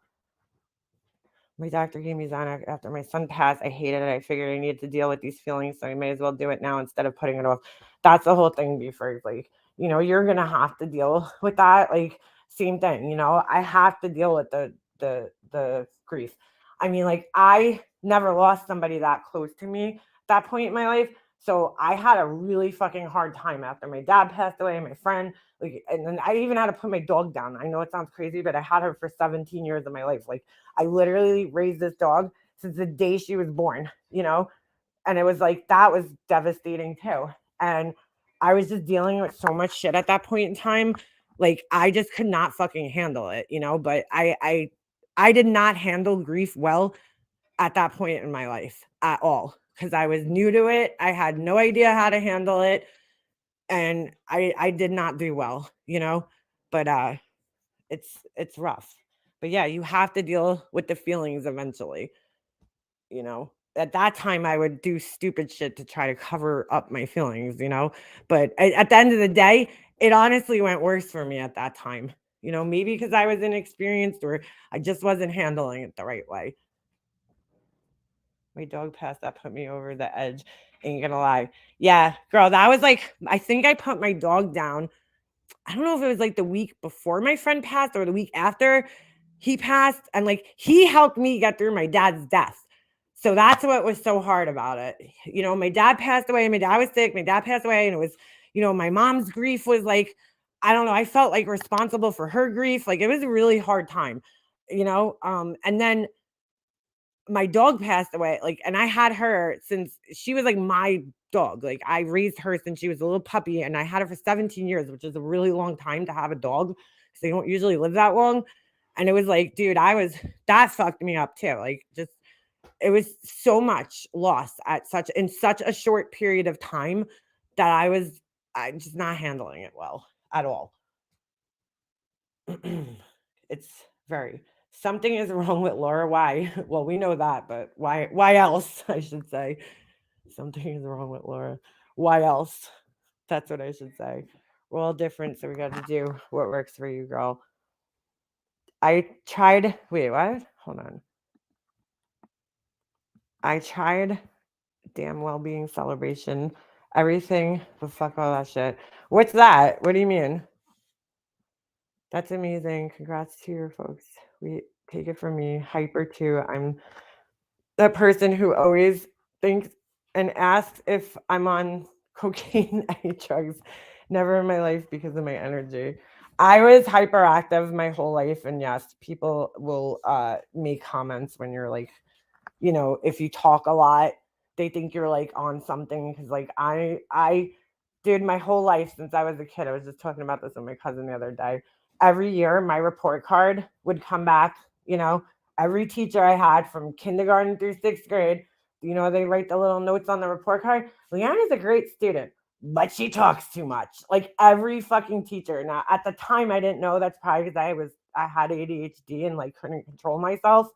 Speaker 1: my doctor gave me Xanax after my son passed. I hated it. I figured I needed to deal with these feelings. So I may as well do it now instead of putting it off. That's the whole thing, B-Freaks. Like, you're going to have to deal with that. Like, same thing, I have to deal with the grief. I mean, like, I never lost somebody that close to me at that point in my life. So I had a really fucking hard time after my dad passed away, my friend, like, and then I even had to put my dog down. I know it sounds crazy, but I had her for 17 years of my life. Like, I literally raised this dog since the day she was born, you know? And it was like, that was devastating too. And I was just dealing with so much shit at that point in time. Like, I just could not fucking handle it, you know? But I did not handle grief well at that point in my life at all, because I was new to it. I had no idea how to handle it, and I did not do well, you know. But it's rough. But yeah, you have to deal with the feelings eventually, you know. At that time I would do stupid shit to try to cover up my feelings, you know. But at the end of the day, it honestly went worse for me at that time, you know, maybe because I was inexperienced or I just wasn't handling it the right way. My dog passed, that put me over the edge. Ain't gonna lie. Yeah, girl, that was like, I think I put my dog down. I don't know if it was like the week before my friend passed or the week after he passed. And like, he helped me get through my dad's death. So that's what was so hard about it. You know, my dad passed away. My dad was sick. My dad passed away. And it was, you know, my mom's grief was like, I don't know. I felt like responsible for her grief. Like, it was a really hard time, you know? And then my dog passed away, like, and I had her since she was like my dog. Like, I raised her since she was a little puppy, and I had her for 17 years, which is a really long time to have a dog because they don't usually live that long. And it was like, dude, that fucked me up too. Like, just, it was so much loss at such a short period of time that I'm just not handling it well at all. It's very, something is wrong with Laura. Why? Well, we know that, but why else? I should say something is wrong with Laura. Why else? That's what I should say. We're all different, so we got to do what works for you, girl. I tried, wait, what? Hold on. I tried damn well-being celebration, everything, but fuck all that shit. What's that? What do you mean? That's amazing. Congrats to your folks. We take it from me. Hyper too. I'm the person who always thinks and asks if I'm on cocaine, any drugs. Never in my life because of my energy. I was hyperactive my whole life, and yes, people will make comments when you're like, you know, if you talk a lot, they think you're like on something. Because like I did my whole life since I was a kid. I was just talking about this with my cousin the other day. Every year, my report card would come back, you know, every teacher I had from kindergarten through 6th grade, you know, they write the little notes on the report card. Leanna's a great student, but she talks too much. Like, every fucking teacher. Now, at the time, I didn't know that's probably because I had ADHD and like couldn't control myself.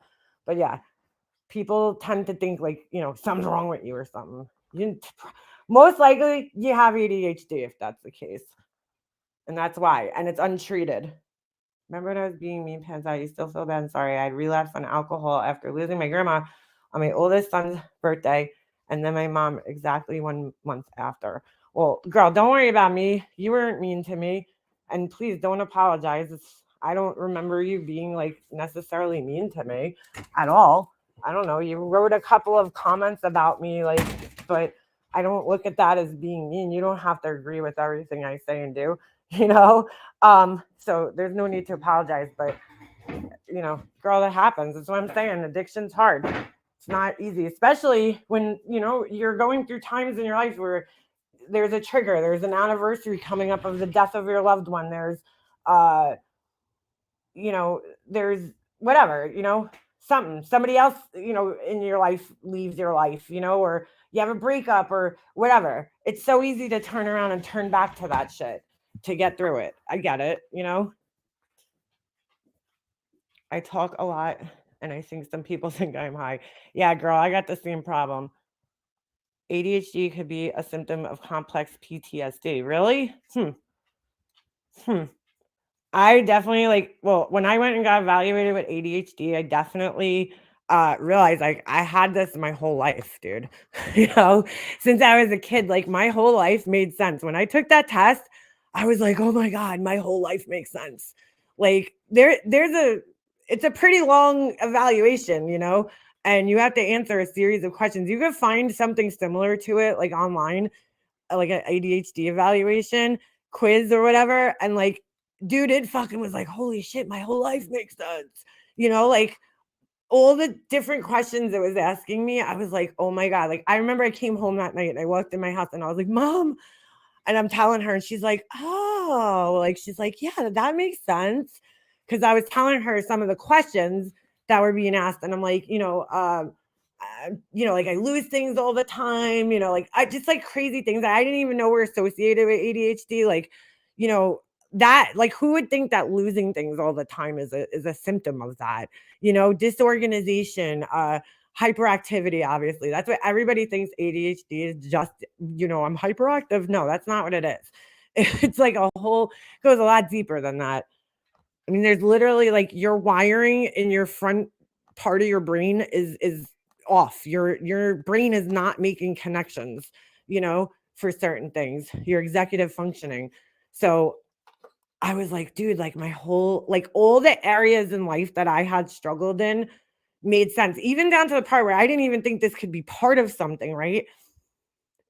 Speaker 1: But yeah, people tend to think like, you know, something's wrong with you or something. Most likely you have ADHD if that's the case. And that's why. And it's untreated. Remember when I was being mean, pants out? You still feel bad? I'm sorry. I relapsed on alcohol after losing my grandma on my oldest son's birthday, and then my mom exactly 1 month after. Well, girl, don't worry about me. You weren't mean to me. And please don't apologize. I don't remember you being like necessarily mean to me at all. I don't know. You wrote a couple of comments about me, like, but I don't look at that as being mean. You don't have to agree with everything I say and do, you know? So there's no need to apologize, but you know, girl, that happens. That's what I'm saying. Addiction's hard. It's not easy, especially when, you know, you're going through times in your life where there's a trigger, there's an anniversary coming up of the death of your loved one. There's, you know, there's whatever, you know, somebody else, you know, in your life leaves your life, you know, or you have a breakup or whatever. It's so easy to turn around and turn back to that shit to get through it. I get it, you know. I talk a lot, and I think some people think I'm high. Yeah, girl, I got the same problem. ADHD could be a symptom of complex PTSD. Really? I definitely like, well, when I went and got evaluated with ADHD, I definitely realized like I had this my whole life, dude. You know, since I was a kid, like my whole life made sense. When I took that test, I was like, oh my God, my whole life makes sense. Like it's a pretty long evaluation, you know. and you have to answer a series of questions. You could find something similar to it, like online, like an ADHD evaluation quiz or whatever. And like, dude, it fucking was like, holy shit, my whole life makes sense. Like all the different questions it was asking me, I was like, oh my God. Like, I remember I came home that night and I walked in my house and I was like, Mom. And I'm telling her, and she's like, oh, like, she's like, yeah, that makes sense. Cause I was telling her some of the questions that were being asked. And I'm like, like I lose things all the time, like I just like crazy things that I didn't even know were associated with ADHD. Like, that, like, who would think that losing things all the time is a symptom of that, disorganization, hyperactivity. Obviously, that's what everybody thinks ADHD is, just, I'm hyperactive. No, that's not what it is. It's like goes a lot deeper than that. I mean, there's literally like your wiring in your front part of your brain is off. Your brain is not making connections, for certain things, your executive functioning. So I was like, dude, like my whole, like all the areas in life that I had struggled in made sense, even down to the part where I didn't even think this could be part of something, right?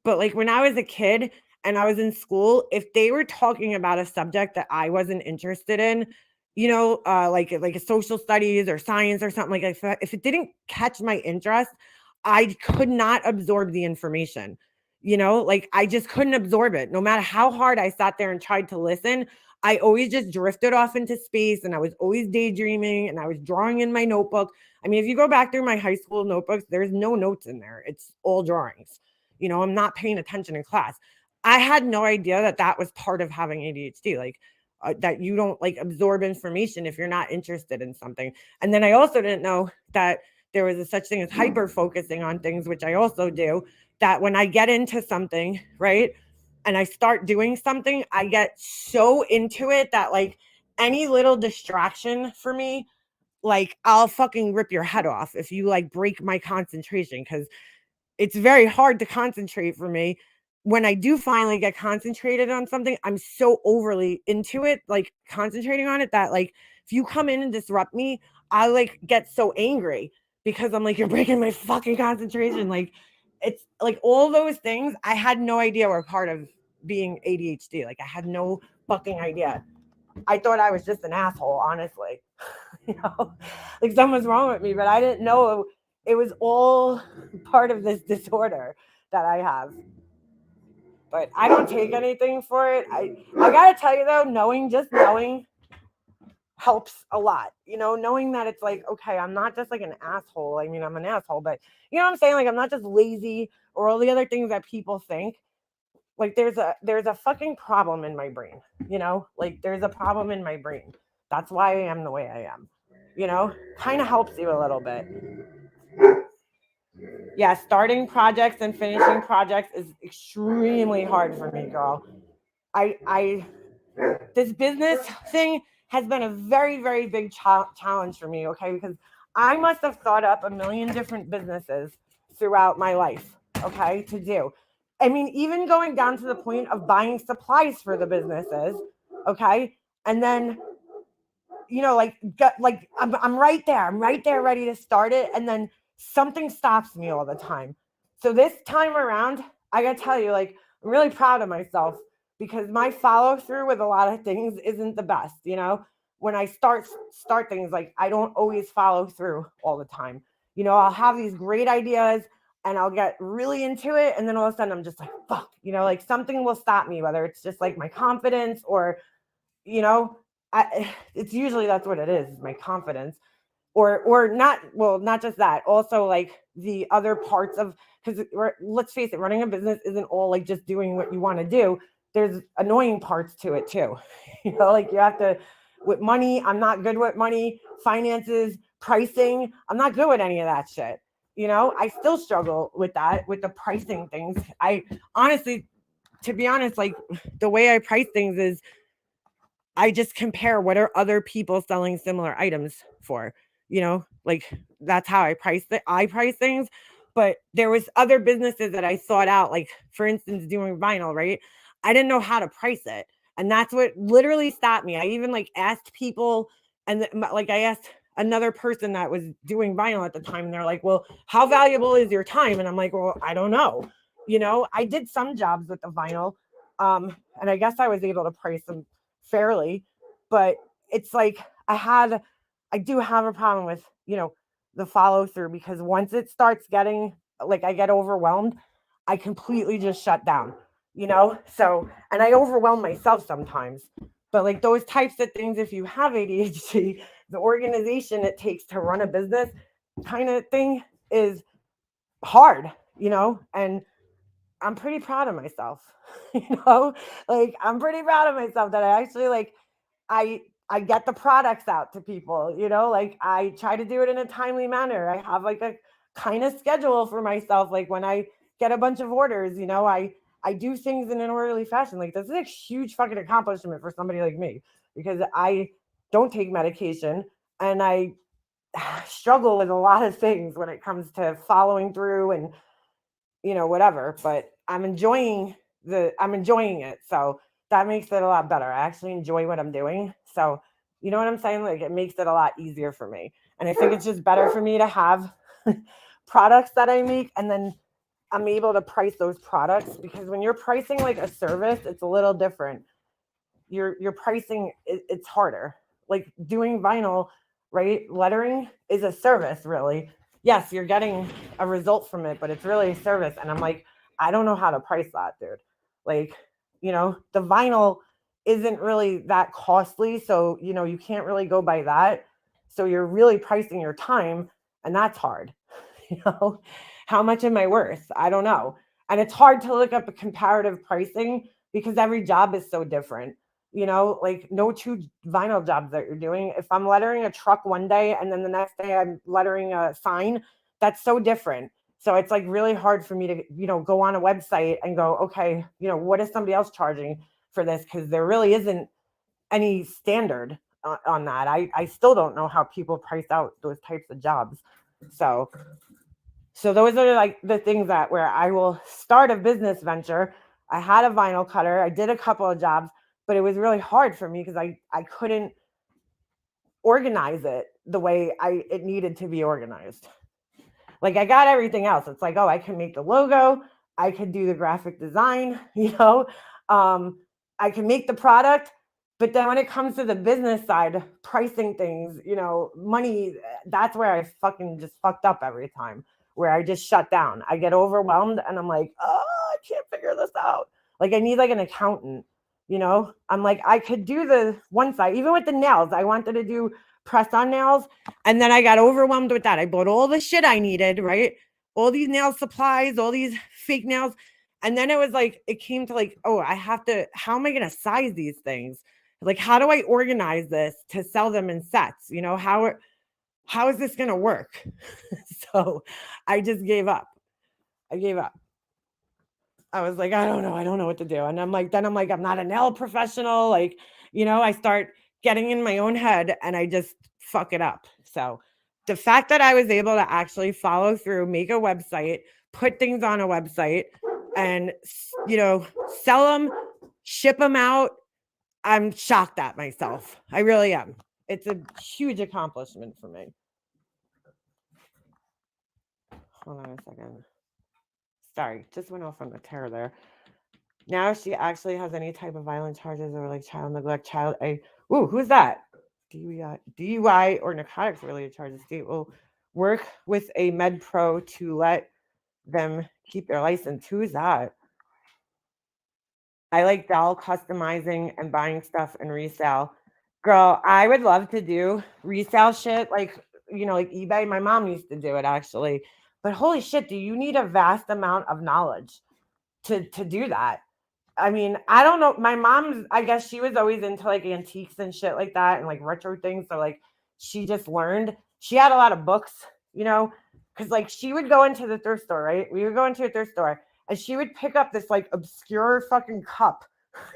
Speaker 1: But like when I was a kid and I was in school, if they were talking about a subject that I wasn't interested in, like a social studies or science or something, like if it didn't catch my interest, I could not absorb the information. Like I just couldn't absorb it. No matter how hard I sat there and tried to listen, I always just drifted off into space, and I was always daydreaming, and I was drawing in my notebook. I mean, if you go back through my high school notebooks, there's no notes in there. It's all drawings. I'm not paying attention in class. I had no idea that that was part of having ADHD, like that you don't like absorb information if you're not interested in something. And then I also didn't know that there was a such thing as hyper focusing on things, which I also do, that when I get into something, right, and I start doing something, I get so into it that like any little distraction for me, like I'll fucking rip your head off if you like break my concentration, because it's very hard to concentrate for me. When I do finally get concentrated on something, I'm so overly into it, like concentrating on it, that like if you come in and disrupt me, I like get so angry because I'm like, you're breaking my fucking concentration. Like it's like all those things I had no idea were part of being ADHD. Like I had no fucking idea. I thought I was just an asshole, honestly. Like something's wrong with me, but I didn't know it was all part of this disorder that I have. But I don't take anything for it. I gotta tell you though, knowing helps a lot. Knowing that it's like, okay, I'm not just like an asshole. I mean, I'm an asshole, but you know what I'm saying? Like I'm not just lazy or all the other things that people think. Like there's a fucking problem in my brain, like there's a problem in my brain. That's why I am the way I am, kind of helps you a little bit. Yeah, starting projects and finishing projects is extremely hard for me, girl. I this business thing has been a very, very big challenge for me, okay? Because I must have thought up a million different businesses throughout my life, okay, to do. I mean, even going down to the point of buying supplies for the businesses, okay? And then, I'm right there. I'm right there ready to start it. And then something stops me all the time. So this time around, I got to tell you, like, I'm really proud of myself because my follow through with a lot of things isn't the best. When I start things, like I don't always follow through all the time. I'll have these great ideas and I'll get really into it. And then all of a sudden I'm just like, fuck, like something will stop me, whether it's just like my confidence or, it's usually that's what it is, my confidence. Or not, well, not just that, also like the other parts of, because let's face it, running a business isn't all like just doing what you want to do. There's annoying parts to it too. Like you have to, with money, I'm not good with money, finances, pricing, I'm not good with any of that shit. I still struggle with that, with the pricing things. I honestly, to be honest, like the way I price things is I just compare what are other people selling similar items for, like that's how I price things. But there was other businesses that I sought out, like for instance, doing vinyl, right? I didn't know how to price it. And that's what literally stopped me. I even like asked people, and like I asked another person that was doing vinyl at the time, and they're like, well, how valuable is your time? And I'm like, well, I don't know. You know, I did some jobs with the vinyl, and I guess I was able to price them fairly, but it's like I do have a problem with, you know, the follow through, because once it starts getting like I get overwhelmed, I completely just shut down, you know? So, and I overwhelm myself sometimes, but like those types of things, if you have ADHD, the organization it takes to run a business kind of thing is hard, you know? And I'm pretty proud of myself, you know? Like I'm pretty proud of myself that I actually like I get the products out to people, you know, like I try to do it in a timely manner. I have like a kind of schedule for myself. Like when I get a bunch of orders, you know, I do things in an orderly fashion. Like this is a huge fucking accomplishment for somebody like me, because I don't take medication and I struggle with a lot of things when it comes to following through and, you know, whatever, but I'm enjoying it. So that makes it a lot better. I actually enjoy what I'm doing. So, you know what I'm saying? Like it makes it a lot easier for me. And I think it's just better for me to have products that I make, and then I'm able to price those products, because when you're pricing like a service, it's a little different. Your pricing, it's harder. Like doing vinyl, right? Lettering is a service, really. Yes, you're getting a result from it, but it's really a service. And I'm like, I don't know how to price that, dude. Like, you know, the vinyl isn't really that costly. So, you know, you can't really go by that. So you're really pricing your time, and that's hard. You know, how much am I worth? I don't know. And it's hard to look up a comparative pricing because every job is so different. You know, like no two vinyl jobs that you're doing. If I'm lettering a truck one day and then the next day I'm lettering a sign, that's so different. So it's like really hard for me to, you know, go on a website and go, okay, you know, what is somebody else charging for this? Because there really isn't any standard on that. I still don't know how people price out those types of jobs. So those are like the things that where I will start a business venture. I had a vinyl cutter. I did a couple of jobs, but it was really hard for me because I couldn't organize it the way it needed to be organized. Like I got everything else. It's like, oh, I can make the logo. I could do the graphic design, you know, I can make the product. But then when it comes to the business side, pricing things, you know, money, that's where I fucking just fucked up every time, where I just shut down. I get overwhelmed and I'm like, oh, I can't figure this out. Like I need like an accountant, you know? I'm like, I could do the one side, even with the nails. I wanted to do press on nails. And then I got overwhelmed with that. I bought all the shit I needed, right? All these nail supplies, all these fake nails. And then it was like, it came to like, oh, how am I going to size these things? Like, how do I organize this to sell them in sets? You know, how is this going to work? So I just gave up. I gave up. I was like, I don't know what to do. And I'm like, I'm not a nail professional. Like, you know, I start getting in my own head and I just fuck it up. So the fact that I was able to actually follow through, make a website, put things on a website and, you know, sell them, ship them out, I'm shocked at myself. I really am. It's a huge accomplishment for me. Hold on a second. Sorry, just went off on the tear there. Now, if she actually has any type of violent charges or like child neglect, who's that? DUI or narcotics related charges. State will work with a med pro to let them keep their license. Who's that? I like doll customizing and buying stuff and resale. Girl, I would love to do resale shit like, you know, like eBay. My mom used to do it actually. But holy shit, do you need a vast amount of knowledge to do that? I mean, I don't know. My mom, I guess she was always into like antiques and shit like that and like retro things. So like she just learned. She had a lot of books, you know, because like she would go into the thrift store, right? We would go into a thrift store and she would pick up this like obscure fucking cup,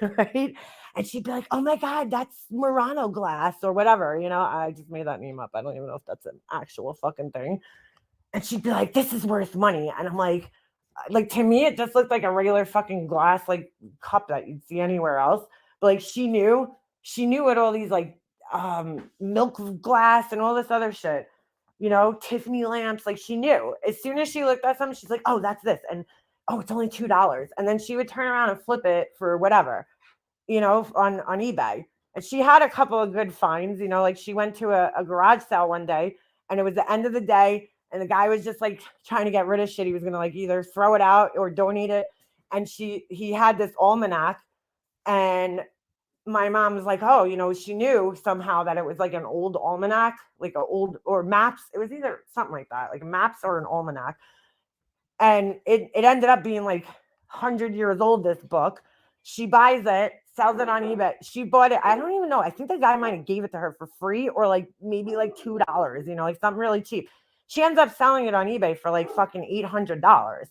Speaker 1: right? And she'd be like, oh my God, that's Murano glass or whatever. You know, I just made that name up. I don't even know if that's an actual fucking thing. And she'd be like, this is worth money. And I'm like to me, it just looked like a regular fucking glass, like cup that you'd see anywhere else. But like she knew what all these like milk glass and all this other shit. You know, Tiffany lamps. Like she knew as soon as she looked at something, she's like, oh, that's this. And oh, it's only $2. And then she would turn around and flip it for whatever, you know, on eBay. And she had a couple of good finds, you know, like she went to a garage sale one day and it was the end of the day. And the guy was just like trying to get rid of shit. He was going to like either throw it out or donate it. And he had this almanac, and my mom was like, oh, you know, she knew somehow that it was like an old almanac, like a old, or maps. It was either something like that, like maps or an almanac. And it ended up being like 100 years old, this book. She buys it, sells it on eBay. She bought it. I don't even know. I think the guy might have gave it to her for free, or like maybe like $2, you know, like something really cheap. She ends up selling it on eBay for like fucking $800.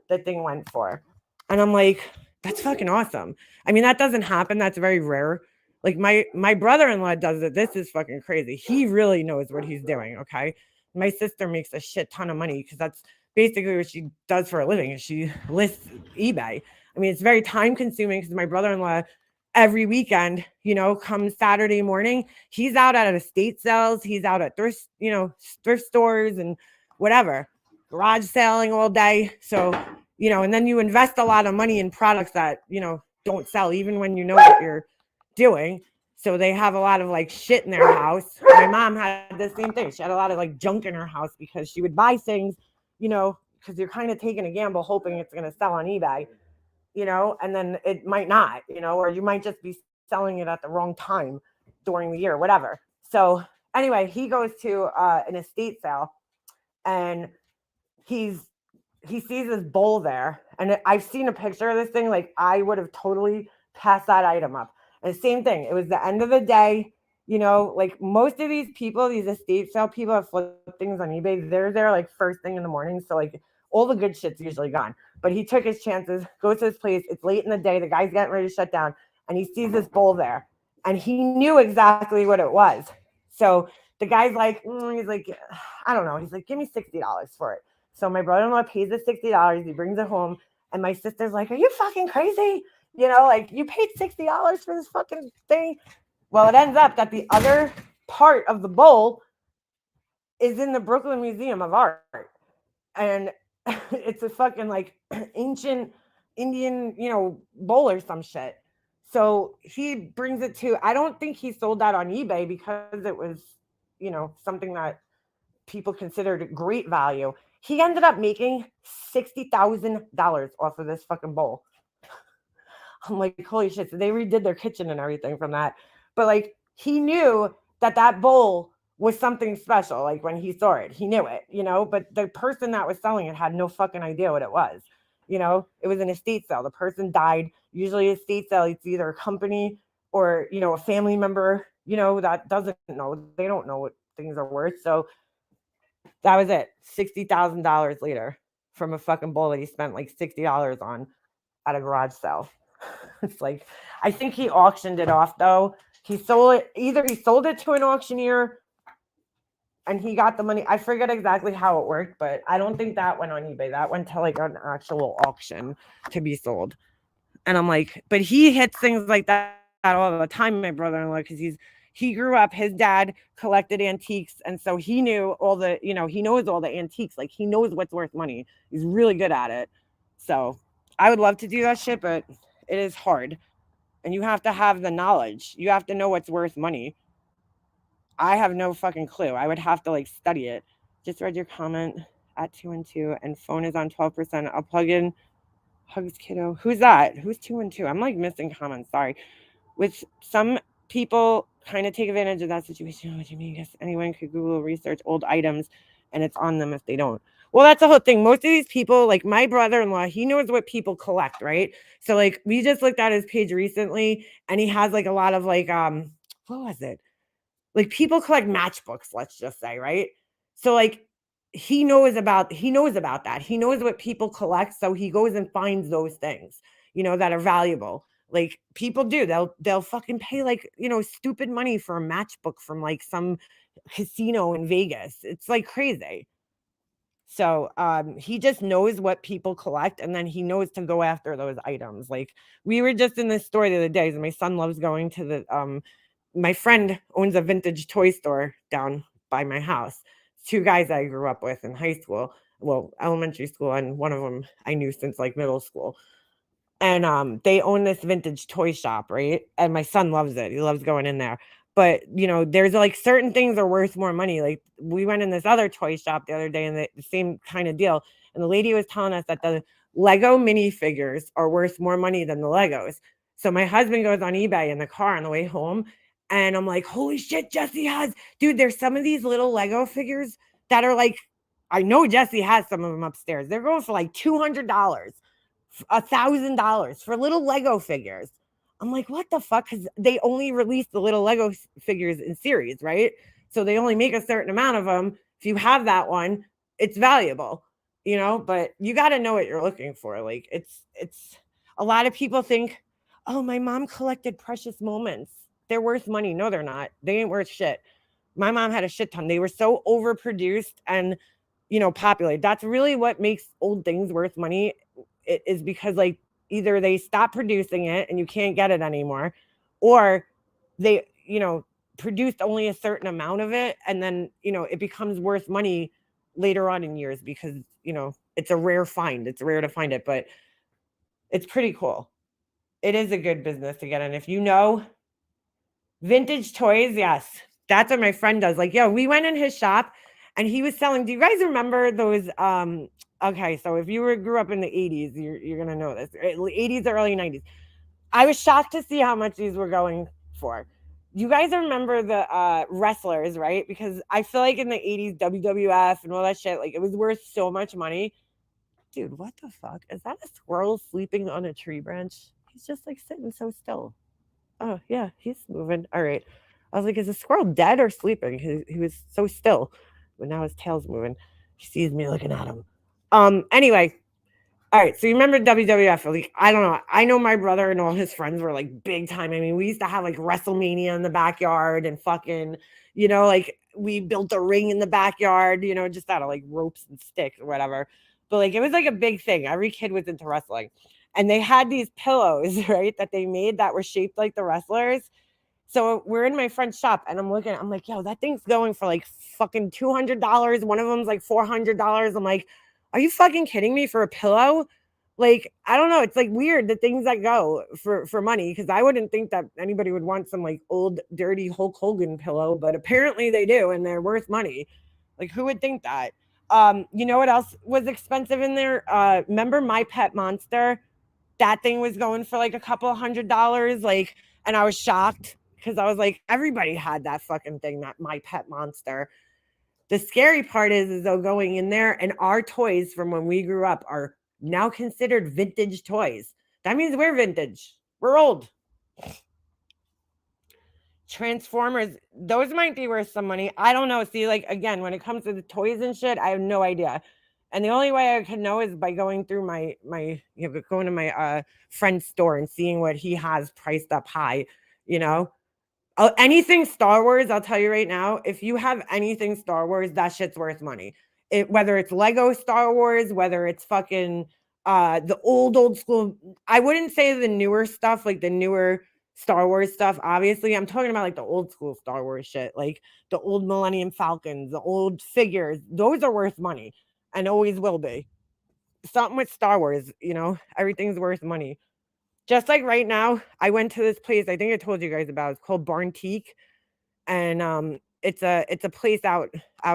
Speaker 1: The thing went for. And I'm like, that's fucking awesome. I mean, that doesn't happen. That's very rare. Like my brother-in-law does it. This is fucking crazy. He really knows what he's doing. Okay. My sister makes a shit ton of money because that's basically what she does for a living, is she lists eBay. I mean, it's very time consuming because my brother-in-law every weekend, you know, comes Saturday morning, he's out at estate sales, he's out at thrift stores and whatever, garage selling all day. So, you know, and then you invest a lot of money in products that, you know, don't sell even when you know what you're doing. So they have a lot of like shit in their house. My mom had the same thing. She had a lot of like junk in her house because she would buy things, you know, because you're kind of taking a gamble hoping it's going to sell on eBay, you know, and then it might not, you know, or you might just be selling it at the wrong time during the year, whatever. So anyway, he goes to an estate sale, and he sees this bowl there, and I've seen a picture of this thing. Like I would have totally passed that item up. And the same thing, it was the end of the day, you know, like most of these people, these estate sale people that flip things on eBay, they're there like first thing in the morning. So like all the good shit's usually gone. But he took his chances, goes to his place. It's late in the day. The guy's getting ready to shut down, and he sees this bowl there, and he knew exactly what it was. So the guy's like, he's like, I don't know. He's like, give me $60 for it. So my brother-in-law pays the $60. He brings it home, and my sister's like, are you fucking crazy? You know, like you paid $60 for this fucking thing. Well, it ends up that the other part of the bowl is in the Brooklyn Museum of Art, and it's a fucking like ancient Indian, you know, bowl or some shit. So he brings it to, I don't think he sold that on eBay because it was, you know, something that people considered great value. He ended up making $60,000 off of this fucking bowl. I'm like, holy shit. So they redid their kitchen and everything from that. But like, he knew that that bowl was something special. Like when he saw it, he knew it, you know, but the person that was selling it had no fucking idea what it was. You know, it was an estate sale. The person died. Usually estate sale, it's either a company or, you know, a family member, you know, that doesn't know. They don't know what things are worth. So that was it. $60,000 later from a fucking bowl that he spent like $60 on at a garage sale. It's like, I think he auctioned it off though. He sold it, either he sold it to an auctioneer and he got the money. I forget exactly how it worked, but I don't think that went on eBay. That went to like an actual auction to be sold. And I'm like, but he hits things like that all the time, my brother-in-law, because he grew up, his dad collected antiques, and so he knew all the, you know, he knows all the antiques. Like he knows what's worth money. He's really good at it. So I would love to do that shit, but it is hard. And you have to have the knowledge. You have to know what's worth money. I have no fucking clue. I would have to like study it. Just read your comment at 212 and phone is on 12%. I'll plug in hugs kiddo. Who's that? Who's 212? I'm like missing comments. Sorry. With some people kind of take advantage of that situation. What do you mean? I guess anyone could Google research old items and it's on them if they don't. Well, that's the whole thing. Most of these people, like my brother-in-law, he knows what people collect, right? So like we just looked at his page recently and he has like a lot of like, what was it? Like people collect matchbooks, let's just say, right? So like he knows about that. He knows what people collect. So he goes and finds those things, you know, that are valuable. Like people do, they'll fucking pay like, you know, stupid money for a matchbook from like some casino in Vegas. It's like crazy. So he just knows what people collect and then he knows to go after those items. Like we were just in this store the other day. My son loves going to my friend owns a vintage toy store down by my house. 2 guys I grew up with in high school, well, elementary school, and one of them I knew since like middle school. And they own this vintage toy shop, right? And my son loves it. He loves going in there. But there's like certain things are worth more money. Like we went in this other toy shop the other day, and the same kind of deal. And the lady was telling us that the Lego minifigures are worth more money than the Legos. So my husband goes on eBay in the car on the way home, and I'm like, holy shit, Jesse has, dude, there's some of these little Lego figures that are like, I know Jesse has some of them upstairs. They're going for like $200, $1,000 for little Lego figures. I'm like, what the fuck? Because they only release the little Lego figures in series, right? So they only make a certain amount of them. If you have that one, it's valuable, but you got to know what you're looking for. Like it's a lot of people think, oh, my mom collected precious moments. They're worth money. No, they're not. They ain't worth shit. My mom had a shit ton. They were so overproduced and, popular. That's really what makes old things worth money. It is because like either they stop producing it and you can't get it anymore, or they, produced only a certain amount of it. And then, it becomes worth money later on in years because, it's a rare find. It's rare to find it, but it's pretty cool. It is a good business to get in. If vintage toys, yes, that's what my friend does. Like, we went in his shop and he was selling, do you guys remember those, okay, so if you grew up in the 80s, you're going to know this, 80s or early 90s. I was shocked to see how much these were going for. You guys remember the wrestlers, right? Because I feel like in the 80s, WWF and all that shit, like it was worth so much money. Dude, what the fuck? Is that a squirrel sleeping on a tree branch? He's just like sitting so still. Oh, yeah, he's moving. All right. I was like, is the squirrel dead or sleeping? He was so still, but now his tail's moving. He sees me looking at him. Anyway, all right. So you remember WWF? Like, I don't know. I know my brother and all his friends were like big time. I mean, we used to have like WrestleMania in the backyard and fucking, like we built a ring in the backyard, just out of like ropes and sticks or whatever. But like it was like a big thing. Every kid was into wrestling. And they had these pillows, right, that they made that were shaped like the wrestlers. So we're in my friend's shop and I'm like, yo, that thing's going for like fucking $200. One of them's like $400. I'm like, are you fucking kidding me for a pillow? Like, I don't know. It's like weird the things that go for money, because I wouldn't think that anybody would want some like old, dirty Hulk Hogan pillow, but apparently they do, and they're worth money. Like, who would think that? You know what else was expensive in there? Remember My Pet Monster? That thing was going for like a couple $100. Like, and I was shocked because I was like, everybody had that fucking thing, that My Pet Monster. The scary part is though, going in there and our toys from when we grew up are now considered vintage toys. That means we're vintage. We're old. Transformers, those might be worth some money. I don't know. See, like, again, when it comes to the toys and shit, I have no idea. And the only way I can know is by going through going to my friend's store and seeing what he has priced up high, anything Star Wars, I'll tell you right now, if you have anything Star Wars, that shit's worth money. Whether it's Lego Star Wars, whether it's fucking the old school, I wouldn't say the newer stuff, like the newer Star Wars stuff. Obviously, I'm talking about like the old school Star Wars shit, like the old Millennium Falcons, the old figures. Those are worth money and always will be. Something with Star Wars, everything's worth money. Just like right now, I went to this place, I think I told you guys about, it's called PaNiC. And it's a place out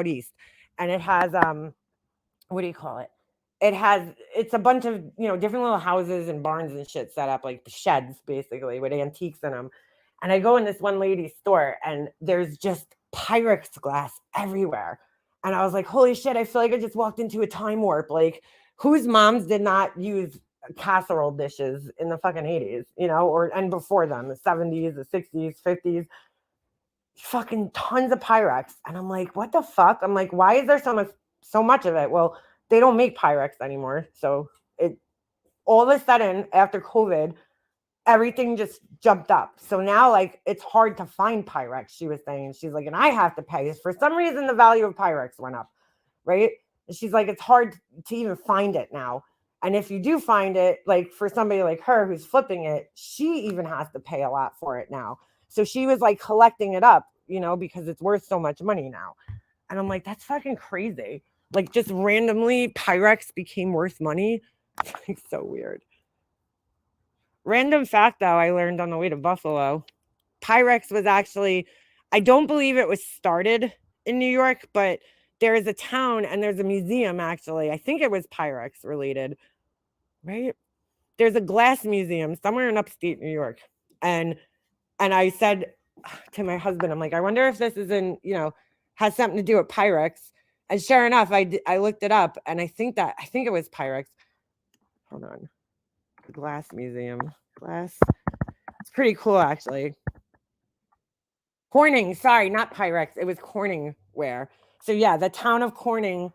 Speaker 1: east. And it has what do you call it? It's a bunch of, different little houses and barns and shit set up, like sheds basically with antiques in them. And I go in this one lady's store and there's just Pyrex glass everywhere. And I was like, holy shit, I feel like I just walked into a time warp. Like, whose moms did not use casserole dishes in the fucking 80s, and before them, the 70s, the 60s, 50s, fucking tons of Pyrex. And I'm like, what the fuck? I'm like, why is there so much of it? Well, they don't make Pyrex anymore. So it all of a sudden after COVID, everything just jumped up. So now like it's hard to find Pyrex, she was saying. She's like, and I have to pay. For some reason, the value of Pyrex went up, right? And she's like, it's hard to even find it now. And if you do find it, like for somebody like her who's flipping it, she even has to pay a lot for it now. So she was like collecting it up, you know, because it's worth so much money now. And I'm like, that's fucking crazy. Like just randomly Pyrex became worth money. It's like so weird. Random fact though, I learned on the way to Buffalo. Pyrex was actually, I don't believe it was started in New York, but there is a town and there's a museum actually. I think it was Pyrex related, right? There's a glass museum somewhere in upstate New York. And I said to my husband, I'm like, I wonder if this is in, you know, has something to do with Pyrex. And sure enough, I looked it up and I think it was Pyrex. Hold on. The glass museum. Glass. It's pretty cool actually. Corning, sorry, not Pyrex. It was Corning ware. So yeah, the town of Corning,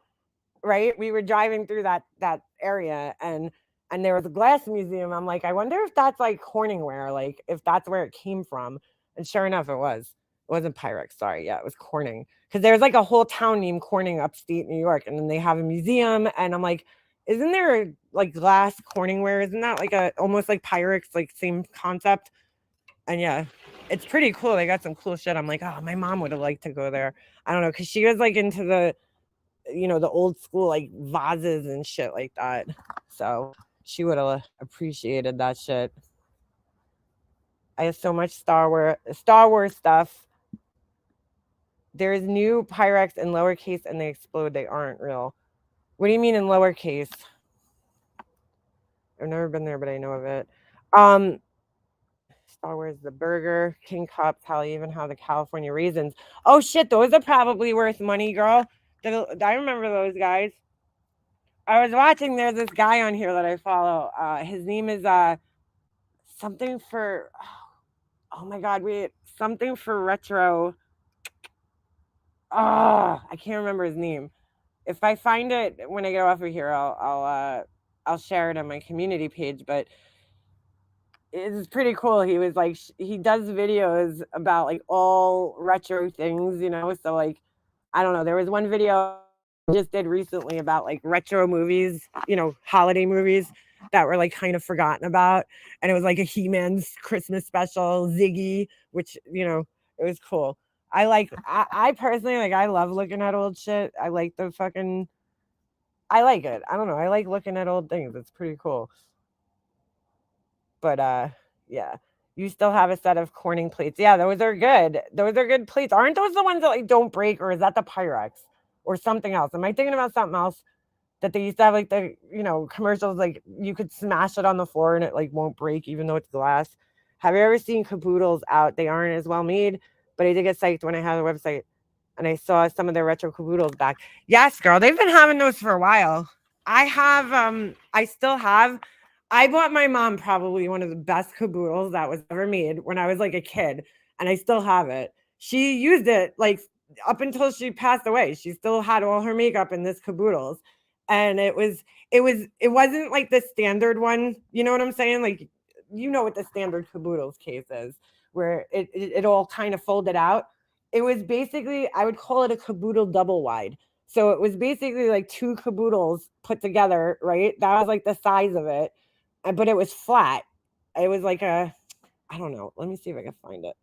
Speaker 1: right? We were driving through that area and there was a glass museum. I'm like, I wonder if that's like Corning ware, like if that's where it came from. And sure enough, it was. It wasn't Pyrex, sorry. Yeah, it was Corning. Because there's like a whole town named Corning upstate New York. And then they have a museum. And I'm like, isn't there like glass Corning ware? Isn't that like a almost like Pyrex, like same concept? And yeah, it's pretty cool. They got some cool shit. I'm like, oh, my mom would have liked to go there. I don't know, because she was like into the, you know, the old school like vases and shit like that. So she would have appreciated that shit. I have so much Star Wars stuff. There's new Pyrex in lowercase and they explode. They aren't real. What do you mean in lowercase? I've never been there, but I know of it. Star Wars, the burger, King Cups, how I even have the California raisins. Oh shit, those are probably worth money, girl. I remember those guys. I was watching, there's this guy on here that I follow. His name is something for, oh my God, wait, something for retro. Oh, I can't remember his name. If I find it when I get off of here, I'll share it on my community page, but it's pretty cool. He was like, he does videos about like all retro things, you know? So like, I don't know. There was one video I just did recently about like retro movies, you know, holiday movies that were like kind of forgotten about. And it was like a He-Man's Christmas special, Ziggy, which, you know, it was cool. I personally, like, I love looking at old shit. I like it. I don't know. I like looking at old things. It's pretty cool. But yeah, you still have a set of Corning plates. Yeah, those are good. Those are good plates. Aren't those the ones that like don't break, or is that the Pyrex or something else? Am I thinking about something else that they used to have, like the, you know, commercials, like you could smash it on the floor and it like won't break even though it's glass? Have you ever seen caboodles out? They aren't as well made, but I did get psyched when I had a website and I saw some of their retro caboodles back. Yes, girl, they've been having those for a while. I still have. I bought my mom probably one of the best caboodles that was ever made when I was like a kid, and I still have it. She used it like up until she passed away. She still had all her makeup in this caboodles, and it wasn't like the standard one. You know what I'm saying? Like, you know what the standard caboodles case is, where it all kind of folded out. It was basically, I would call it a caboodle double wide. So it was basically like two caboodles put together, right? That was like the size of it, but it was flat. It was like I don't know. Let me see if I can find it.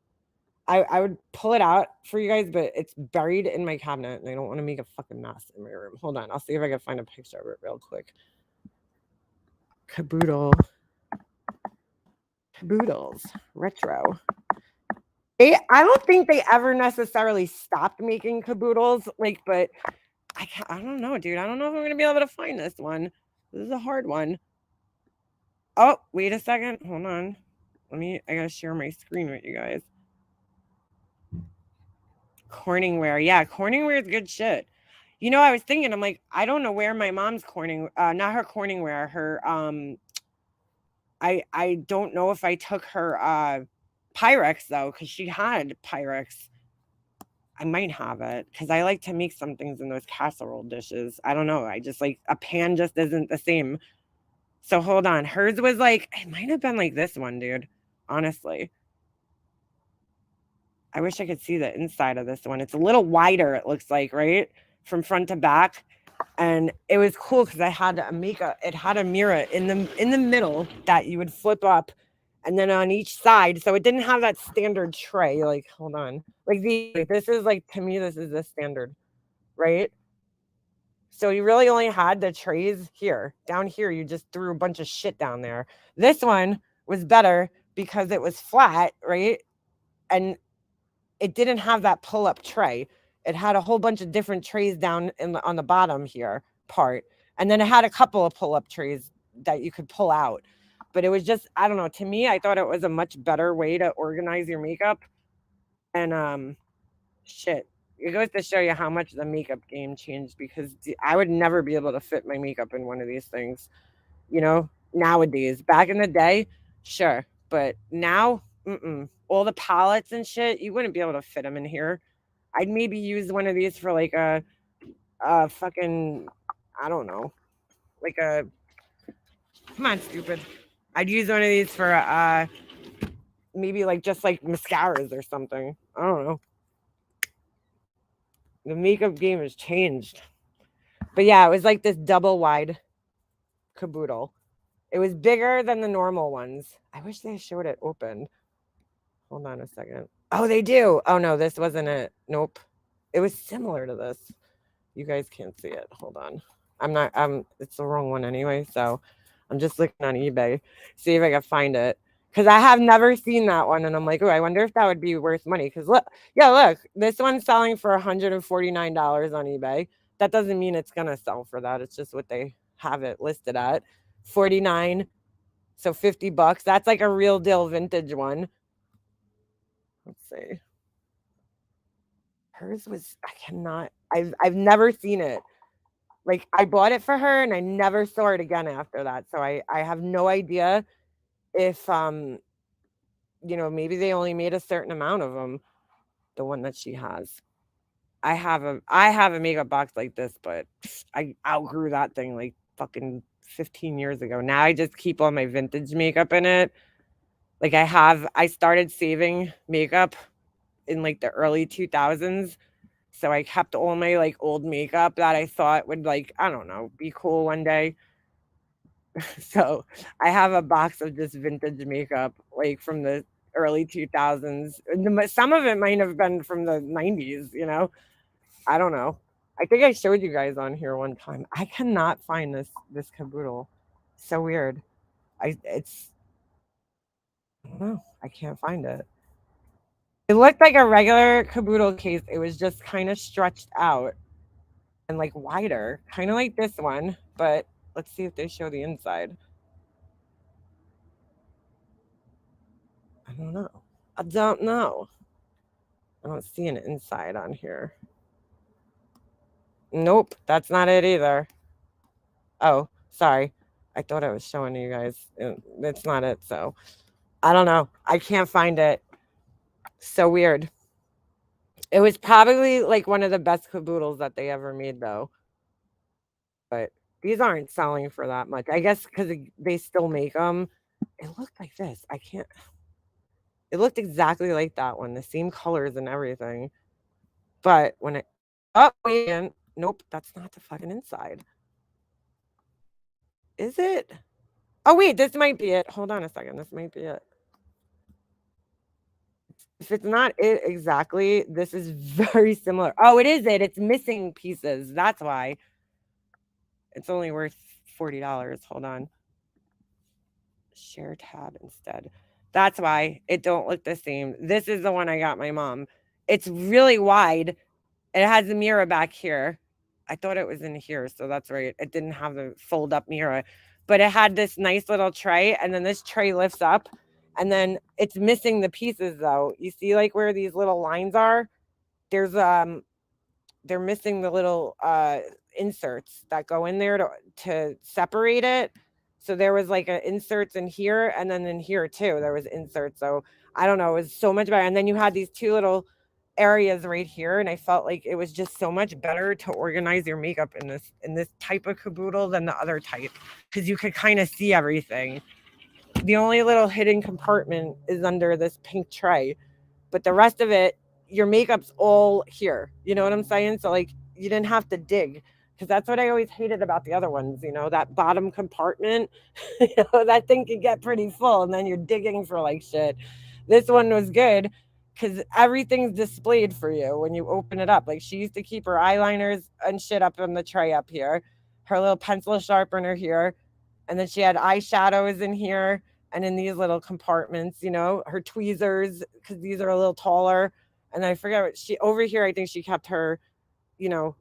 Speaker 1: I would pull it out for you guys, but it's buried in my cabinet and I don't want to make a fucking mess in my room. Hold on. I'll see if I can find a picture of it real quick. Caboodles retro. I don't think they ever necessarily stopped making caboodles, like, but I don't know, dude. I don't know if I'm gonna be able to find this one. This is a hard one. Oh, wait a second. Hold on. I gotta share my screen with you guys. Corningware. Yeah, Corningware is good shit. You know, I was thinking, I'm like, I don't know where my mom's not her Corningware, her I don't know if I took her Pyrex though, because she had Pyrex. I might have it because I like to make some things in those casserole dishes. I don't know. I just like a pan just isn't the same. So hold on. Hers was like, it might have been like this one, dude. Honestly. I wish I could see the inside of this one. It's a little wider, it looks like, right? From front to back. And it was cool because I had it had a mirror in the middle that you would flip up and then on each side. So it didn't have that standard tray. Like, hold on. Like this is like, to me, this is the standard, right? So you really only had the trays here. Down here, you just threw a bunch of shit down there. This one was better because it was flat, right? And it didn't have that pull-up tray. It had a whole bunch of different trays down on the bottom here part. And then it had a couple of pull-up trays that you could pull out. But it was just, I don't know, to me, I thought it was a much better way to organize your makeup. And shit, it goes to show you how much the makeup game changed, because I would never be able to fit my makeup in one of these things, you know, nowadays. Back in the day, sure. But now, all the palettes and shit, you wouldn't be able to fit them in here. I'd maybe use one of these for like a fucking, I don't know, like a, come on, stupid. I'd use one of these for maybe like just like mascaras or something. I don't know. The makeup game has changed. But yeah, it was like this double wide caboodle. It was bigger than the normal ones. I wish they showed it open. Hold on a second. Oh, they do. Oh no, this wasn't it. Nope. It was similar to this. You guys can't see it. Hold on. It's the wrong one anyway. So I'm just looking on eBay. See if I can find it. Because I have never seen that one. And I'm like, oh, I wonder if that would be worth money. Because look, this one's selling for $149 on eBay. That doesn't mean it's going to sell for that. It's just what they have it listed at. 49. So $50. That's like a real deal vintage one. Let's see. Hers was, I've never seen it. Like, I bought it for her and I never saw it again after that. So I have no idea if, maybe they only made a certain amount of them, the one that she has. I have a makeup box like this, but I outgrew that thing like fucking 15 years ago. Now I just keep all my vintage makeup in it. Like I started saving makeup in like the early 2000s. So I kept all my like old makeup that I thought would, like, I don't know, be cool one day. So I have a box of just vintage makeup, like from the early 2000s. Some of it might have been from the 90s, I don't know. I think I showed you guys on here one time. I cannot find this caboodle. So weird. I don't know. I can't find it. It looked like a regular caboodle case. It was just kind of stretched out and like wider, kind of like this one. But let's see if they show the inside. I don't know. I don't know. I don't see an inside on here. Nope, that's not it either. Oh, sorry. I thought I was showing you guys. That's not it. So I don't know. I can't find it. So weird. It was probably like one of the best caboodles that they ever made, though. But these aren't selling for that much. I guess because they still make them. It looked like this. It looked exactly like that one. The same colors and everything. But when it... Oh, wait. Nope, that's not the fucking inside. Is it? Oh, wait, this might be it. Hold on a second. This might be it. If it's not it exactly, this is very similar. Oh, it is it. It's missing pieces. That's why. It's only worth $40. Hold on. Share tab instead. That's why it don't look the same. This is the one I got my mom. It's really wide. It has a mirror back here. I thought it was in here, so that's right. It didn't have the fold up mirror, but it had this nice little tray, and then this tray lifts up, and then it's missing the pieces though. You see like where these little lines are? There's they're missing the little inserts that go in there to separate it. So there was like inserts in here, and then in here too there was inserts. So I don't know, it was so much better. And then you had these two little areas right here, and I felt like it was just so much better to organize your makeup in this type of caboodle than the other type, because you could kind of see everything. The only little hidden compartment is under this pink tray, but the rest of it, your makeup's all here. You know what I'm saying? So like you didn't have to dig. Because that's what I always hated about the other ones, you know, that bottom compartment, that thing could get pretty full and then you're digging for like shit. This one was good because everything's displayed for you when you open it up. Like she used to keep her eyeliners and shit up on the tray up here, her little pencil sharpener here, and then she had eyeshadows in here and in these little compartments, you know, her tweezers, because these are a little taller. And I forget what she over here, I think she kept her, you know,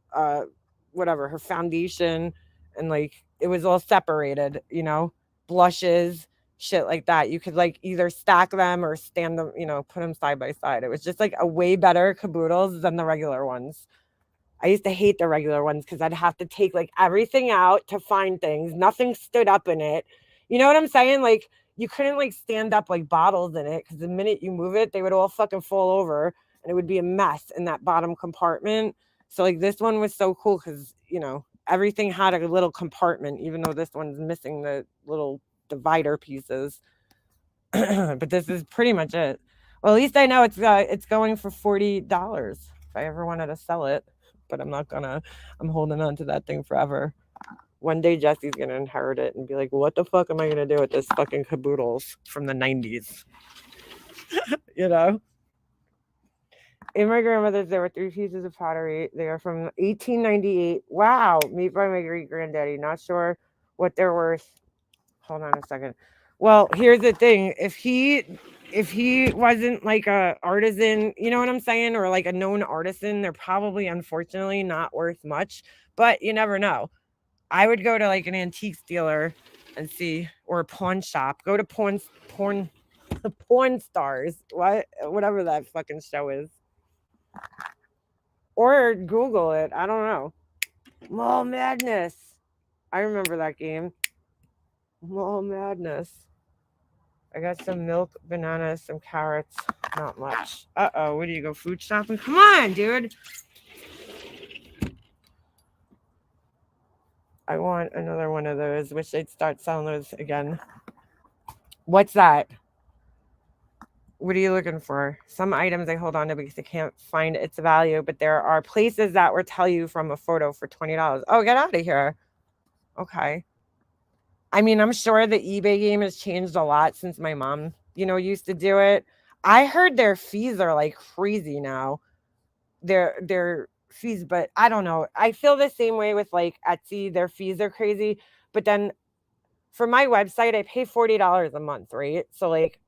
Speaker 1: whatever, her foundation, and like it was all separated, you know, blushes, shit like that. You could like either stack them or stand them, you know, put them side by side. It was just like a way better caboodles than the regular ones. I used to hate the regular ones because I'd have to take like everything out to find things. Nothing stood up in it. You know what I'm saying? Like you couldn't like stand up like bottles in it because the minute you move it, they would all fucking fall over and it would be a mess in that bottom compartment. So like this one was so cool because, you know, everything had a little compartment, even though this one's missing the little divider pieces. But this is pretty much it. Well, at least I know it's going for $40 if I ever wanted to sell it. But I'm not gonna. I'm holding on to that thing forever. One day Jesse's gonna inherit it and be like, "What the fuck am I gonna do with this fucking caboodles from the '90s?" You know. In my grandmother's, there were 3 pieces of pottery. They are from 1898. Wow, made by my great granddaddy. Not sure what they're worth. Hold on a second. Well, here's the thing. If he wasn't like a artisan, you know what I'm saying, or like a known artisan, they're probably unfortunately not worth much, but you never know. I would go to like an antique dealer and see, or a pawn shop. Go to porn stars, whatever that fucking show is, or Google it. I don't know. Mall Madness. I remember that game. Mall Madness. I got some milk, bananas, some carrots. Not much. Uh-oh, where do you go? Food shopping? Come on, dude. I want another one of those. Wish they'd start selling those again. What's that? What are you looking for? Some items I hold on to because I can't find its value, but there are places that will tell you from a photo for $20. Oh, get out of here. Okay. I mean, I'm sure the eBay game has changed a lot since my mom, you know, used to do it. I heard their fees are like crazy now. Their fees, but I don't know. I feel the same way with like Etsy. Their fees are crazy. But then for my website, I pay $40 a month, right? So like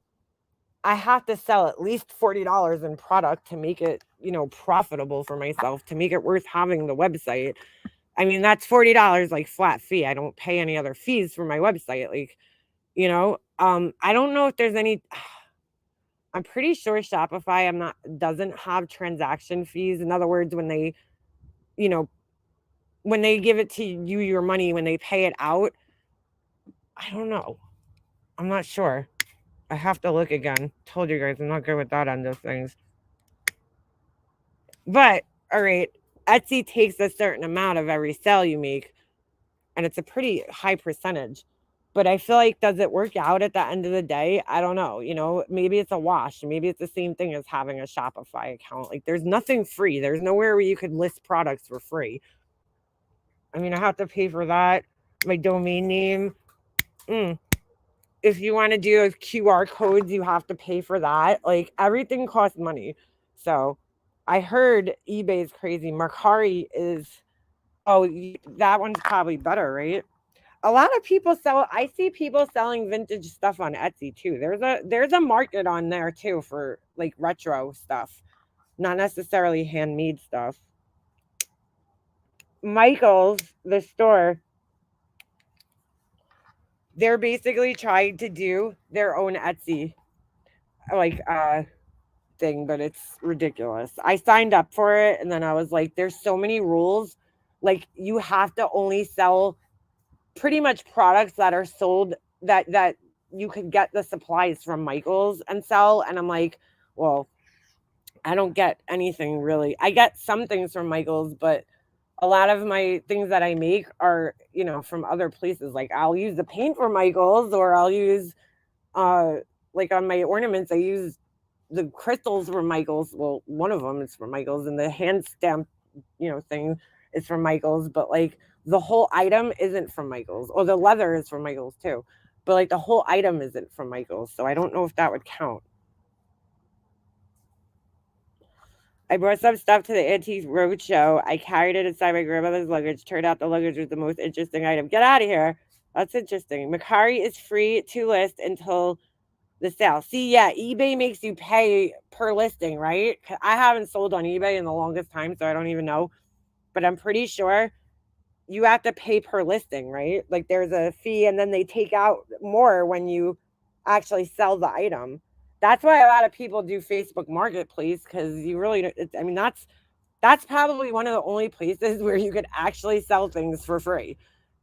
Speaker 1: I have to sell at least $40 in product to make it, you know, profitable for myself, to make it worth having the website. I mean, that's $40 like flat fee. I don't pay any other fees for my website. Like, you know, I don't know if there's any. I'm pretty sure Shopify doesn't have transaction fees. In other words, when they, you know, when they give it to you, your money, when they pay it out, I don't know. I'm not sure. I have to look again. Told you guys I'm not good with that on those things. But all right, Etsy takes a certain amount of every sale you make, and it's a pretty high percentage. But I feel like, does it work out at the end of the day? I don't know. You know, maybe it's a wash. Maybe it's the same thing as having a Shopify account. Like, there's nothing free. There's nowhere where you could list products for free. I mean, I have to pay for that. My domain name. If you want to do QR codes, you have to pay for that. Like, everything costs money. So I heard eBay is crazy. Mercari is, that one's probably better, right? A lot of people I see people selling vintage stuff on Etsy too. There's a market on there too for like retro stuff, not necessarily handmade stuff. Michael's, the store, they're basically trying to do their own Etsy like thing, but it's ridiculous. I signed up for it and then I was like, there's so many rules. Like, you have to only sell pretty much products that are sold that you could get the supplies from Michael's and sell. And I'm like, well, I don't get anything really. I get some things from Michael's, but a lot of my things that I make are, you know, from other places. Like, I'll use the paint from Michael's, or I'll use like on my ornaments, I use the crystals from Michael's. Well, one of them is from Michael's, and the hand stamp, you know, thing is from Michaels, but like the whole item isn't from Michaels, or the leather is from Michaels too, but like the whole item isn't from Michaels, so I don't know if that would count. I brought some stuff to the Antique Roadshow. I carried it inside my grandmother's luggage. Turned out the luggage was the most interesting item. Get out of here. That's interesting. Macari is free to list until the sale. See, yeah, eBay makes you pay per listing, right? I haven't sold on eBay in the longest time, so I don't even know. But I'm pretty sure you have to pay per listing, right? Like there's a fee, and then they take out more when you actually sell the item. That's why a lot of people do Facebook Marketplace, because you really, I mean, that's probably one of the only places where you could actually sell things for free.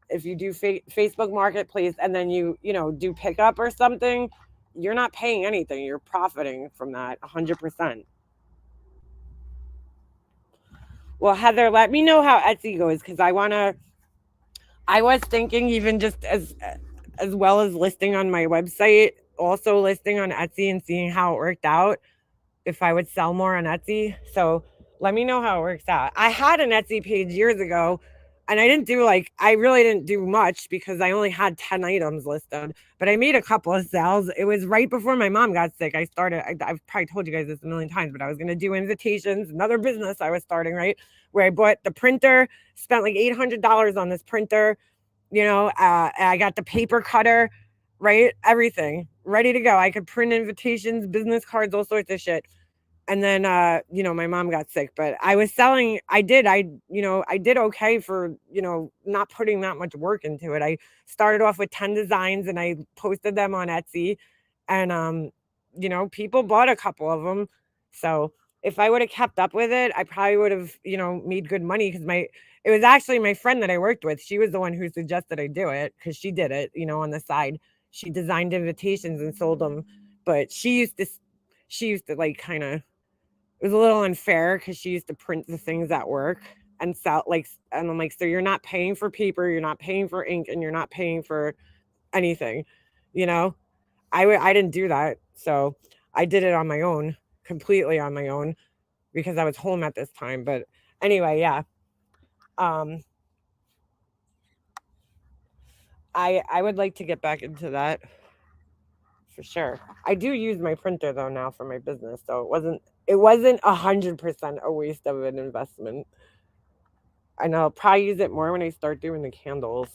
Speaker 1: If you do Facebook Marketplace and then you do pickup or something, you're not paying anything. You're profiting from that 100%. Well, Heather, let me know how Etsy goes, because I was thinking, even just as well as listing on my website, also listing on Etsy and seeing how it worked out, if I would sell more on Etsy. So let me know how it works out. I had an Etsy page years ago, and I really didn't do much because I only had 10 items listed, but I made a couple of sales. It was right before my mom got sick. I've probably told you guys this a million times, but I was going to do invitations, another business I was starting, right? Where I bought the printer, spent like $800 on this printer, I got the paper cutter, right? Everything ready to go. I could print invitations, business cards, all sorts of shit. And then, my mom got sick, but I was selling, I did okay for, not putting that much work into it. I started off with 10 designs and I posted them on Etsy, and, people bought a couple of them. So if I would have kept up with it, I probably would have, made good money, because it was actually my friend that I worked with. She was the one who suggested I do it, because she did it, on the side. She designed invitations and sold them, but she used to like kind of, it was a little unfair, because she used to print the things at work and sell, like, and I'm like, so you're not paying for paper, you're not paying for ink, and you're not paying for anything, I didn't do that. So I did it on my own, completely on my own, because I was home at this time. But anyway, yeah. I would like to get back into that for sure. I do use my printer though now for my business, so it wasn't 100% a waste of an investment. And I'll probably use it more when I start doing the candles.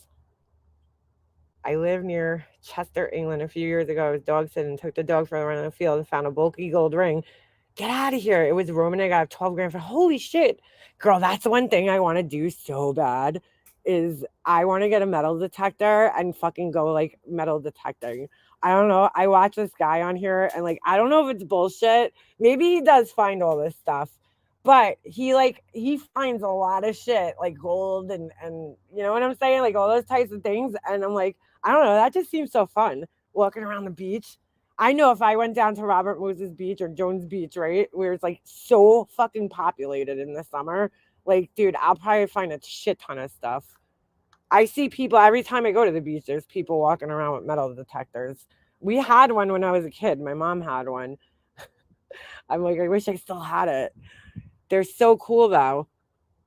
Speaker 1: I live near Chester, England. A few years ago, I was dog sitting and took the dog for a run in the field and found a bulky gold ring. Get out of here. It was Roman. I got 12 grand for, holy shit. Girl, that's one thing I want to do so bad, is I want to get a metal detector and fucking go like metal detecting. I don't know. I watch this guy on here, and like, I don't know if it's bullshit. Maybe he does find all this stuff, but he finds a lot of shit, like gold and you know what I'm saying? Like all those types of things. And I'm like, I don't know. That just seems so fun, walking around the beach. I know if I went down to Robert Moses Beach or Jones Beach, right, where it's like so fucking populated in the summer, like, dude, I'll probably find a shit ton of stuff. I see people every time I go to the beach. There's people walking around with metal detectors. We had one when I was a kid. My mom had one. I'm like, I wish I still had it. They're so cool though.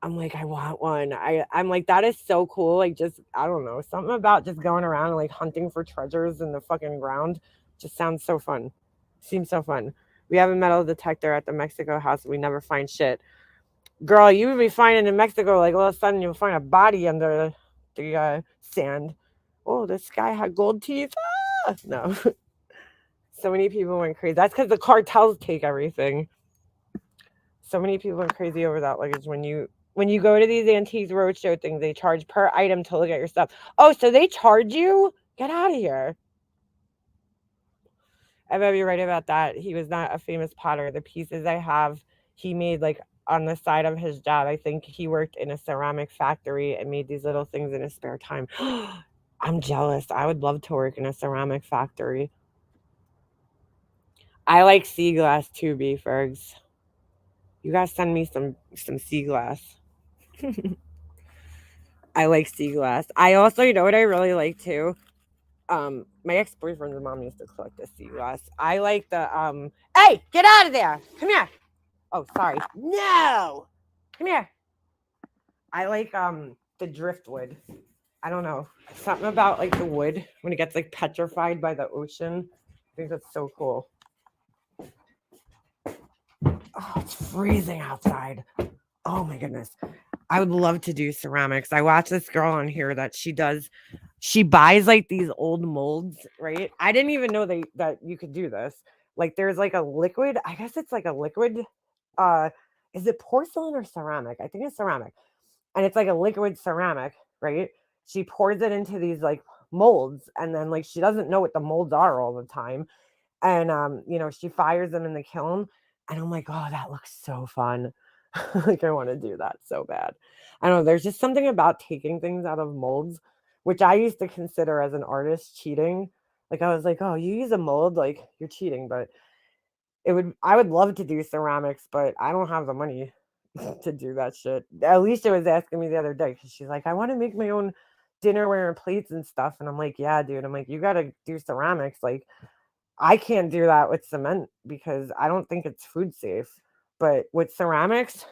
Speaker 1: I'm like, I want one. I'm like, that is so cool. Like, just, I don't know, something about just going around and like hunting for treasures in the fucking ground just sounds so fun. Seems so fun. We have a metal detector at the Mexico house. We never find shit. Girl, you would be finding in Mexico, like all of a sudden you'll find a body under the sand. Oh, this guy had gold teeth. Ah! No. So many people went crazy. That's because the cartels take everything. So many people went crazy over that luggage. When you go to these Antiques Roadshow things, they charge per item to look at your stuff. Oh, so they charge you? Get out of here. I bet you're right about that. He was not a famous potter. The pieces I have, he made like on the side of his job. I think he worked in a ceramic factory and made these little things in his spare time. I'm jealous. I would love to work in a ceramic factory. I like sea glass too, B-Fergs. You guys send me some sea glass. I like sea glass. I also, you know what I really like too? My ex-boyfriend's mom used to collect the sea glass. I like the hey, get out of there. Come here. Oh, sorry. No. Come here. I like the driftwood. I don't know. Something about like the wood when it gets like petrified by the ocean. I think that's so cool. Oh, it's freezing outside. Oh my goodness. I would love to do ceramics. I watch this girl on here that she buys like these old molds, right? I didn't even know that you could do this. Like there's like a liquid, I guess it's like a liquid. Is it porcelain or ceramic? I think it's ceramic. And it's like a liquid ceramic, right? She pours it into these like molds, and then like she doesn't know what the molds are all the time. And she fires them in the kiln, and I'm like, oh, that looks so fun. Like I want to do that so bad. I don't know, there's just something about taking things out of molds, which I used to consider as an artist cheating. Like I was like, oh, you use a mold, like you're cheating. But I would love to do ceramics, but I don't have the money to do that shit. Alicia was asking me the other day because she's like, I want to make my own dinnerware and plates and stuff. And I'm like, yeah, dude. I'm like, you got to do ceramics. Like, I can't do that with cement because I don't think it's food safe. But with ceramics,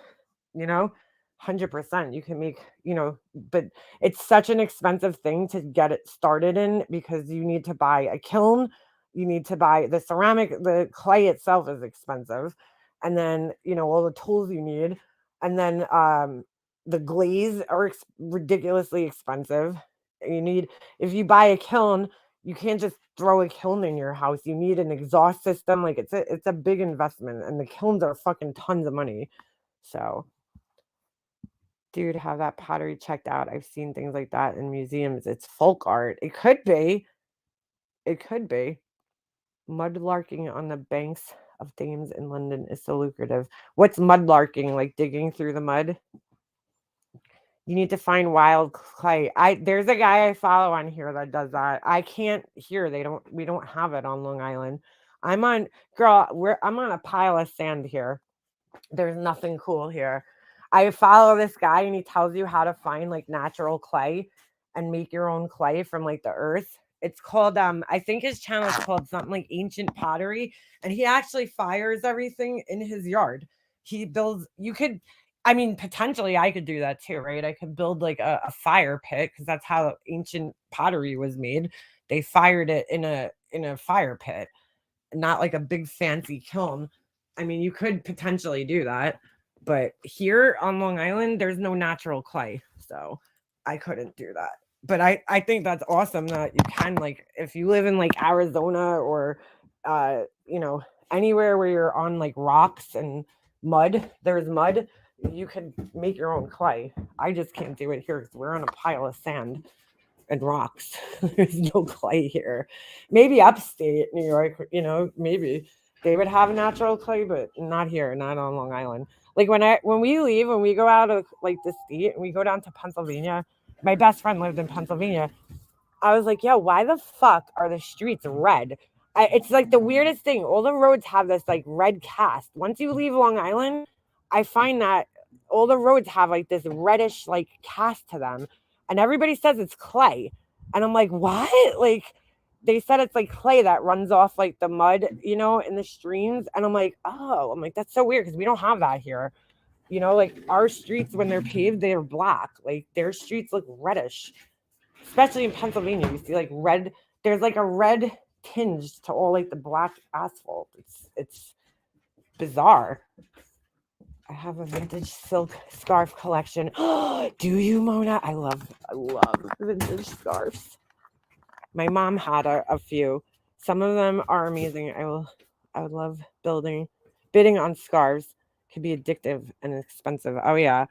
Speaker 1: 100% you can make, but it's such an expensive thing to get it started in because you need to buy a kiln, you need to buy the ceramic, the clay itself is expensive, and then all the tools you need, and then the glaze are ridiculously expensive. If you buy a kiln, you can't just throw a kiln in your house. You need an exhaust system. Like it's a big investment, and the kilns are fucking tons of money. So dude, have that pottery checked out. I've seen things like that in museums. It's folk art. It could be. It could be. Mudlarking on the banks of Thames in London is so lucrative. What's mudlarking? Like digging through the mud? You need to find wild clay. There's a guy I follow on here that does that. I can't here. We don't have it on Long Island. I'm on a pile of sand here. There's nothing cool here. I follow this guy and he tells you how to find like natural clay and make your own clay from like the earth. It's called I think his channel is called something like Ancient Pottery, and he actually fires everything in his yard. He builds potentially I could do that too, right? I could build like a fire pit because that's how ancient pottery was made. They fired it in a fire pit, not like a big fancy kiln. I mean, you could potentially do that, but here on Long Island, there's no natural clay, so I couldn't do that. But I think that's awesome that you can, like, if you live in like Arizona or anywhere where you're on like rocks and there's mud, you can make your own clay. I just can't do it here because we're on a pile of sand and rocks. There's no clay here. Maybe upstate New York, maybe they would have natural clay, but not here, not on Long Island. Like when we go out of like the state and we go down to Pennsylvania, my best friend lived in Pennsylvania. I was like, yo, why the fuck are the streets red? It's like the weirdest thing. All the roads have this like red cast. Once you leave Long Island, I find that all the roads have like this reddish like cast to them. And everybody says it's clay. And I'm like, what? Like, they said it's like clay that runs off like the mud, in the streams. And I'm like, that's so weird because we don't have that here. Like our streets, when they're paved, they're black. Like their streets look reddish, especially in Pennsylvania. You see like red, there's like a red tinge to all like the black asphalt. It's bizarre. I have a vintage silk scarf collection. Do you, Mona? I love vintage scarves. My mom had a few. Some of them are amazing. I would love bidding on scarves. Could be addictive and expensive. Oh yeah.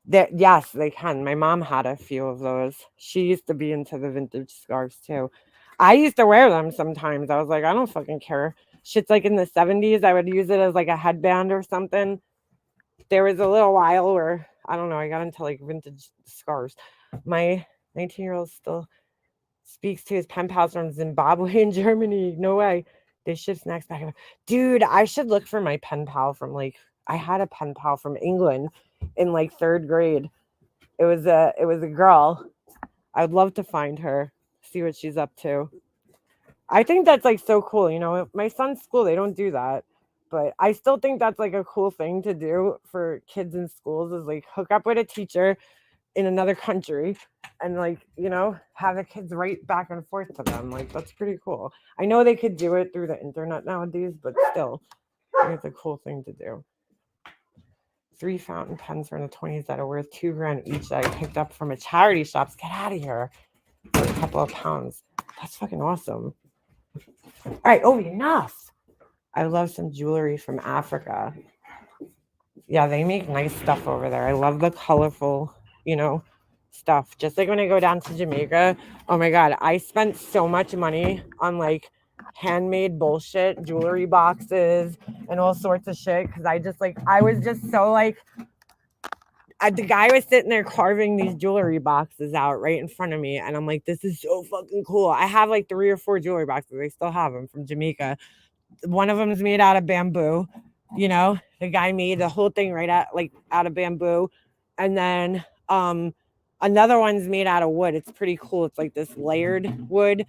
Speaker 1: Yes, they can. My mom had a few of those. She used to be into the vintage scarves too. I used to wear them sometimes. I was like, I don't fucking care. Shit's like in the 70s. I would use it as like a headband or something. There was a little while where, I don't know, I got into like vintage scarves. My 19-year-old still speaks to his pen pals from Zimbabwe and Germany. No way. They ship snacks back and forth. Dude, I should look for my pen pal from like, I had a pen pal from England in like 3rd grade. It was a girl. I'd love to find her, see what she's up to. I think that's like so cool. My son's school, they don't do that. but I still think that's like a cool thing to do for kids in schools is like hook up with a teacher in another country and like, you know, have the kids write back and forth to them. Like that's pretty cool. I know they could do it through the internet nowadays, but still, I think it's a cool thing to do. 3 fountain pens from the 20s that are worth $2,000 each that I picked up from a charity shop. Get out of here. For a couple of pounds. That's fucking awesome. All right, enough. I love some jewelry from Africa. Yeah, they make nice stuff over there. I love the colorful, you know, stuff. Just like when I go down to Jamaica, oh my God, I spent so much money on like handmade bullshit, jewelry boxes and all sorts of shit. Cause I was just so like, the guy was sitting there carving these jewelry boxes out right in front of me. And I'm like, this is so fucking cool. I have like 3 or 4 jewelry boxes. I still have them from Jamaica. One of them is made out of bamboo. You know, the guy made the whole thing out of bamboo. And then another one's made out of wood. It's pretty cool. It's like this layered wood.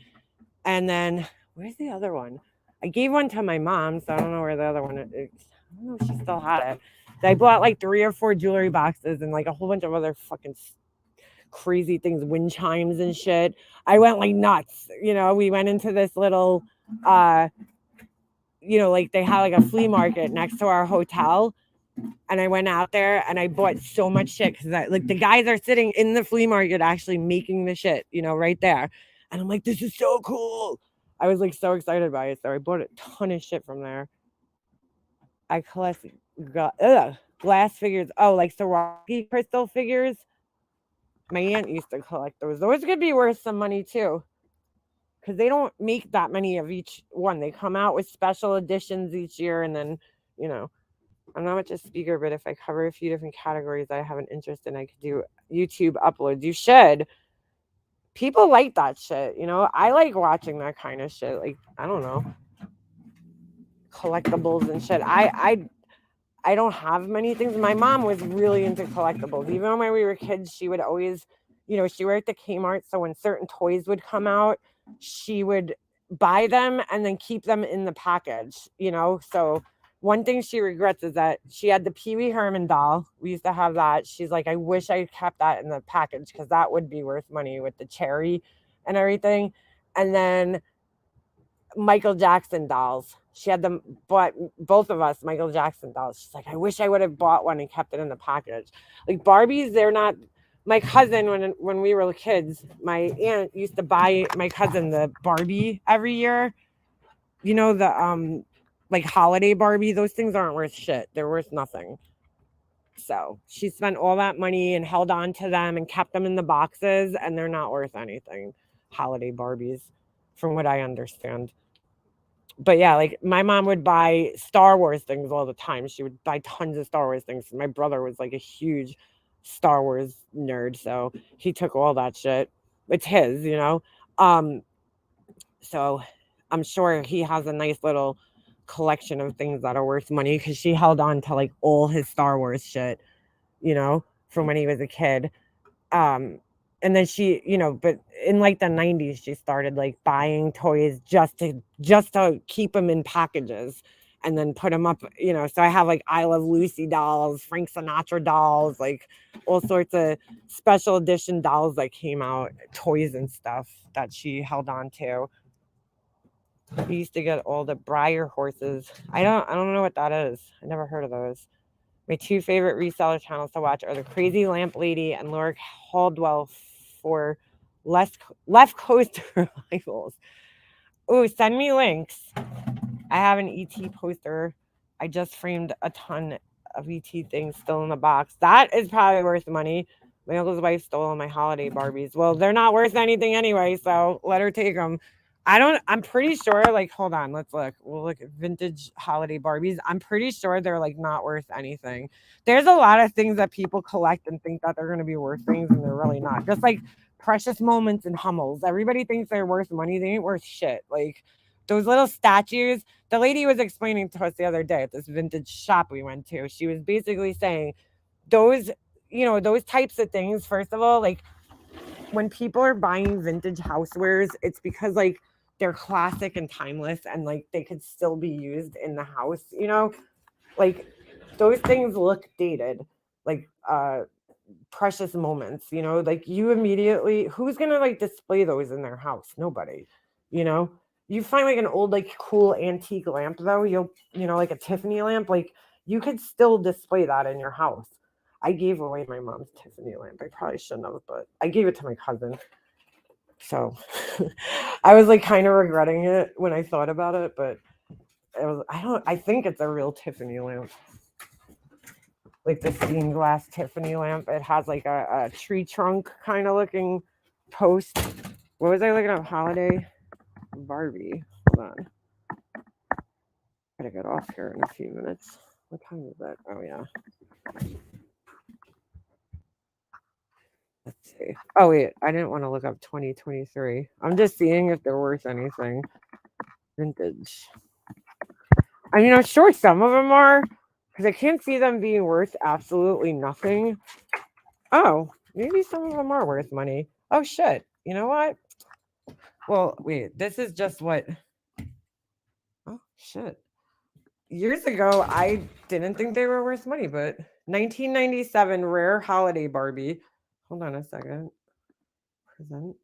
Speaker 1: And then where's the other one? I gave one to my mom, so I don't know where the other one is. I don't know if she still had it. I bought like 3 or 4 jewelry boxes and like a whole bunch of other fucking crazy things, wind chimes and shit. I went like nuts. You know, we went into this little you know, like they had like a flea market next to our hotel. And I went out there and I bought so much shit because like the guys are sitting in the flea market actually making the shit, you know, right there. And I'm like, this is so cool. I was like so excited by it. So I bought a ton of shit from there. I collect glass figures. Oh, like Swarovski crystal figures. My aunt used to collect those. Those could be worth some money too. Because they don't make that many of each one. They come out with special editions each year. And then, you know, I'm not much a speaker, but if I cover a few different categories that I have an interest in, I could do YouTube uploads. You should. People like that shit. You know, I like watching that kind of shit. Like, I don't know, collectibles and shit. I don't have many things. My mom was really into collectibles. Even when we were kids, she would always, you know, she worked at Kmart. So when certain toys would come out, she would buy them and then keep them in the package, you know. So one thing she regrets is that she had the Pee Wee Herman doll. We used to have that. She's like, I wish I kept that in the package because that would be worth money with the cherry and everything. And then Michael Jackson dolls. She had them, bought both of us Michael Jackson dolls. She's like, I wish I would have bought one and kept it in the package. Like Barbies, they're not. My cousin, when we were kids, my aunt used to buy my cousin the Barbie every year. You know, the like holiday Barbie. Those things aren't worth shit. They're worth nothing. So she spent all that money and held on to them and kept them in the boxes, and they're not worth anything. Holiday Barbies, from what I understand. But yeah, like my mom would buy Star Wars things all the time. She would buy tons of Star Wars things. My brother was like a huge Star Wars nerd, so he took all that shit. It's his, you know. So I'm sure he has a nice little collection of things that are worth money because she held on to like all his Star Wars shit, you know, from when he was a kid. And then she, you know, but in like the 90s, she started like buying toys just to keep them in packages and then put them up, you know. So I have like I Love Lucy dolls, Frank Sinatra dolls, like all sorts of special edition dolls that came out, toys and stuff that she held on to. We used to get all the Breyer horses. I don't know what that is. I never heard of those. My 2 favorite reseller channels to watch are the Crazy Lamp Lady and Laura Caldwell for left coast rivals. Oh, send me links. I have an ET poster. I just framed a ton of ET things still in the box. That is probably worth money. My uncle's wife stole all my holiday Barbies. Well, they're not worth anything anyway, so let her take them. I'm pretty sure, like, hold on, let's look. We'll look at vintage holiday Barbies. I'm pretty sure they're like not worth anything. There's a lot of things that people collect and think that they're going to be worth things and they're really not. Just like precious moments and Hummels. Everybody thinks they're worth money. They ain't worth shit. Like those little statues. The lady was explaining to us the other day at this vintage shop we went to. She was basically saying those, you know, those types of things, first of all, like when people are buying vintage housewares, it's because like they're classic and timeless, and like they could still be used in the house, you know, like those things look dated, like precious moments, you know, like you immediately, who's gonna like display those in their house? Nobody, you know. You find like an old like cool antique lamp though, you know, like a Tiffany lamp, like you could still display that in your house. I gave away my mom's Tiffany lamp. I probably shouldn't have, but I gave it to my cousin. So I was like kind of regretting it when I thought about it, but it was, I think it's a real Tiffany lamp. Like the stained glass Tiffany lamp. It has like a tree trunk kind of looking post. What was I looking at? Holiday Barbie. Hold on. Gotta get off here in a few minutes. What time is it? Oh yeah. Let's see. Oh wait, I didn't want to look up 2023. I'm just seeing if they're worth anything. Vintage. I mean, I'm sure some of them are, because I can't see them being worth absolutely nothing. Oh, maybe some of them are worth money. Oh shit. You know what? Well, wait, this is just what. Oh shit. Years ago, I didn't think they were worth money, but 1997 rare holiday Barbie. Hold on a second. Present.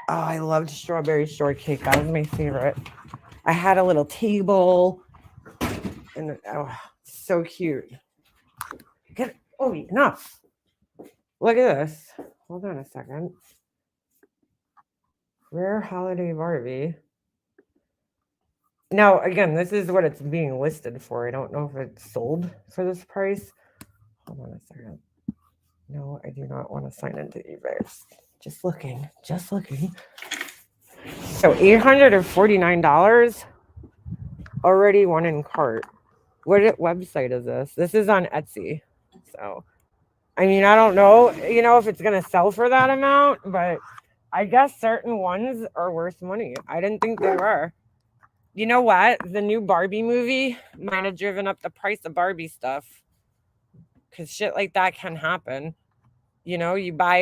Speaker 1: Oh, I loved strawberry shortcake. That was my favorite. I had a little table, and oh, so cute. Oh, enough. Look at this. Hold on a second. Rare holiday Barbie. Now, again, this is what it's being listed for. I don't know if it's sold for this price. Hold on a second. No, I do not want to sign into eBay. Just looking. So $849. Already one in cart. What website is this? This is on Etsy. So, I mean, I don't know, you know, if it's going to sell for that amount, but I guess certain ones are worth money. I didn't think they were. You know what? The new Barbie movie might have driven up the price of Barbie stuff, because shit like that can happen. You know, you buy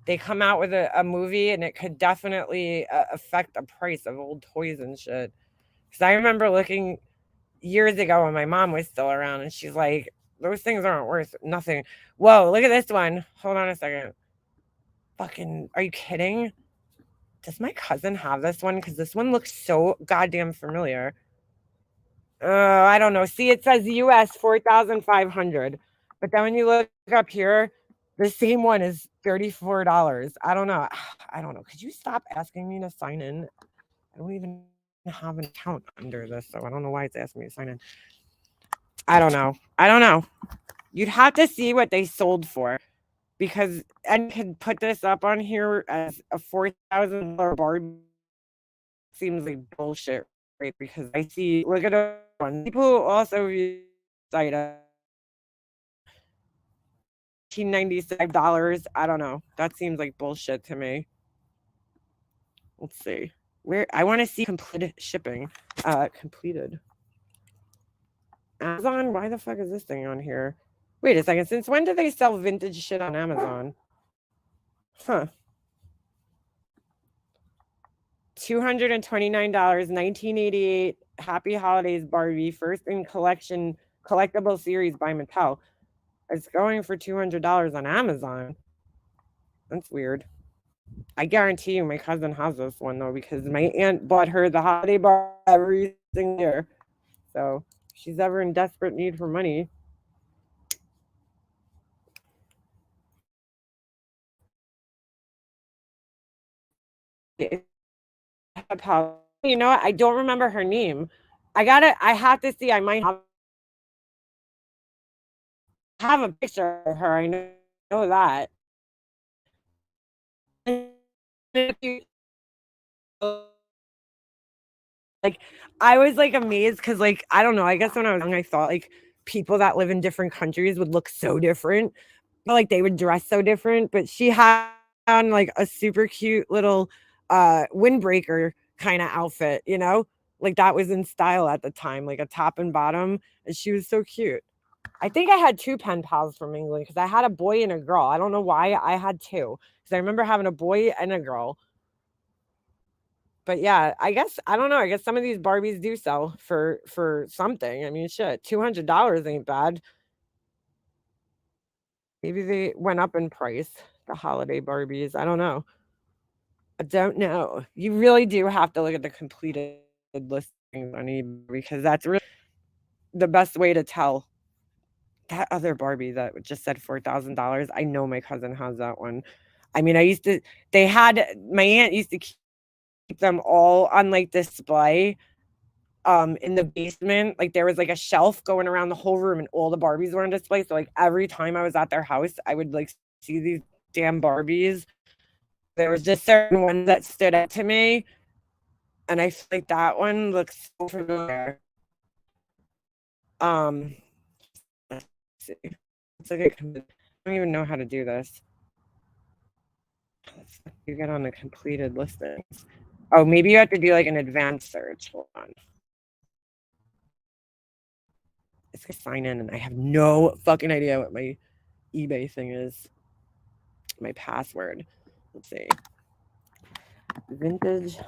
Speaker 1: they come out with a movie and it could definitely affect the price of old toys and shit. Because I remember looking years ago when my mom was still around, and she's like, those things aren't worth nothing. Whoa, look at this one. Hold on a second. Fucking, are you kidding? Does my cousin have this one? Because this one looks so goddamn familiar. I don't know. See, it says US 4,500. But then when you look up here, the same one is $34. I don't know. Could you stop asking me to sign in? I don't even have an account under this, so I don't know why it's asking me to sign in. I don't know. You'd have to see what they sold for, because and could put this up on here as a $4,000 Barbie. Seems like bullshit, right? Because I see, look at the one. People also use $1,995. I don't know. That seems like bullshit to me. Let's see. Where I want to see completed shipping. Completed. Amazon, why the fuck is this thing on here? Wait a second. Since when do they sell vintage shit on Amazon? Huh. $229, 1988 Happy Holidays Barbie, first in collection collectible series by Mattel. It's going for $200 on Amazon. That's weird. I guarantee you my cousin has this one though, because my aunt bought her the holiday bar every single year. So if she's ever in desperate need for money. You know what? I don't remember her name. I have to see. I might have a picture of her. I know that. Like, I was like amazed because, like, I don't know. I guess when I was young, I thought like people that live in different countries would look so different, but like they would dress so different. But she had on like a super cute little windbreaker kind of outfit, you know, like that was in style at the time, like a top and bottom, and she was so cute. I think I had two pen pals from England because I had a boy and a girl. I don't know why I had two, because I remember having a boy and a girl. But yeah, I guess I don't know. I guess some of these Barbies do sell for something. I mean, shit, $200 ain't bad. Maybe they went up in price, the holiday Barbies. I don't know. I don't know. You really do have to look at the completed listings on eBay because that's really the best way to tell. That other Barbie that just said $4,000. I know my cousin has that one. I mean, my aunt used to keep them all on like display in the basement. Like there was like a shelf going around the whole room and all the Barbies were on display. So like every time I was at their house, I would like see these damn Barbies. There was just certain ones that stood out to me. And I feel like that one looks so familiar. Let's see. It's like I don't even know how to do this. You get on the completed listings. Oh, maybe you have to do like an advanced search. Hold on. It's gonna sign in and I have no fucking idea what my eBay thing is. My password. Let's see. Vintage.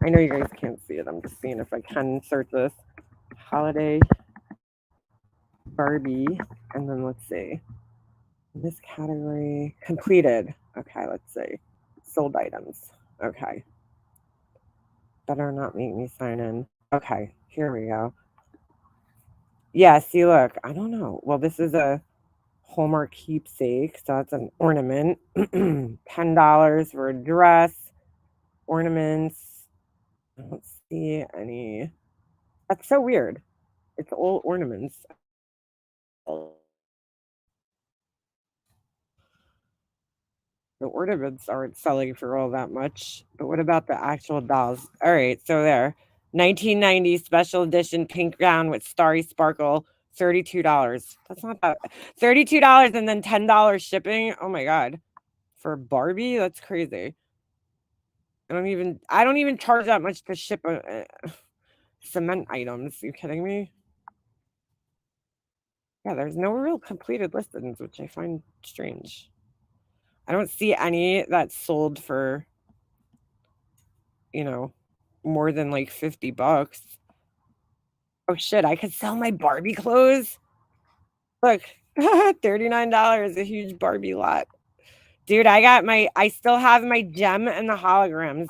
Speaker 1: I know you guys can't see it. I'm just seeing if I can search this. Holiday Barbie. And then let's see. In this category. Completed. Okay, let's see. Sold items. Okay. Better not make me sign in. Okay, here we go. Yeah, see, look, I don't know. Well, this is a Hallmark keepsake, so that's an ornament. $10 for a dress, ornaments. I don't see any. That's so weird. It's all ornaments. The ornaments aren't selling for all that much. But what about the actual dolls? All right, so there. 1990 special edition pink gown with starry sparkle, $32. That's not that. $32 and then $10 shipping. Oh my god. For Barbie, that's crazy. I don't even charge that much to ship cement items. Are you kidding me? Yeah, there's no real completed listings, which I find strange. I don't see any that sold for, more than like $50. Oh shit, I could sell my Barbie clothes. Look, $39, a huge Barbie lot. Dude, I still have my gem and the holograms.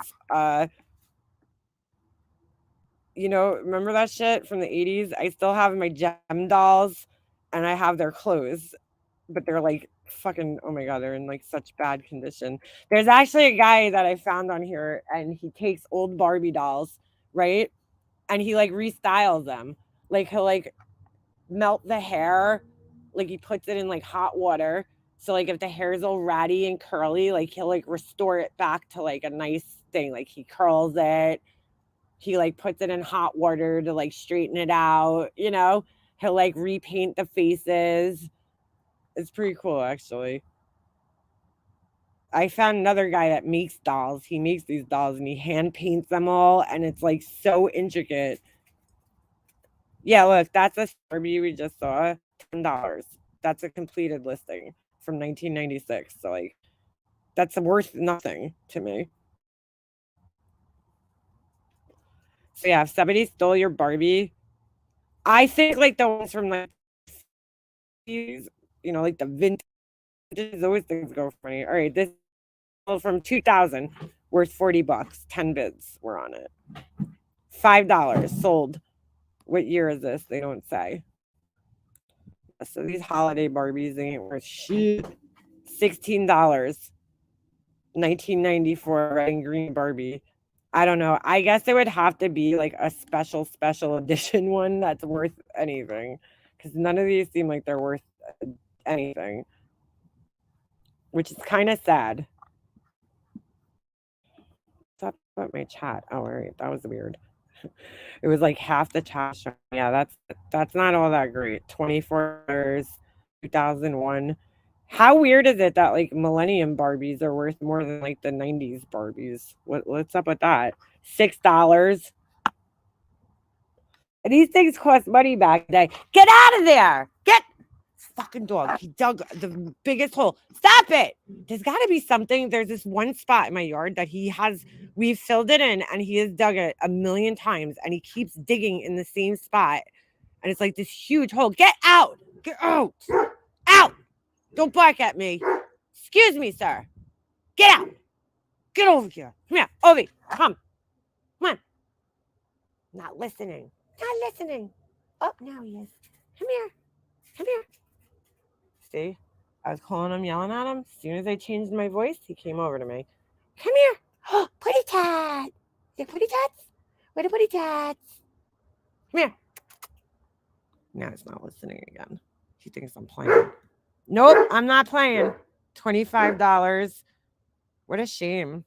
Speaker 1: Remember that shit from the 80s? I still have my gem dolls and I have their clothes, but they're like fucking, oh my god, they're in like such bad condition. There's actually a guy that I found on here and he takes old Barbie dolls, right? And he like restyles them. Like he'll like melt the hair, like he puts it in like hot water. So like if the hair is all ratty and curly, like he'll like restore it back to like a nice thing. Like he curls it. He like puts it in hot water to like straighten it out, He'll like repaint the faces. It's pretty cool actually. I found another guy that makes dolls. He makes these dolls and he hand paints them all and it's like so intricate. Yeah, look, that's a Barbie we just saw. $10. That's a completed listing from 1996. So like that's worth nothing to me. So yeah, if somebody stole your Barbie, I think like the ones from like these, like the vintage, those things go funny. All right, this is from 2000, worth $40. 10 bids were on it. $5 sold. What year is this? They don't say. So these holiday Barbies ain't worth shit. $16. 1994 red and green Barbie. I don't know. I guess it would have to be like a special edition one that's worth anything. Because none of these seem like they're worth anything. Which is kind of sad. What's up about my chat? Oh, all right. That was weird. It was like half the chat. Yeah, that's not all that great. 24 years, 2001. How weird is it that like Millennium Barbies are worth more than like the 90s Barbies? What's up with that? $6. And these things cost money back then. Get out of there! Fucking dog. He dug the biggest hole. Stop it. There's got to be something. There's this one spot in my yard that we've filled it in and he has dug it 1,000,000 times and he keeps digging in the same spot. And it's like this huge hole. Get out. Get out. Out. Don't bark at me. Excuse me, sir. Get out. Get over here. Come here. Ovi. Come. Come on. Not listening. Not listening. Oh, now he is. Come here. Come here. See? I was calling him, yelling at him. As soon as I changed my voice, he came over to me. Come here. Oh, putty tat. You putty tats? Where the putty tats? Come here. Now he's not listening again. He thinks I'm playing. Nope, I'm not playing. $25. What a shame.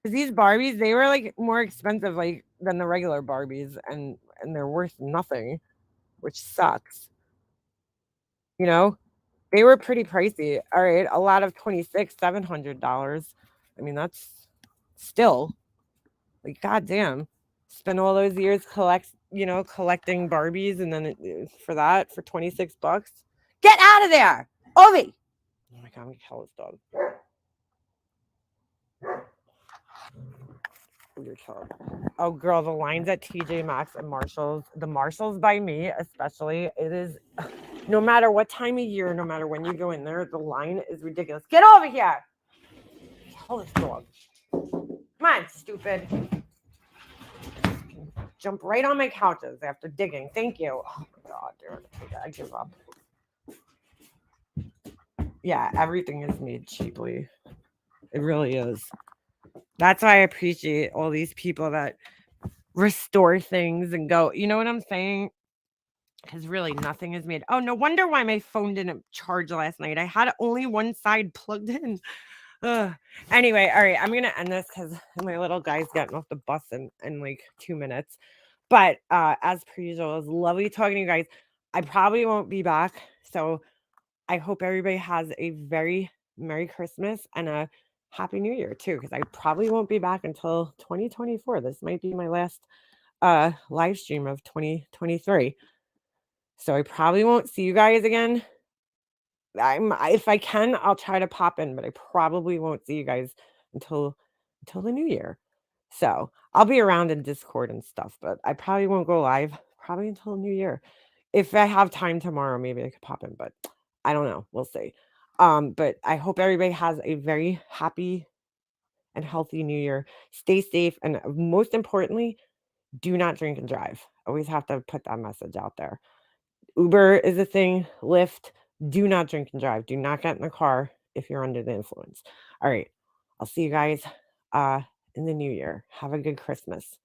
Speaker 1: Because these Barbies, they were like more expensive like than the regular Barbies, and they're worth nothing, which sucks. You know, they were pretty pricey. All right, a lot of $700. I mean, that's still like goddamn. Spend all those years collecting Barbies, and then for 26 bucks. Get out of there, Ovi! Oh my god, I'm gonna kill this dog. Oh, girl, the lines at TJ Maxx and Marshalls, the Marshalls by me especially, it is, no matter what time of year, no matter when you go in there, the line is ridiculous. Get over here! Kill this dog. Come on, stupid. Jump right on my couches after digging. Thank you. Oh my god, dude. I give up. Yeah, everything is made cheaply. It really is. That's why I appreciate all these people that restore things and go, you know what I'm saying? Because really nothing is made. Oh, no wonder why my phone didn't charge last night. I had only one side plugged in. Ugh. Anyway, all right, I'm going to end this because my little guy's getting off the bus in like 2 minutes. But as per usual, it was lovely talking to you guys. I probably won't be back. So I hope everybody has a very Merry Christmas and a Happy New Year too, because I probably won't be back until 2024. This might be my last live stream of 2023. So I probably won't see you guys again. If I can, I'll try to pop in, but I probably won't see you guys until the new year. So I'll be around in Discord and stuff, but I probably won't go live probably until the new year. If I have time tomorrow, maybe I could pop in, but I don't know. We'll see. But I hope everybody has a very happy and healthy new year. Stay safe. And most importantly, do not drink and drive. Always have to put that message out there. Uber is a thing. Lyft. Do not drink and drive. Do not get in the car if you're under the influence. All right. I'll see you guys in the new year. Have a good Christmas.